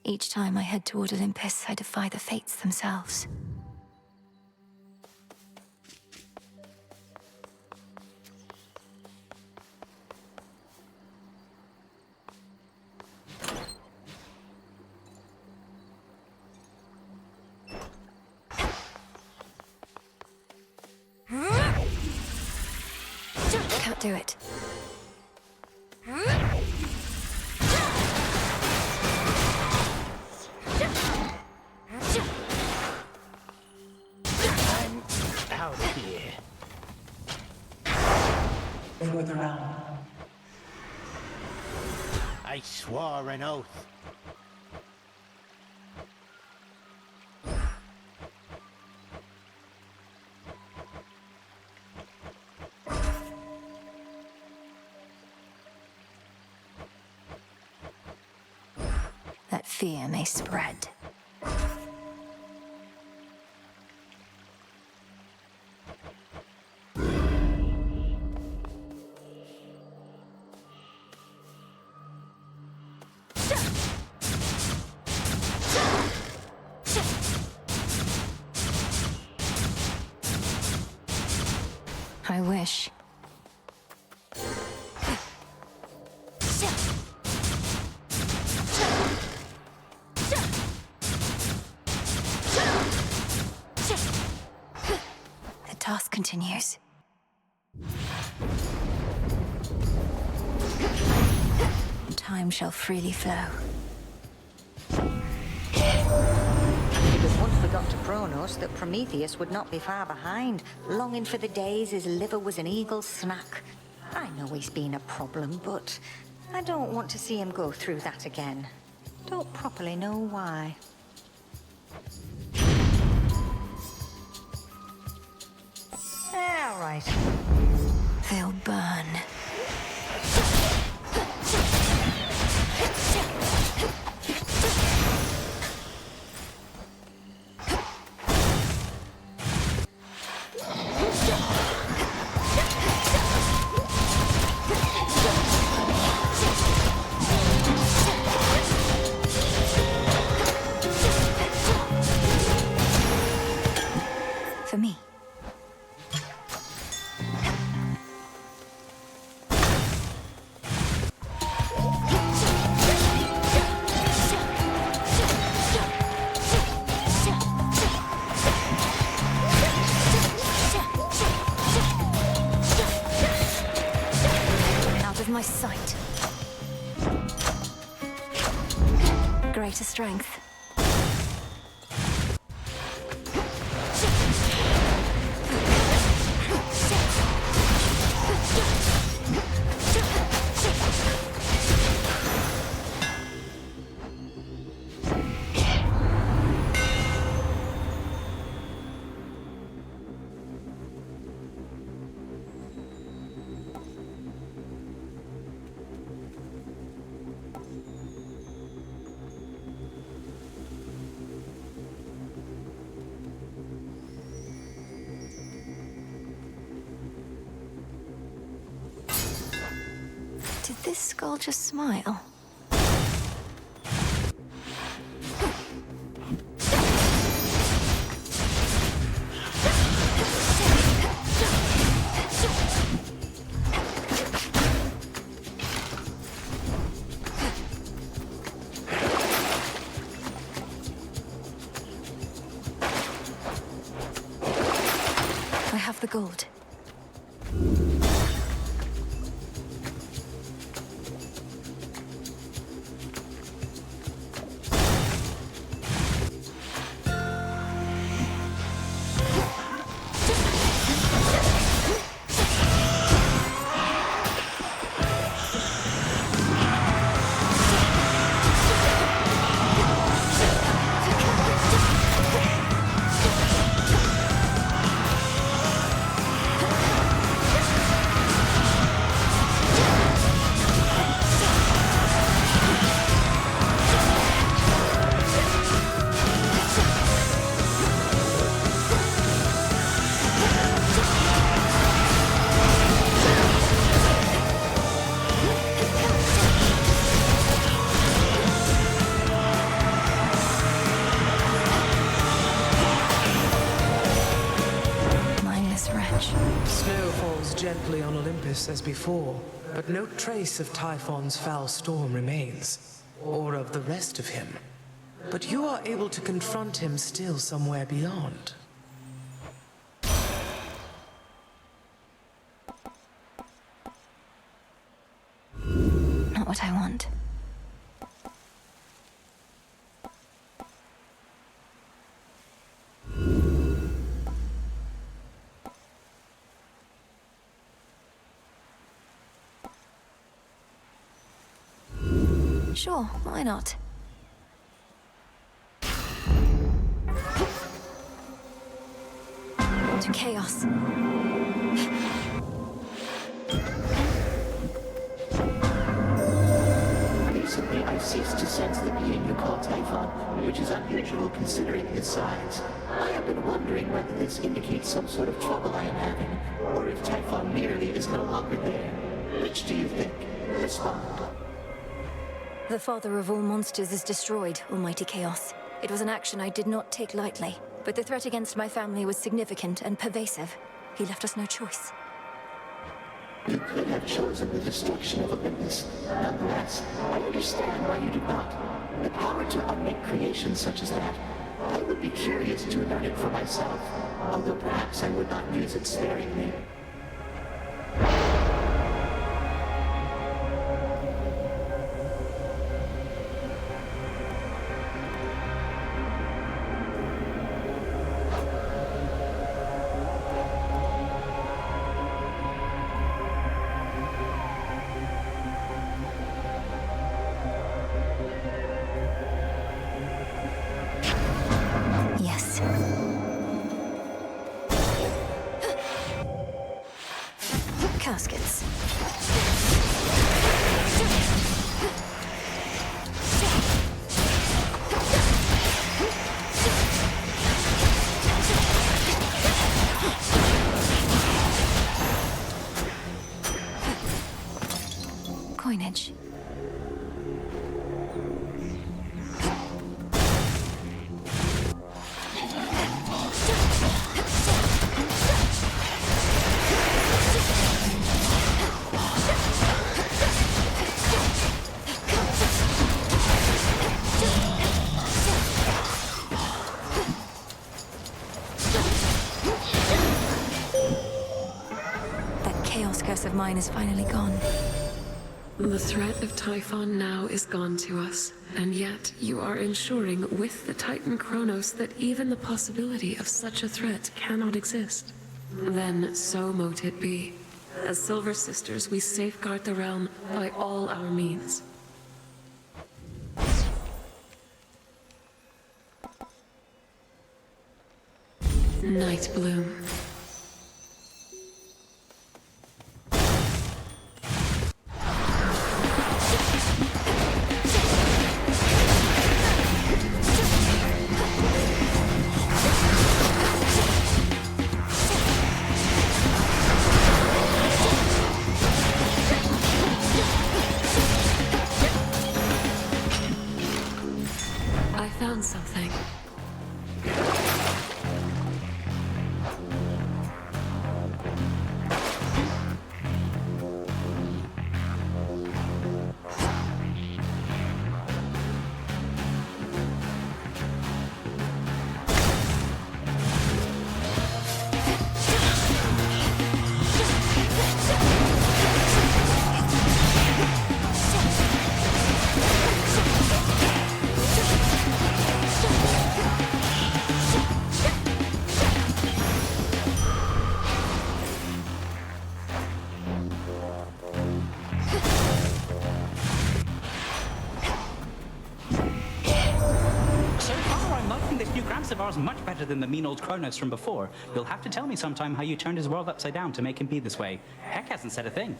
Each time I head toward Olympus, I defy the fates themselves. Can't do it. Out here. For the realm. I swore an oath. That fear may spread. I I wish. The task continues. Time shall freely flow. It was once for Dr. Kronos that Prometheus would not be far behind, longing for the days his liver was an eagle's snack. I know he's been a problem, but I don't want to see him go through that again. Don't properly know why. All right. They'll burn. For me. Out of my sight. Greater strength. Did this skull just smile? I have the gold. Snow falls gently on Olympus as before, but no trace of Typhon's foul storm remains, or of the rest of him. But you are able to confront him still somewhere beyond. Not what I want. Sure, why not? To chaos. Recently, I've ceased to sense the being you call Typhon, which is unusual considering his size. I have been wondering whether this indicates some sort of trouble I am having, or if Typhon merely is no longer there. Which do you think? Respond. The father of all monsters is destroyed, Almighty Chaos. It was an action I did not take lightly, but the threat against my family was significant and pervasive. He left us no choice. You could have chosen the destruction of Olympus. Nonetheless, I understand why you did not. The power to unmake creations such as that. I would be curious to learn it for myself, although perhaps I would not use it sparingly. Yes. Caskets. Coinage. That chaos curse of mine is finally gone. The threat of Typhon now is gone to us, and yet you are ensuring with the Titan Kronos that even the possibility of such a threat cannot exist. Then so mote it be. As Silver Sisters, we safeguard the realm by all our means. Night Bloom. I found something. This much better than the mean old Kronos from before. You'll have to tell me sometime how you turned his world upside down to make him be this way. Heck hasn't said a thing.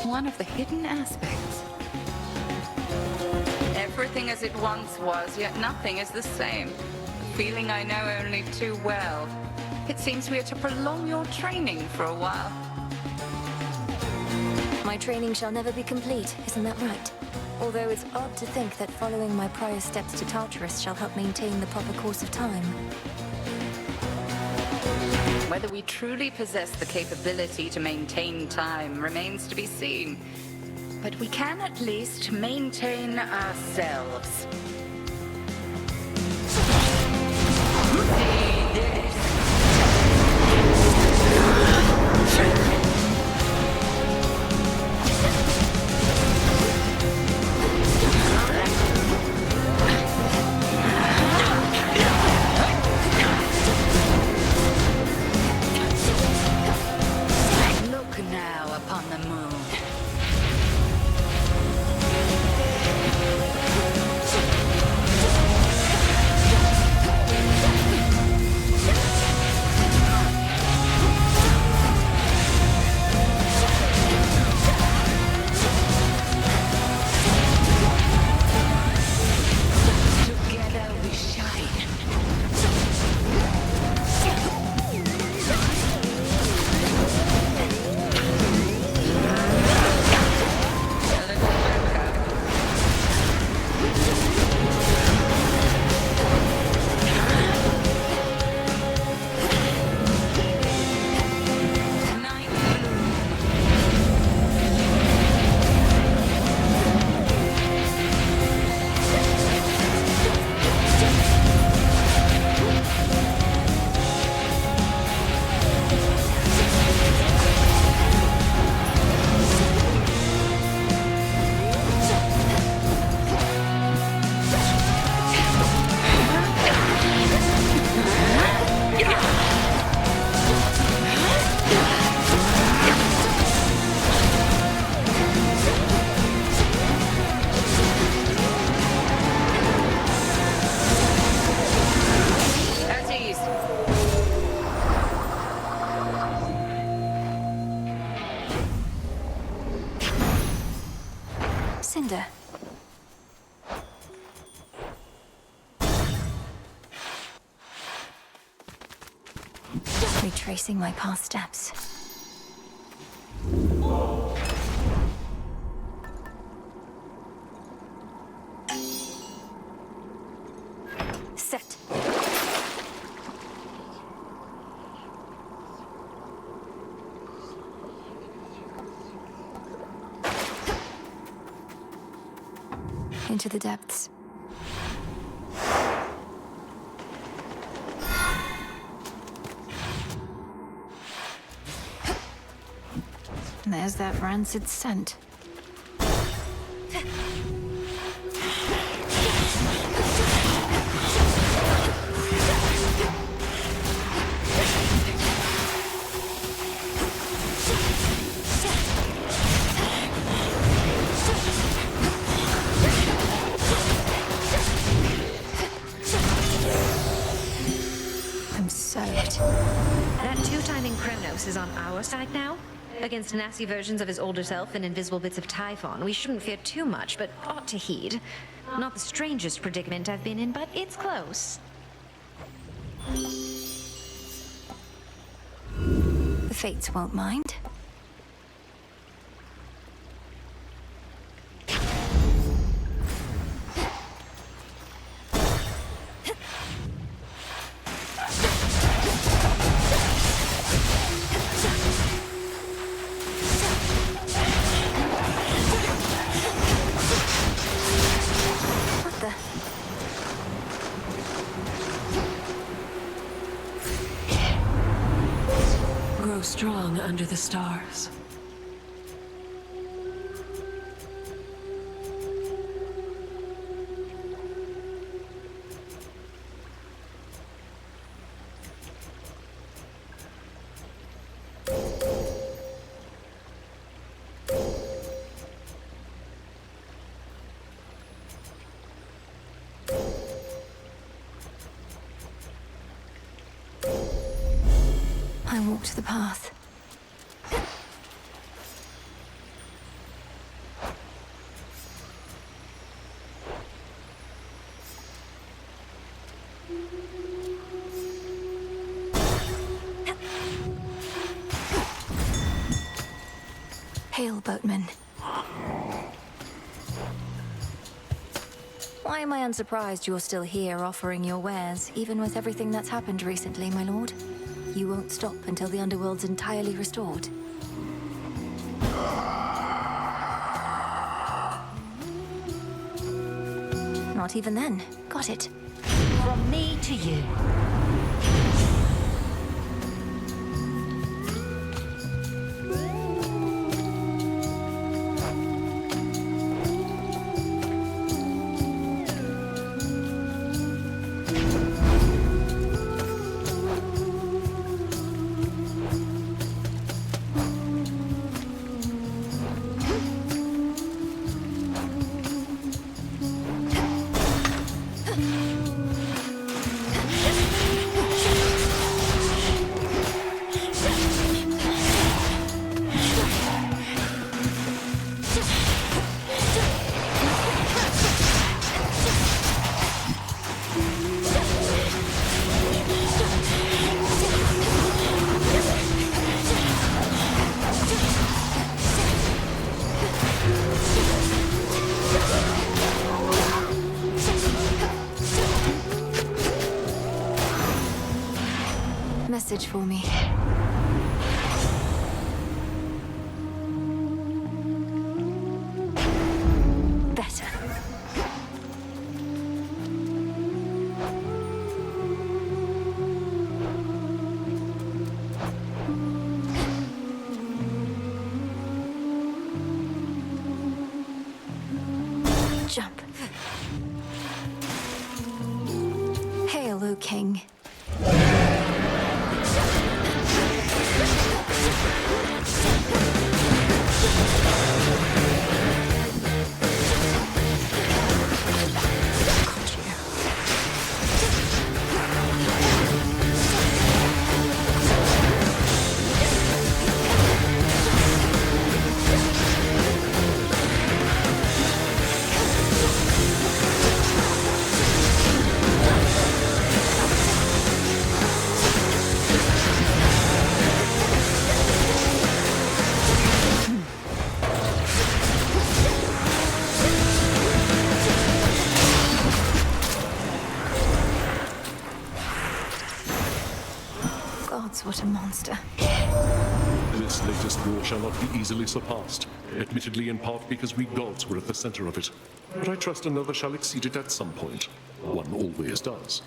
One of the hidden aspects. Everything as it once was, yet nothing is the same. A feeling I know only too well. It seems we are to prolong your training for a while. My training shall never be complete, isn't that right? Although it's odd to think that following my prior steps to Tartarus shall help maintain the proper course of time. Whether we truly possess the capability to maintain time remains to be seen. But we can at least maintain ourselves. Look now upon the moon. Retracing my past steps. Set. Into the depths. There's that rancid scent. I'm soaked. That two-timing Kronos is on our side now? Against nasty versions of his older self and invisible bits of Typhon, we shouldn't fear too much, but ought to heed. Not the strangest predicament I've been in, but it's close. The Fates won't mind. Grow strong under the stars. I walked the path. Hail, boatman. Why am I unsurprised you're still here offering your wares, even with everything that's happened recently, my lord? You won't stop until the underworld's entirely restored. Not even then. Got it. From me to you. Message for me. Better. Jump. Hail, O King. gods, what a monster. This latest war shall not be easily surpassed, admittedly in part because we gods were at the center of it. But I trust another shall exceed it at some point. One always does.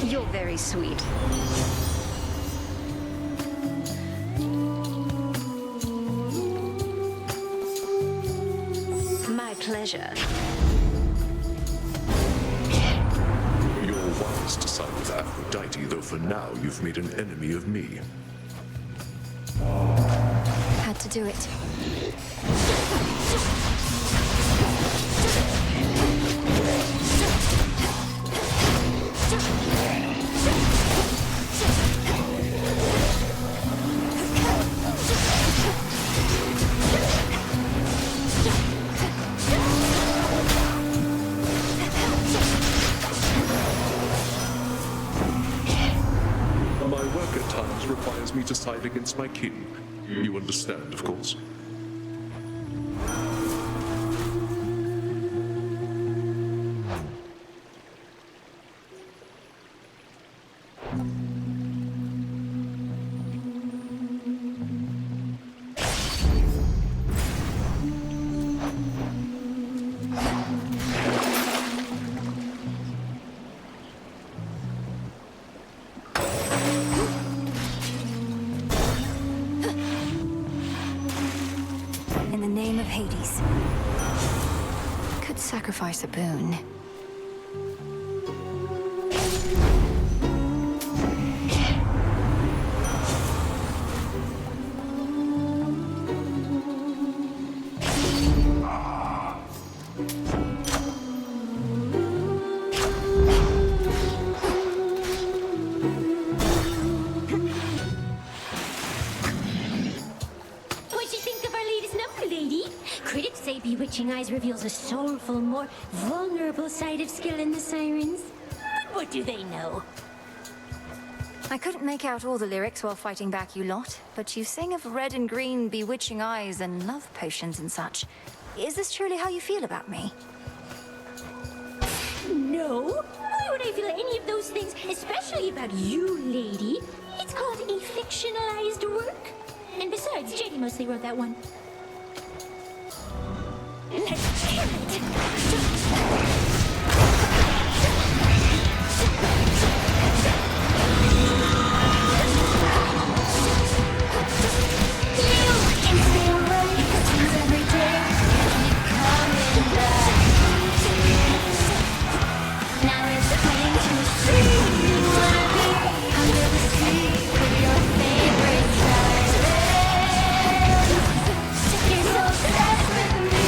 You're very sweet. My pleasure. You're wise to side with Aphrodite, though for now you've made an enemy of me. Had to do it. My work at times requires me to side against my kin. You understand, of course. In the name of Hades. Could sacrifice a boon. What'd you think of our latest number, lady? Critics say Bewitching Eyes reveals a soulful, more vulnerable side of skill in the sirens. But what do they know? I couldn't make out all the lyrics while fighting back you lot, but you sing of red and green bewitching eyes and love potions and such. Is this truly how you feel about me? No. Why would I feel any of those things, especially about you, lady? It's called a fictionalized work. And besides, Jenny mostly wrote that one. Let's kill it. You're so obsessed with me.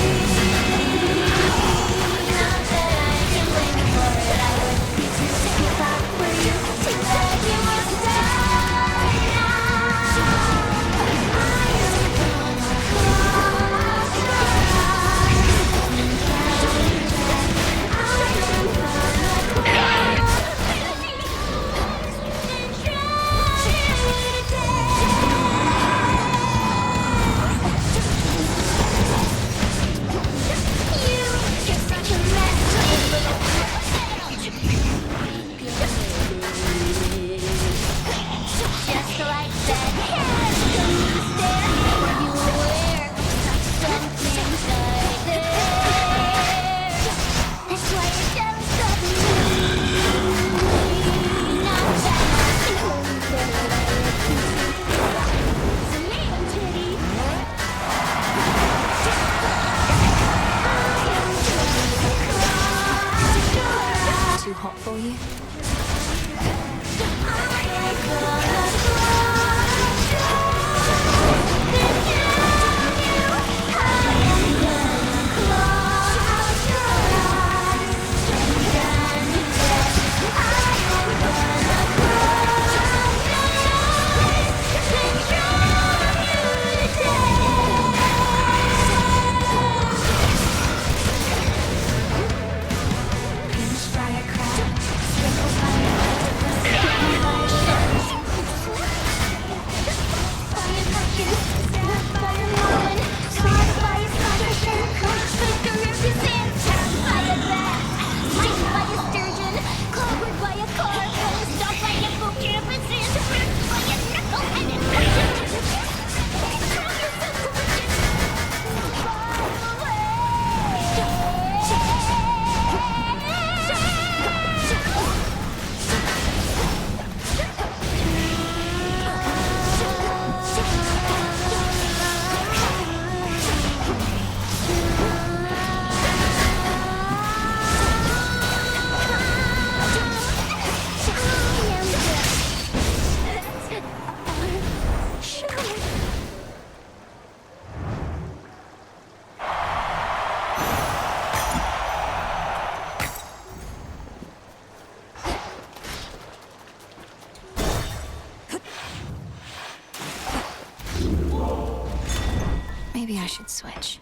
Maybe I should switch.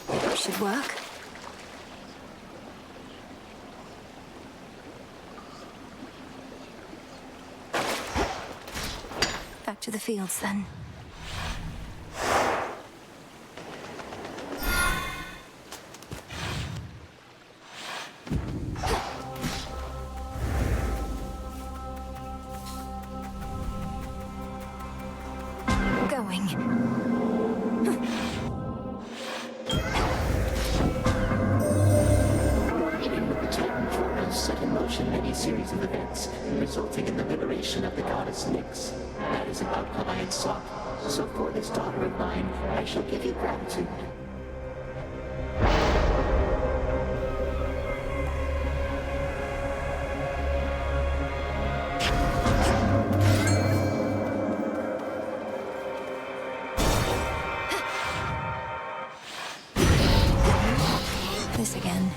It should work. Back to the fields, then. Series of events, resulting in the liberation of the goddess Nyx. That is an outcome I had sought. So for this daughter of mine, I shall give you gratitude. This again.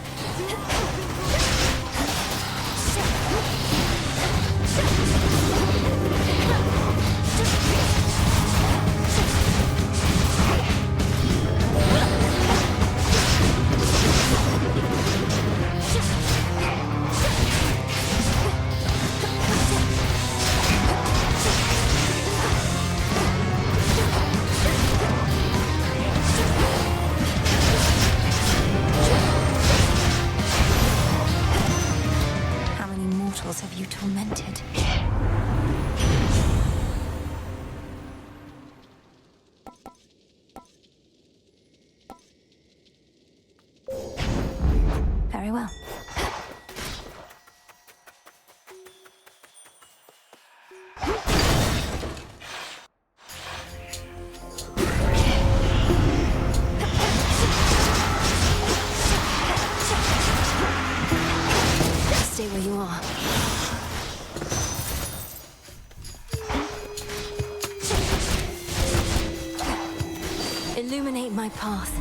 Have you tormented? Very well. Stay where you are. Illuminate my path.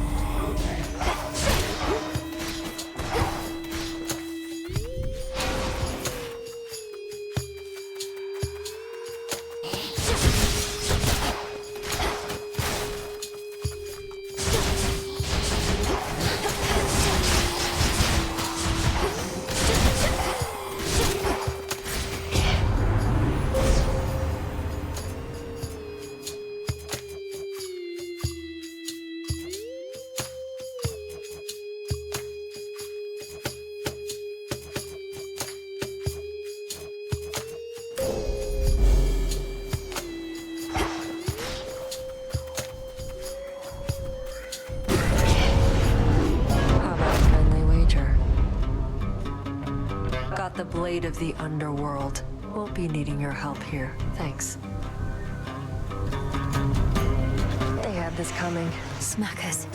The blade of the underworld. Won't be needing your help here. Thanks. They had this coming. Smackers.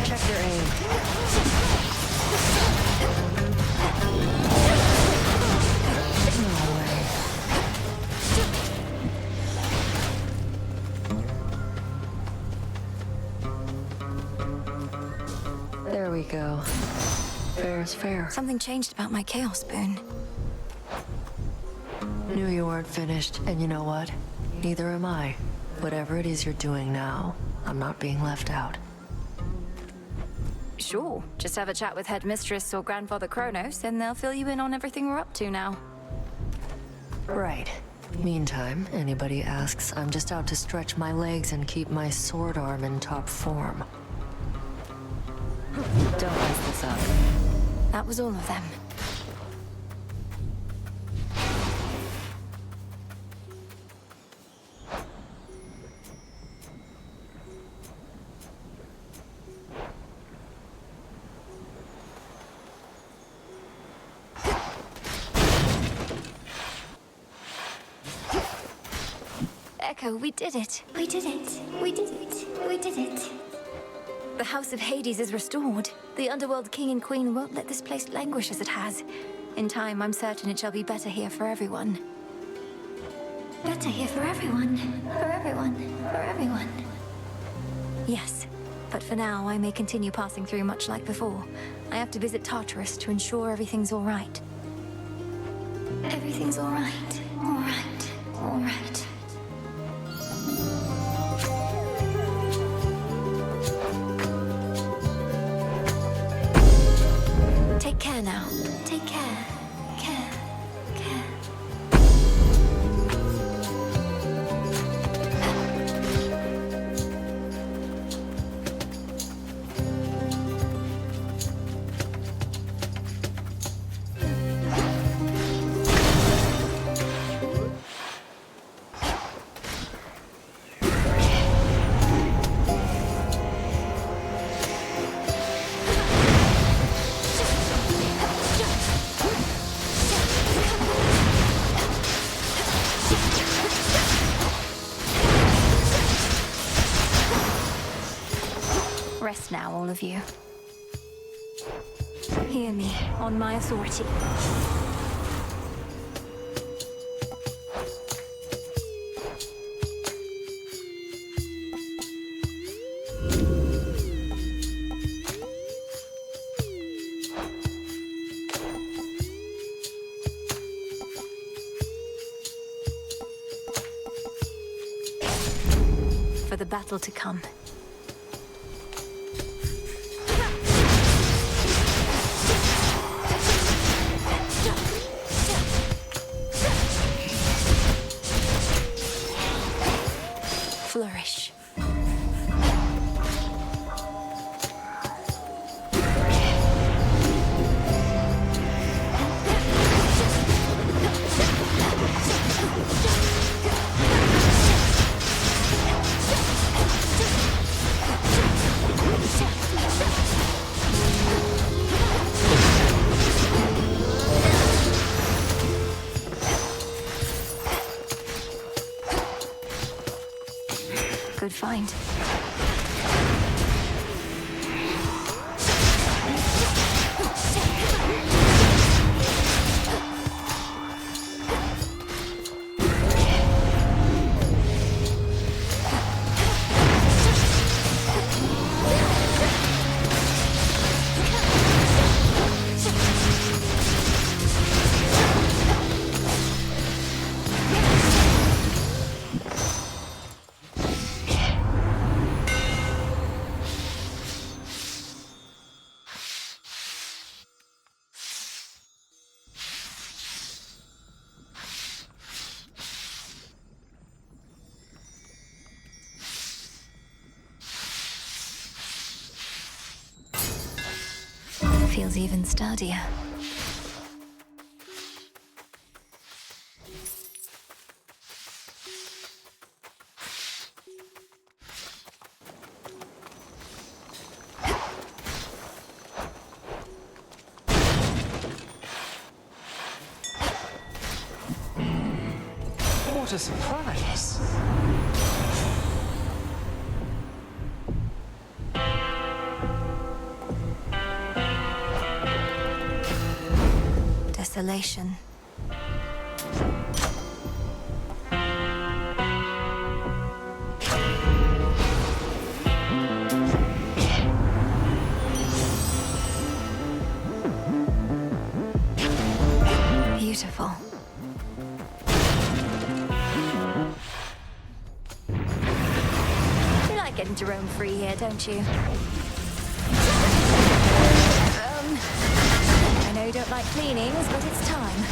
Check your aim. There we go. Fair is fair. Something changed about my Chaos Spoon. Knew you weren't finished, and you know what? Neither am I. Whatever it is you're doing now, I'm not being left out. Sure. Just have a chat with Headmistress or Grandfather Kronos, and they'll fill you in on everything we're up to now. Right. Meantime, anybody asks, I'm just out to stretch my legs and keep my sword arm in top form. Don't mess this up. That was all of them. Echo, we did it. We did it. We did it. We did it. The House of Hades is restored. The Underworld King and Queen won't let this place languish as it has. In time, I'm certain it shall be better here for everyone. Better here for everyone. For everyone. For everyone. Yes, but for now I may continue passing through much like before. I have to visit Tartarus to ensure everything's all right. Everything's all right. All right. All right. Take care now. Take care. Care. Care. Rest now, all of you. Hear me, on my authority. For the battle to come. Flourish. Good find. Feels even sturdier. What a surprise! Desolation. Beautiful. You like getting to roam free here, don't you? I know you don't like cleanings, but it's time.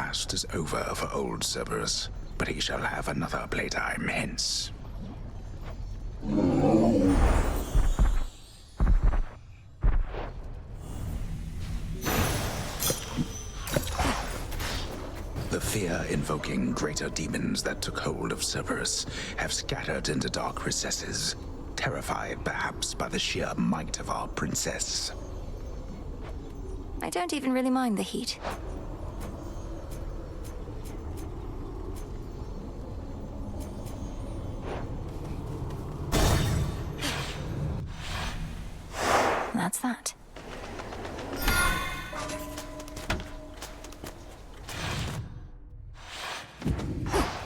fast is over for old Cerberus, but he shall have another playtime hence. The fear-invoking greater demons that took hold of Cerberus have scattered into dark recesses, terrified perhaps by the sheer might of our princess. I don't even really mind the heat. That's that.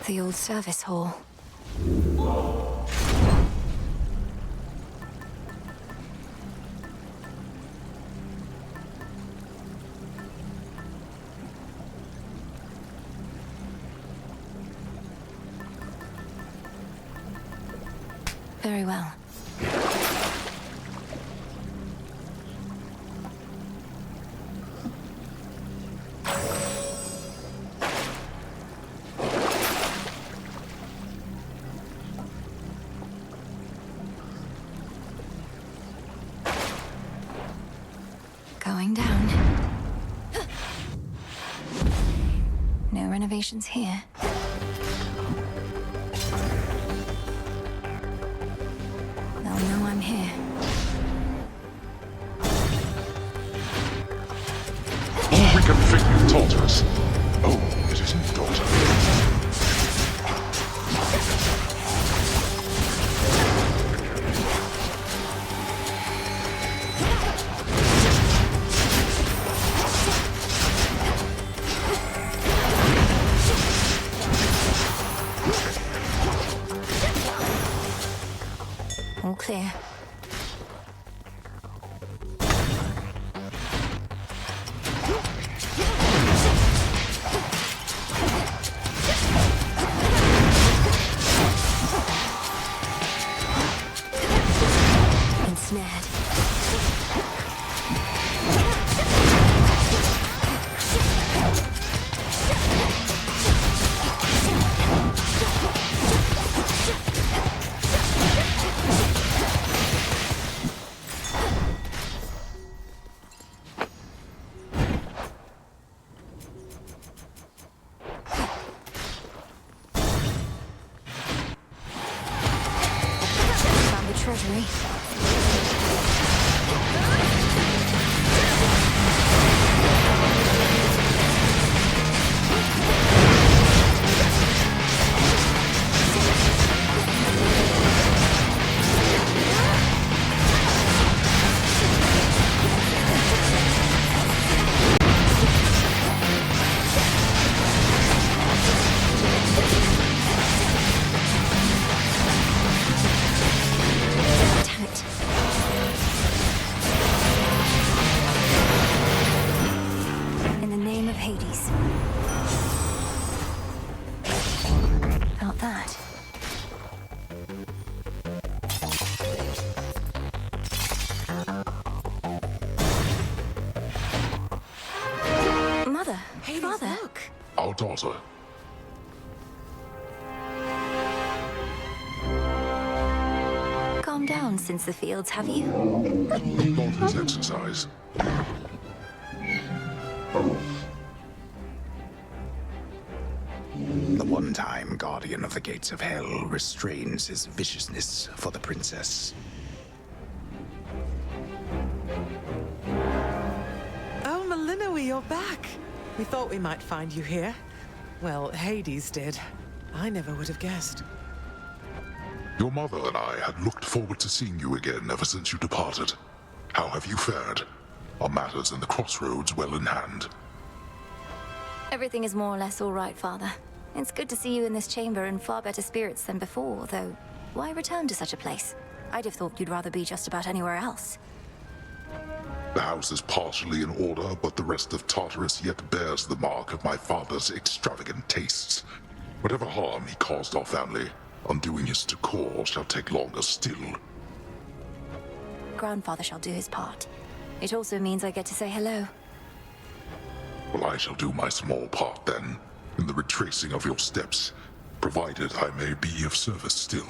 The old service hall. Very well. Going down. No renovations here. They'll know I'm here. All we can think you've taught us. Oh, it isn't daughter. All clear. Ensnared. Found the treasury. Damn it. In the name of Hades. Felt that. Mother, Father. Look. Our daughter. Calmed down since the fields, have you? Not his exercise. The one-time guardian of the gates of hell restrains his viciousness for the princess. Oh, Malinois, you're back. We thought we might find you here. Well, Hades did. I never would have guessed. Your mother and I had looked forward to seeing you again ever since you departed. How have you fared? Are matters in the crossroads well in hand? Everything is more or less all right, Father. It's good to see you in this chamber in far better spirits than before, though why return to such a place? I'd have thought you'd rather be just about anywhere else. The house is partially in order, but the rest of Tartarus yet bears the mark of my father's extravagant tastes. Whatever harm he caused our family, undoing his decor shall take longer still. Grandfather shall do his part. It also means I get to say hello. Well, I shall do my small part then, in the retracing of your steps, provided I may be of service still.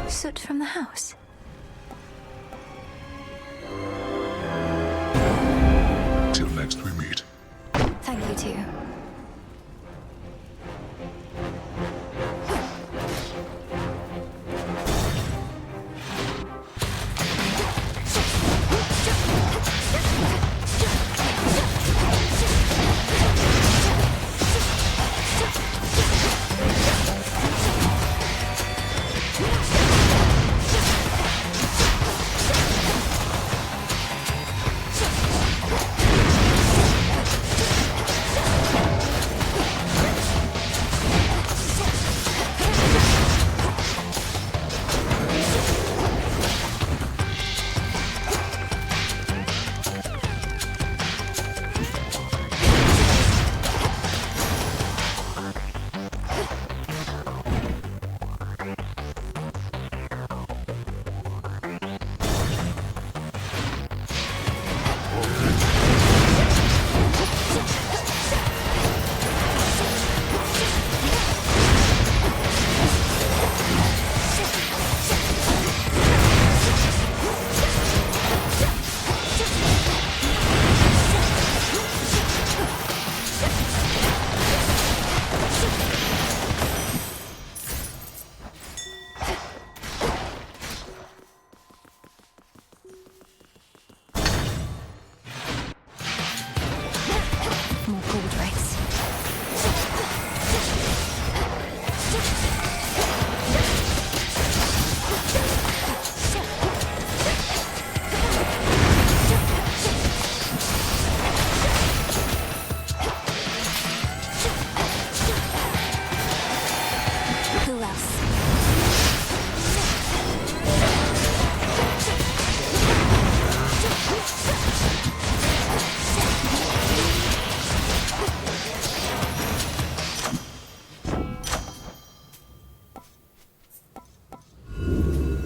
Soot from the house. Till next we meet. Thank you too.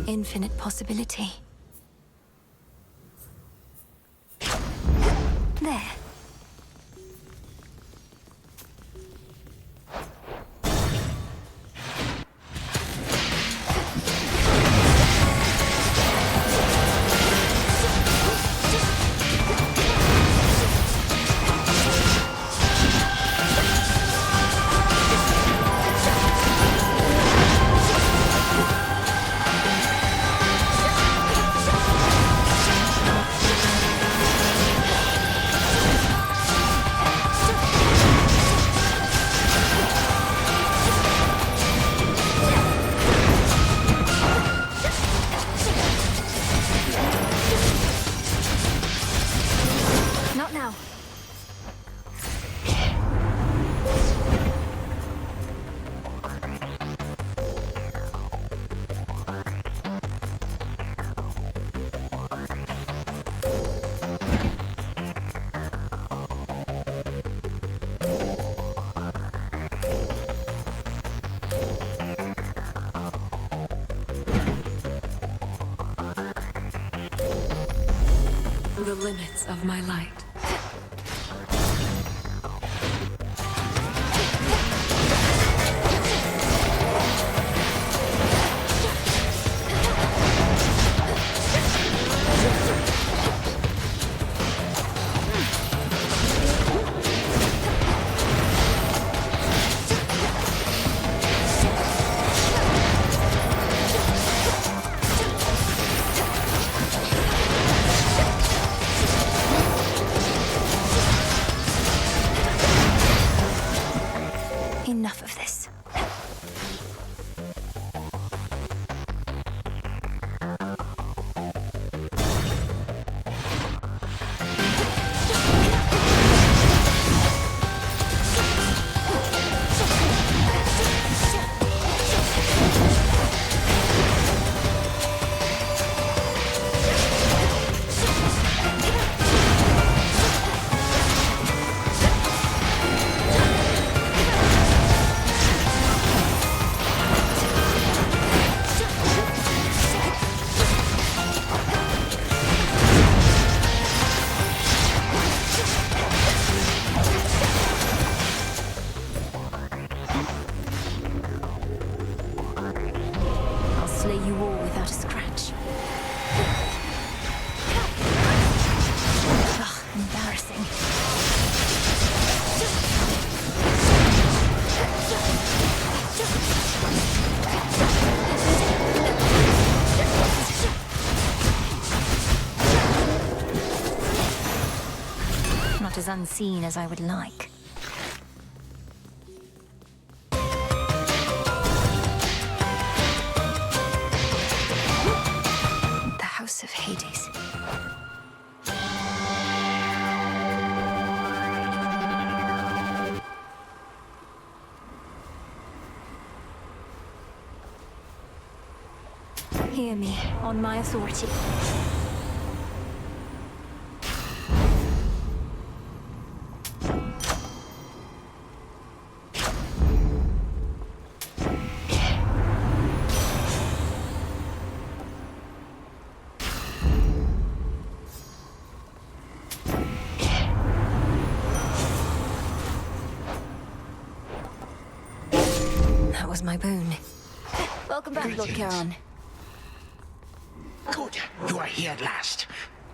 Infinite possibility. There. Not now. The limits of my light. Enough of this. as unseen as I would like. The House of Hades. Hear me, on my authority. That was my boon. Welcome back, Lord Charon. Good. You are here at last.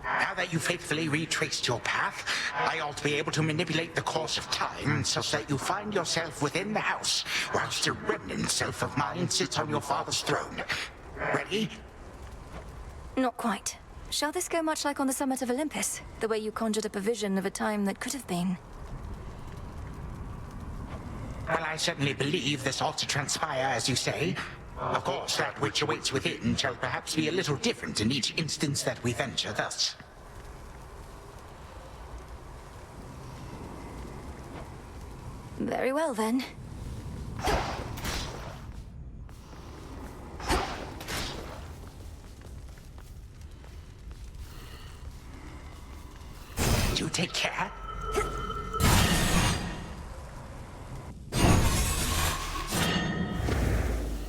Now that you faithfully retraced your path, I ought to be able to manipulate the course of time such that you find yourself within the house, whilst a remnant self of mine sits on your father's throne. Ready? Not quite. Shall this go much like on the summit of Olympus? The way you conjured up a vision of a time that could have been? Well, I certainly believe this ought to transpire as you say. Of course, that which awaits within shall perhaps be a little different in each instance that we venture thus. Very well, then. Do take care.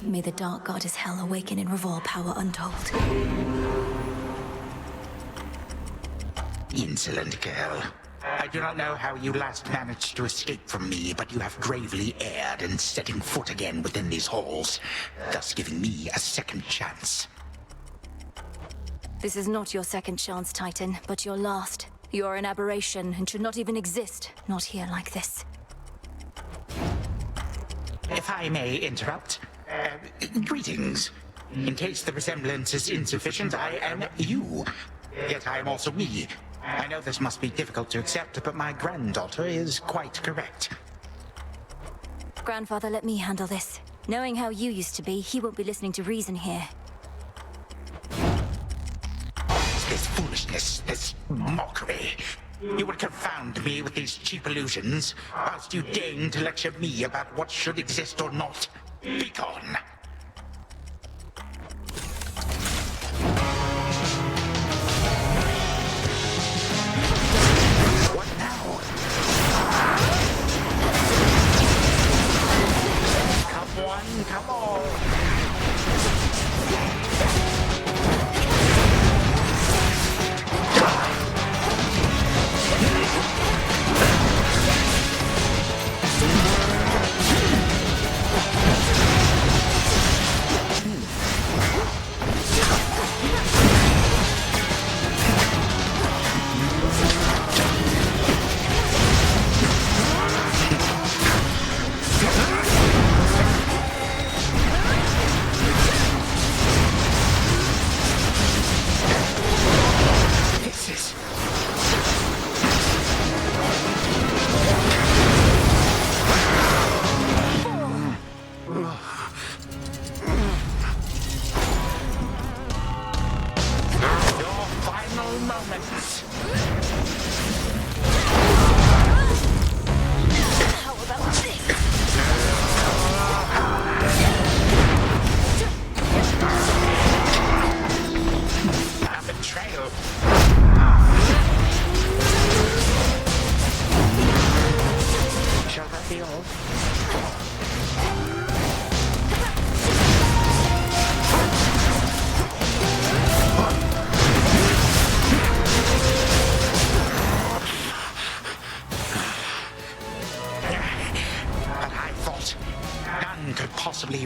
May the dark goddess Hell awaken in Revol power untold. Insolent girl. I do not know how you last managed to escape from me, but you have gravely erred in setting foot again within these halls, thus giving me a second chance. This is not your second chance, Titan, but your last. You are an aberration and should not even exist, not here like this. If I may interrupt, greetings. In case the resemblance is insufficient, I am you. Yet I am also me. I know this must be difficult to accept, but my granddaughter is quite correct. Grandfather, let me handle this. Knowing how you used to be, he won't be listening to reason here. This foolishness, this mockery. You would confound me with these cheap illusions, whilst you deign to lecture me about what should exist or not. Be gone. What now? Come on, come on.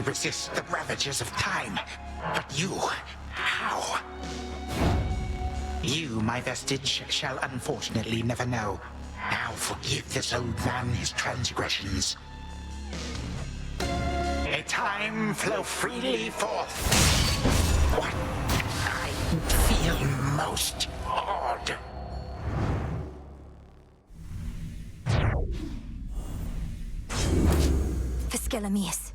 Resist the ravages of time. But you, how? You, my vestige, shall unfortunately never know. Now forgive this old man his transgressions. May time flow freely forth. What I feel most odd. Skelemius.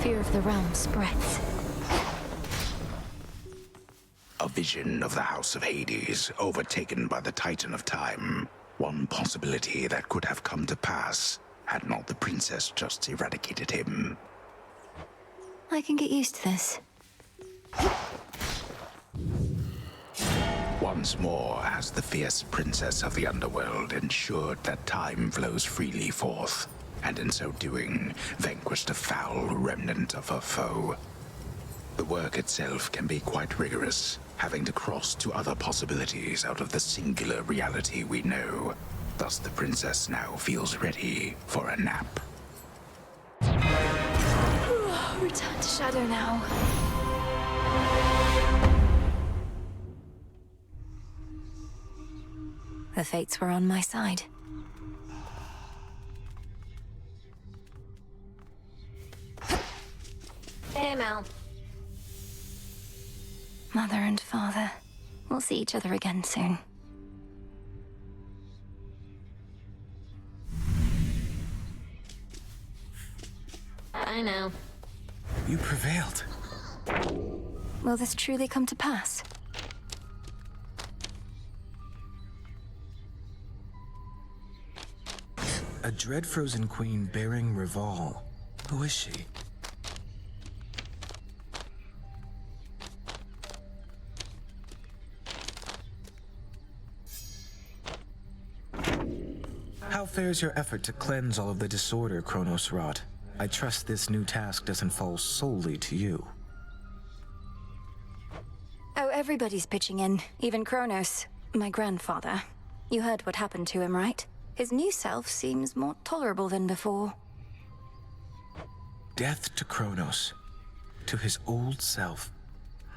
Fear of the realm spreads. A vision of the House of Hades, overtaken by the Titan of Time. One possibility that could have come to pass, had not the princess just eradicated him. I can get used to this. Once more has the fierce princess of the underworld ensured that time flows freely forth, and in so doing, vanquished a foul remnant of her foe. The work itself can be quite rigorous, having to cross to other possibilities out of the singular reality we know. Thus the princess now feels ready for a nap. Return to Shadow now. The fates were on my side. Hey, Mel. Mother and father, we'll see each other again soon. I know. You prevailed. Will this truly come to pass? A dread frozen queen bearing Reval. Who is she? How fares your effort to cleanse all of the disorder Kronos wrought? I trust this new task doesn't fall solely to you. Oh, everybody's pitching in, even Kronos, my grandfather. You heard what happened to him, right? His new self seems more tolerable than before. Death to Kronos. To his old self.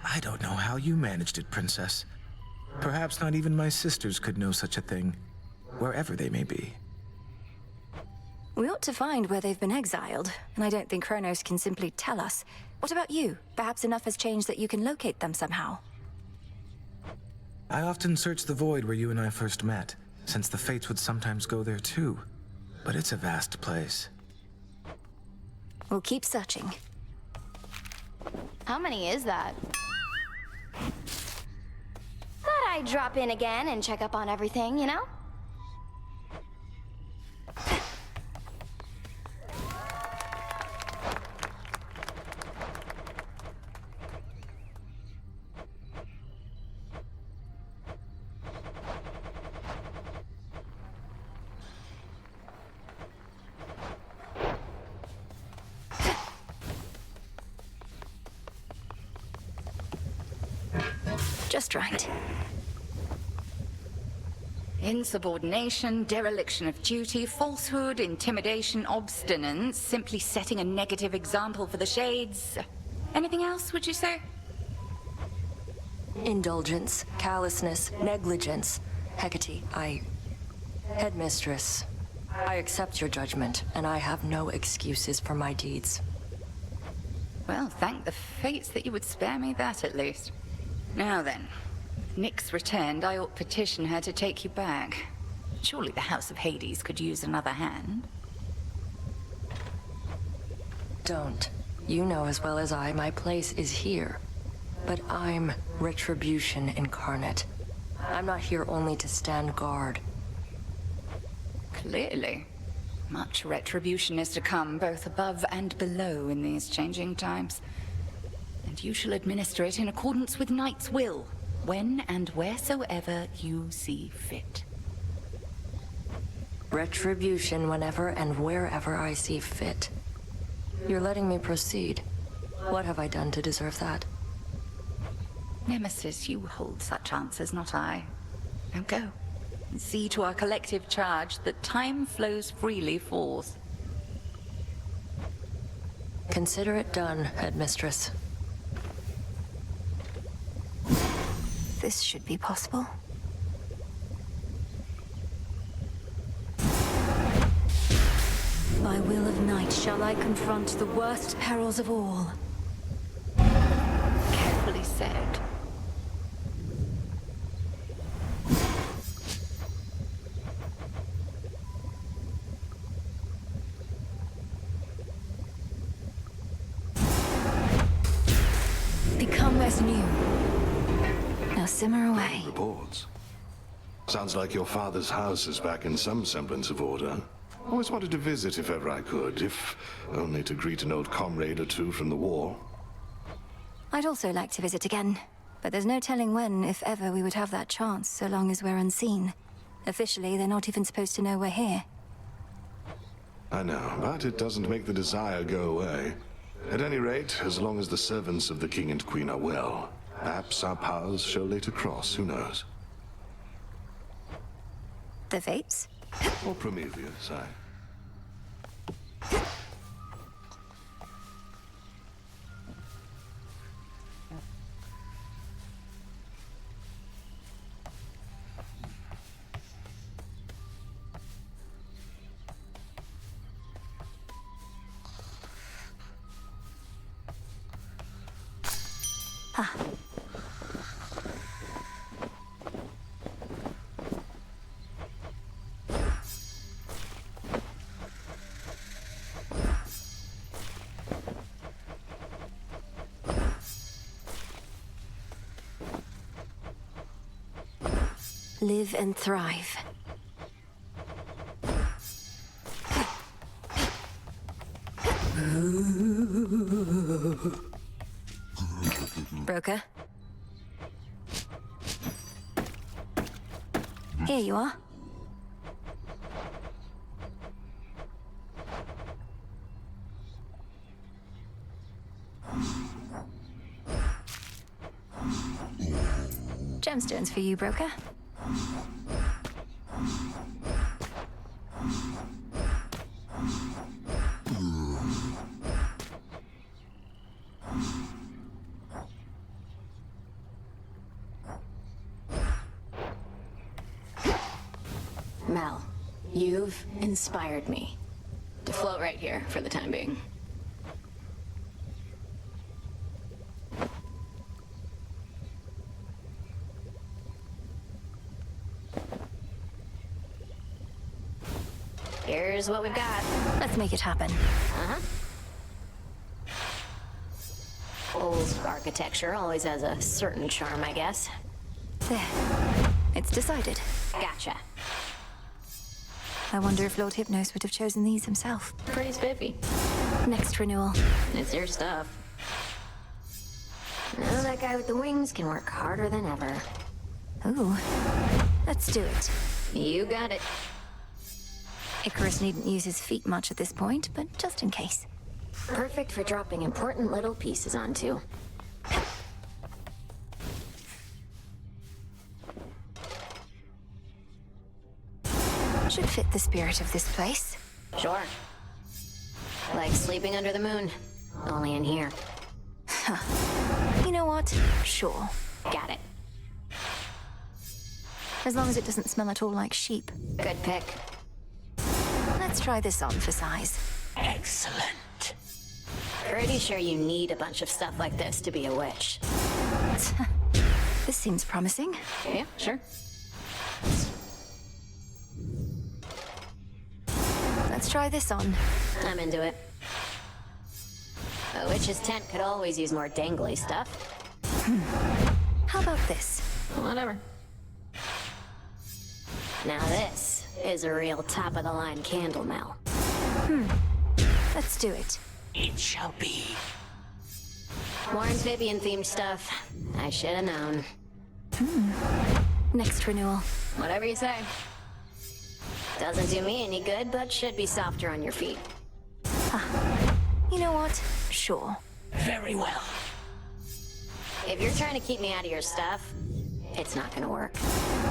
I don't know how you managed it, Princess. Perhaps not even my sisters could know such a thing, wherever they may be. We ought to find where they've been exiled, and I don't think Kronos can simply tell us. What about you? Perhaps enough has changed that you can locate them somehow. I often search the void where you and I first met, since the fates would sometimes go there too. But it's a vast place. We'll keep searching. How many is that? Thought I'd drop in again and check up on everything, you know? Just right. Insubordination, dereliction of duty, falsehood, intimidation, obstinance, simply setting a negative example for the shades. Anything else, would you say? Indulgence, callousness, negligence. Hecate, Headmistress, I accept your judgment, and I have no excuses for my deeds. Well, thank the fates that you would spare me that, at least. Now then, if Nyx returned, I ought petition her to take you back. Surely the House of Hades could use another hand. Don't. You know as well as I, my place is here. But I'm retribution incarnate. I'm not here only to stand guard. Clearly. Much retribution is to come, both above and below in these changing times. And you shall administer it in accordance with Knight's will, when and wheresoever you see fit. Retribution whenever and wherever I see fit. You're letting me proceed. What have I done to deserve that? Nemesis, you hold such answers, not I. Now go, and see to our collective charge that time flows freely forth. Consider it done, Headmistress. This should be possible. By will of night shall I confront the worst perils of all. Carefully said. is new. Now simmer away. Reports. Sounds like your father's house is back in some semblance of order. Always wanted to visit if ever I could, if only to greet an old comrade or two from the war. I'd also like to visit again, but there's no telling when, if ever, we would have that chance, so long as we're unseen. Officially, they're not even supposed to know we're here. I know, but it doesn't make the desire go away. At any rate, as long as the servants of the king and queen are well, perhaps our paths shall later cross, who knows? The Fates? Or Prometheus, aye. Live and thrive. Broker? Here you are. Gemstones for you, Broker. Mel, you've inspired me to float right here for the time being. Here's what we've got. Let's make it happen. Uh-huh. Old architecture always has a certain charm, I guess. There. It's decided. Gotcha. I wonder if Lord Hypnos would have chosen these himself. Pretty spiffy. Next renewal. It's your stuff. Now that guy with the wings can work harder than ever. Ooh. Let's do it. You got it. Icarus needn't use his feet much at this point, but just in case. Perfect for dropping important little pieces onto. Should fit the spirit of this place. Sure. Like sleeping under the moon. Only in here. You know what? Sure. Got it. As long as it doesn't smell at all like sheep. Good pick. Let's try this on for size. Excellent. Pretty sure you need a bunch of stuff like this to be a witch. This seems promising. Yeah, sure. Let's try this on. I'm into it. A witch's tent could always use more dangly stuff. How about this? Whatever. Now this is a real top-of-the-line candle, Mel. Let's do it. It shall be. More amphibian-themed stuff. I should have known. Next renewal. Whatever you say. Doesn't do me any good, but should be softer on your feet. You know what? Sure. Very well. If you're trying to keep me out of your stuff, it's not gonna work.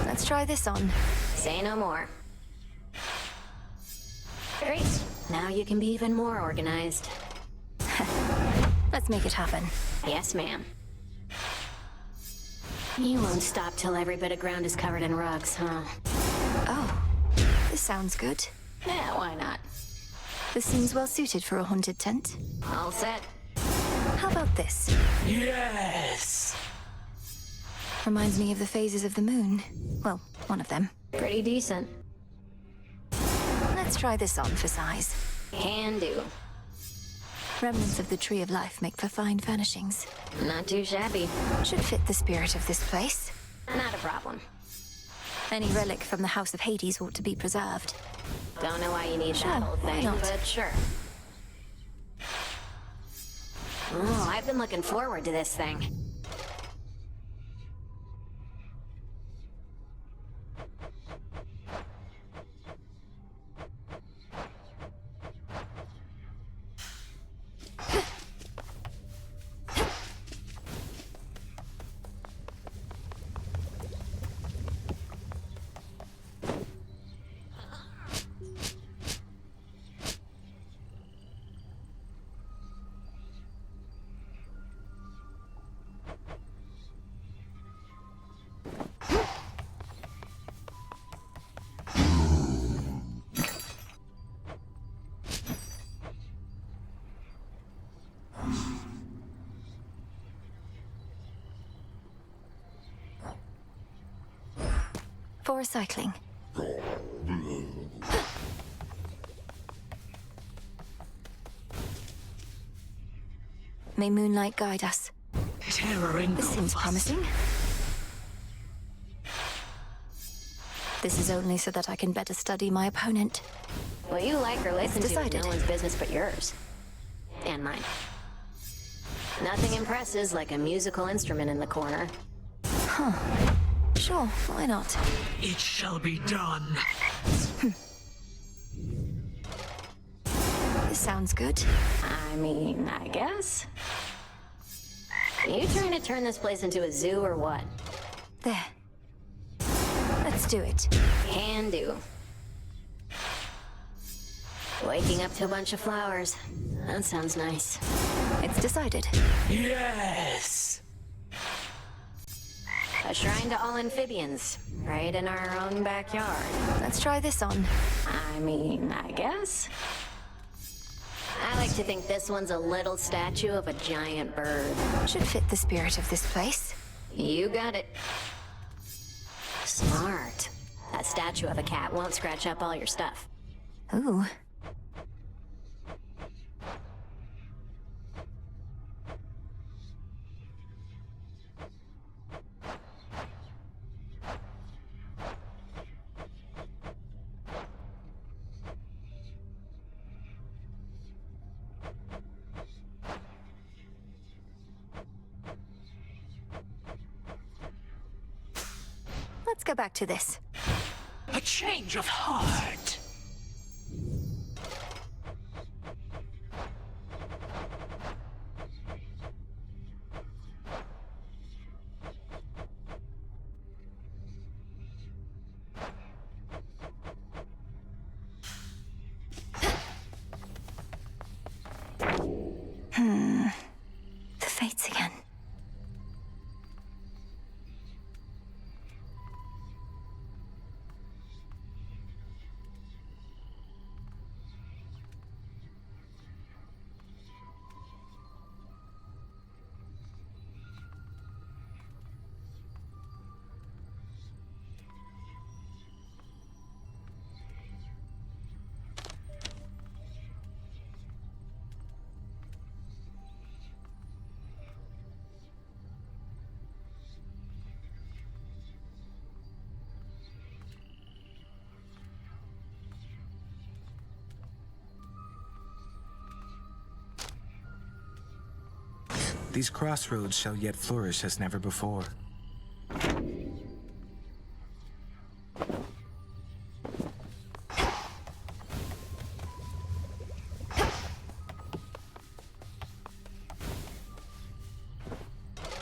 Let's try this on. Say no more. Great. Now you can be even more organized. Let's make it happen. Yes, ma'am. You won't stop till every bit of ground is covered in rugs, huh? Oh, this sounds good. Yeah, why not? This seems well suited for a haunted tent. All set. How about this? Yes! Reminds me of the phases of the moon. Well, one of them. Pretty decent. Let's try this on for size. Can do. Remnants of the Tree of Life make for fine furnishings. Not too shabby. Should fit the spirit of this place. Not a problem. Any relic from the House of Hades ought to be preserved. Don't know why you need that whole why thing, not? but sure. Oh, I've been looking forward to this thing. For recycling. May moonlight guide us. This seems promising. This is only so that I can better study my opponent. What you like or listen to is decided. no one's business but yours. And mine. Nothing impresses like a musical instrument in the corner. Huh. Sure, why not? It shall be done. This sounds good. I mean, I guess. You trying to turn this place into a zoo or what? There. Let's do it. Can do. Waking up to a bunch of flowers. That sounds nice. It's decided. Yes! A shrine to all amphibians, right in our own backyard. Let's try this on. I mean, I guess. I like to think this one's a little statue of a giant bird. Should fit the spirit of this place. You got it. Smart. That statue of a cat won't scratch up all your stuff. Ooh. Let's go back to this. A change of heart. The fates again. These crossroads shall yet flourish as never before.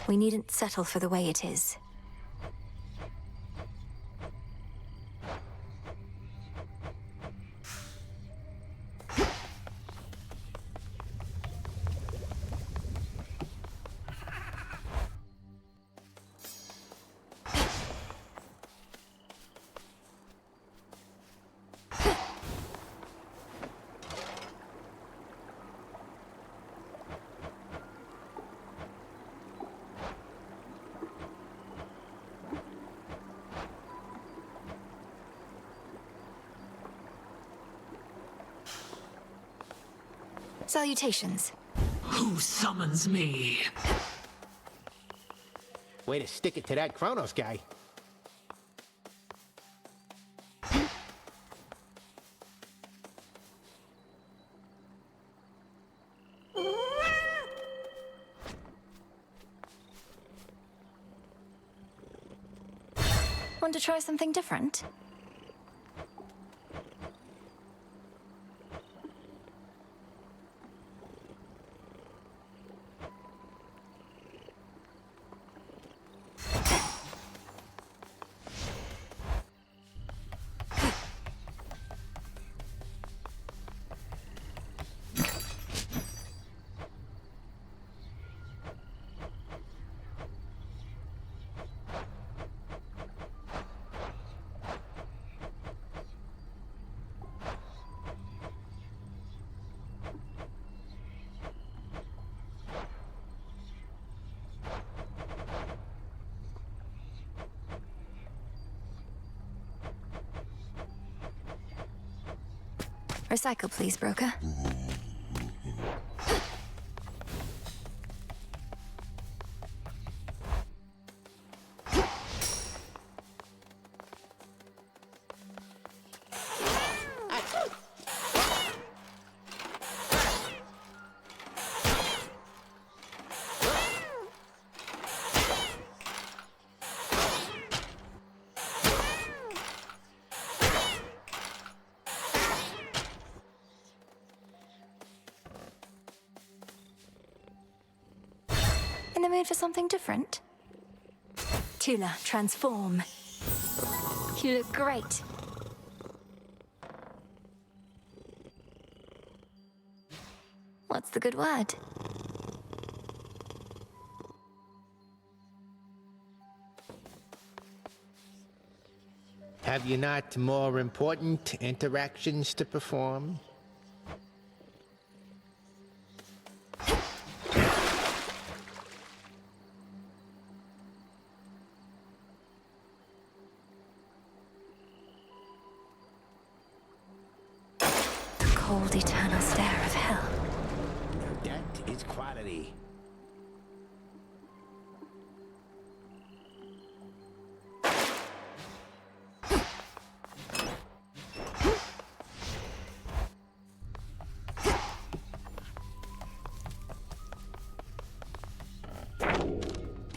We needn't settle for the way it is. Salutations. Who summons me? Way to stick it to that Kronos guy. Want to try something different? Recycle, please, broker. In the mood for something different? Tula, transform. You look great. What's the good word? Have you not more important interactions to perform? Cold, eternal stare of hell. That is quality.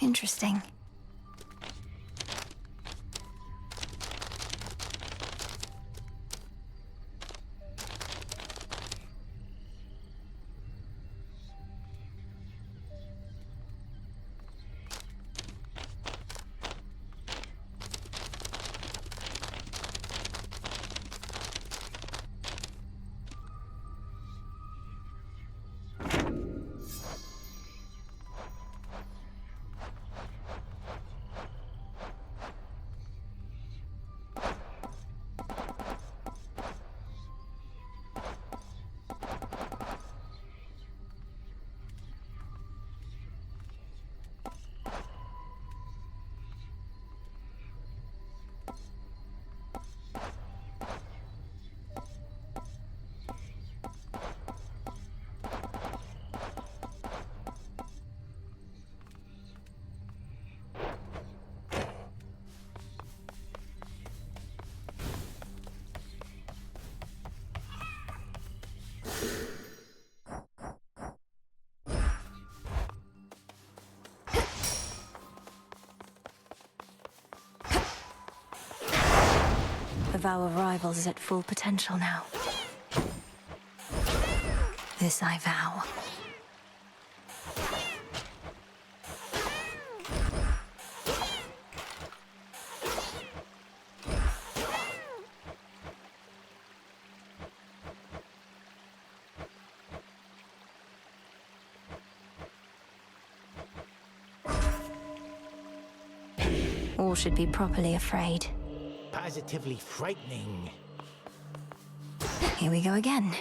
Interesting. The vow of rivals is at full potential now. This I vow. All should be properly afraid. Positively frightening. Here we go again.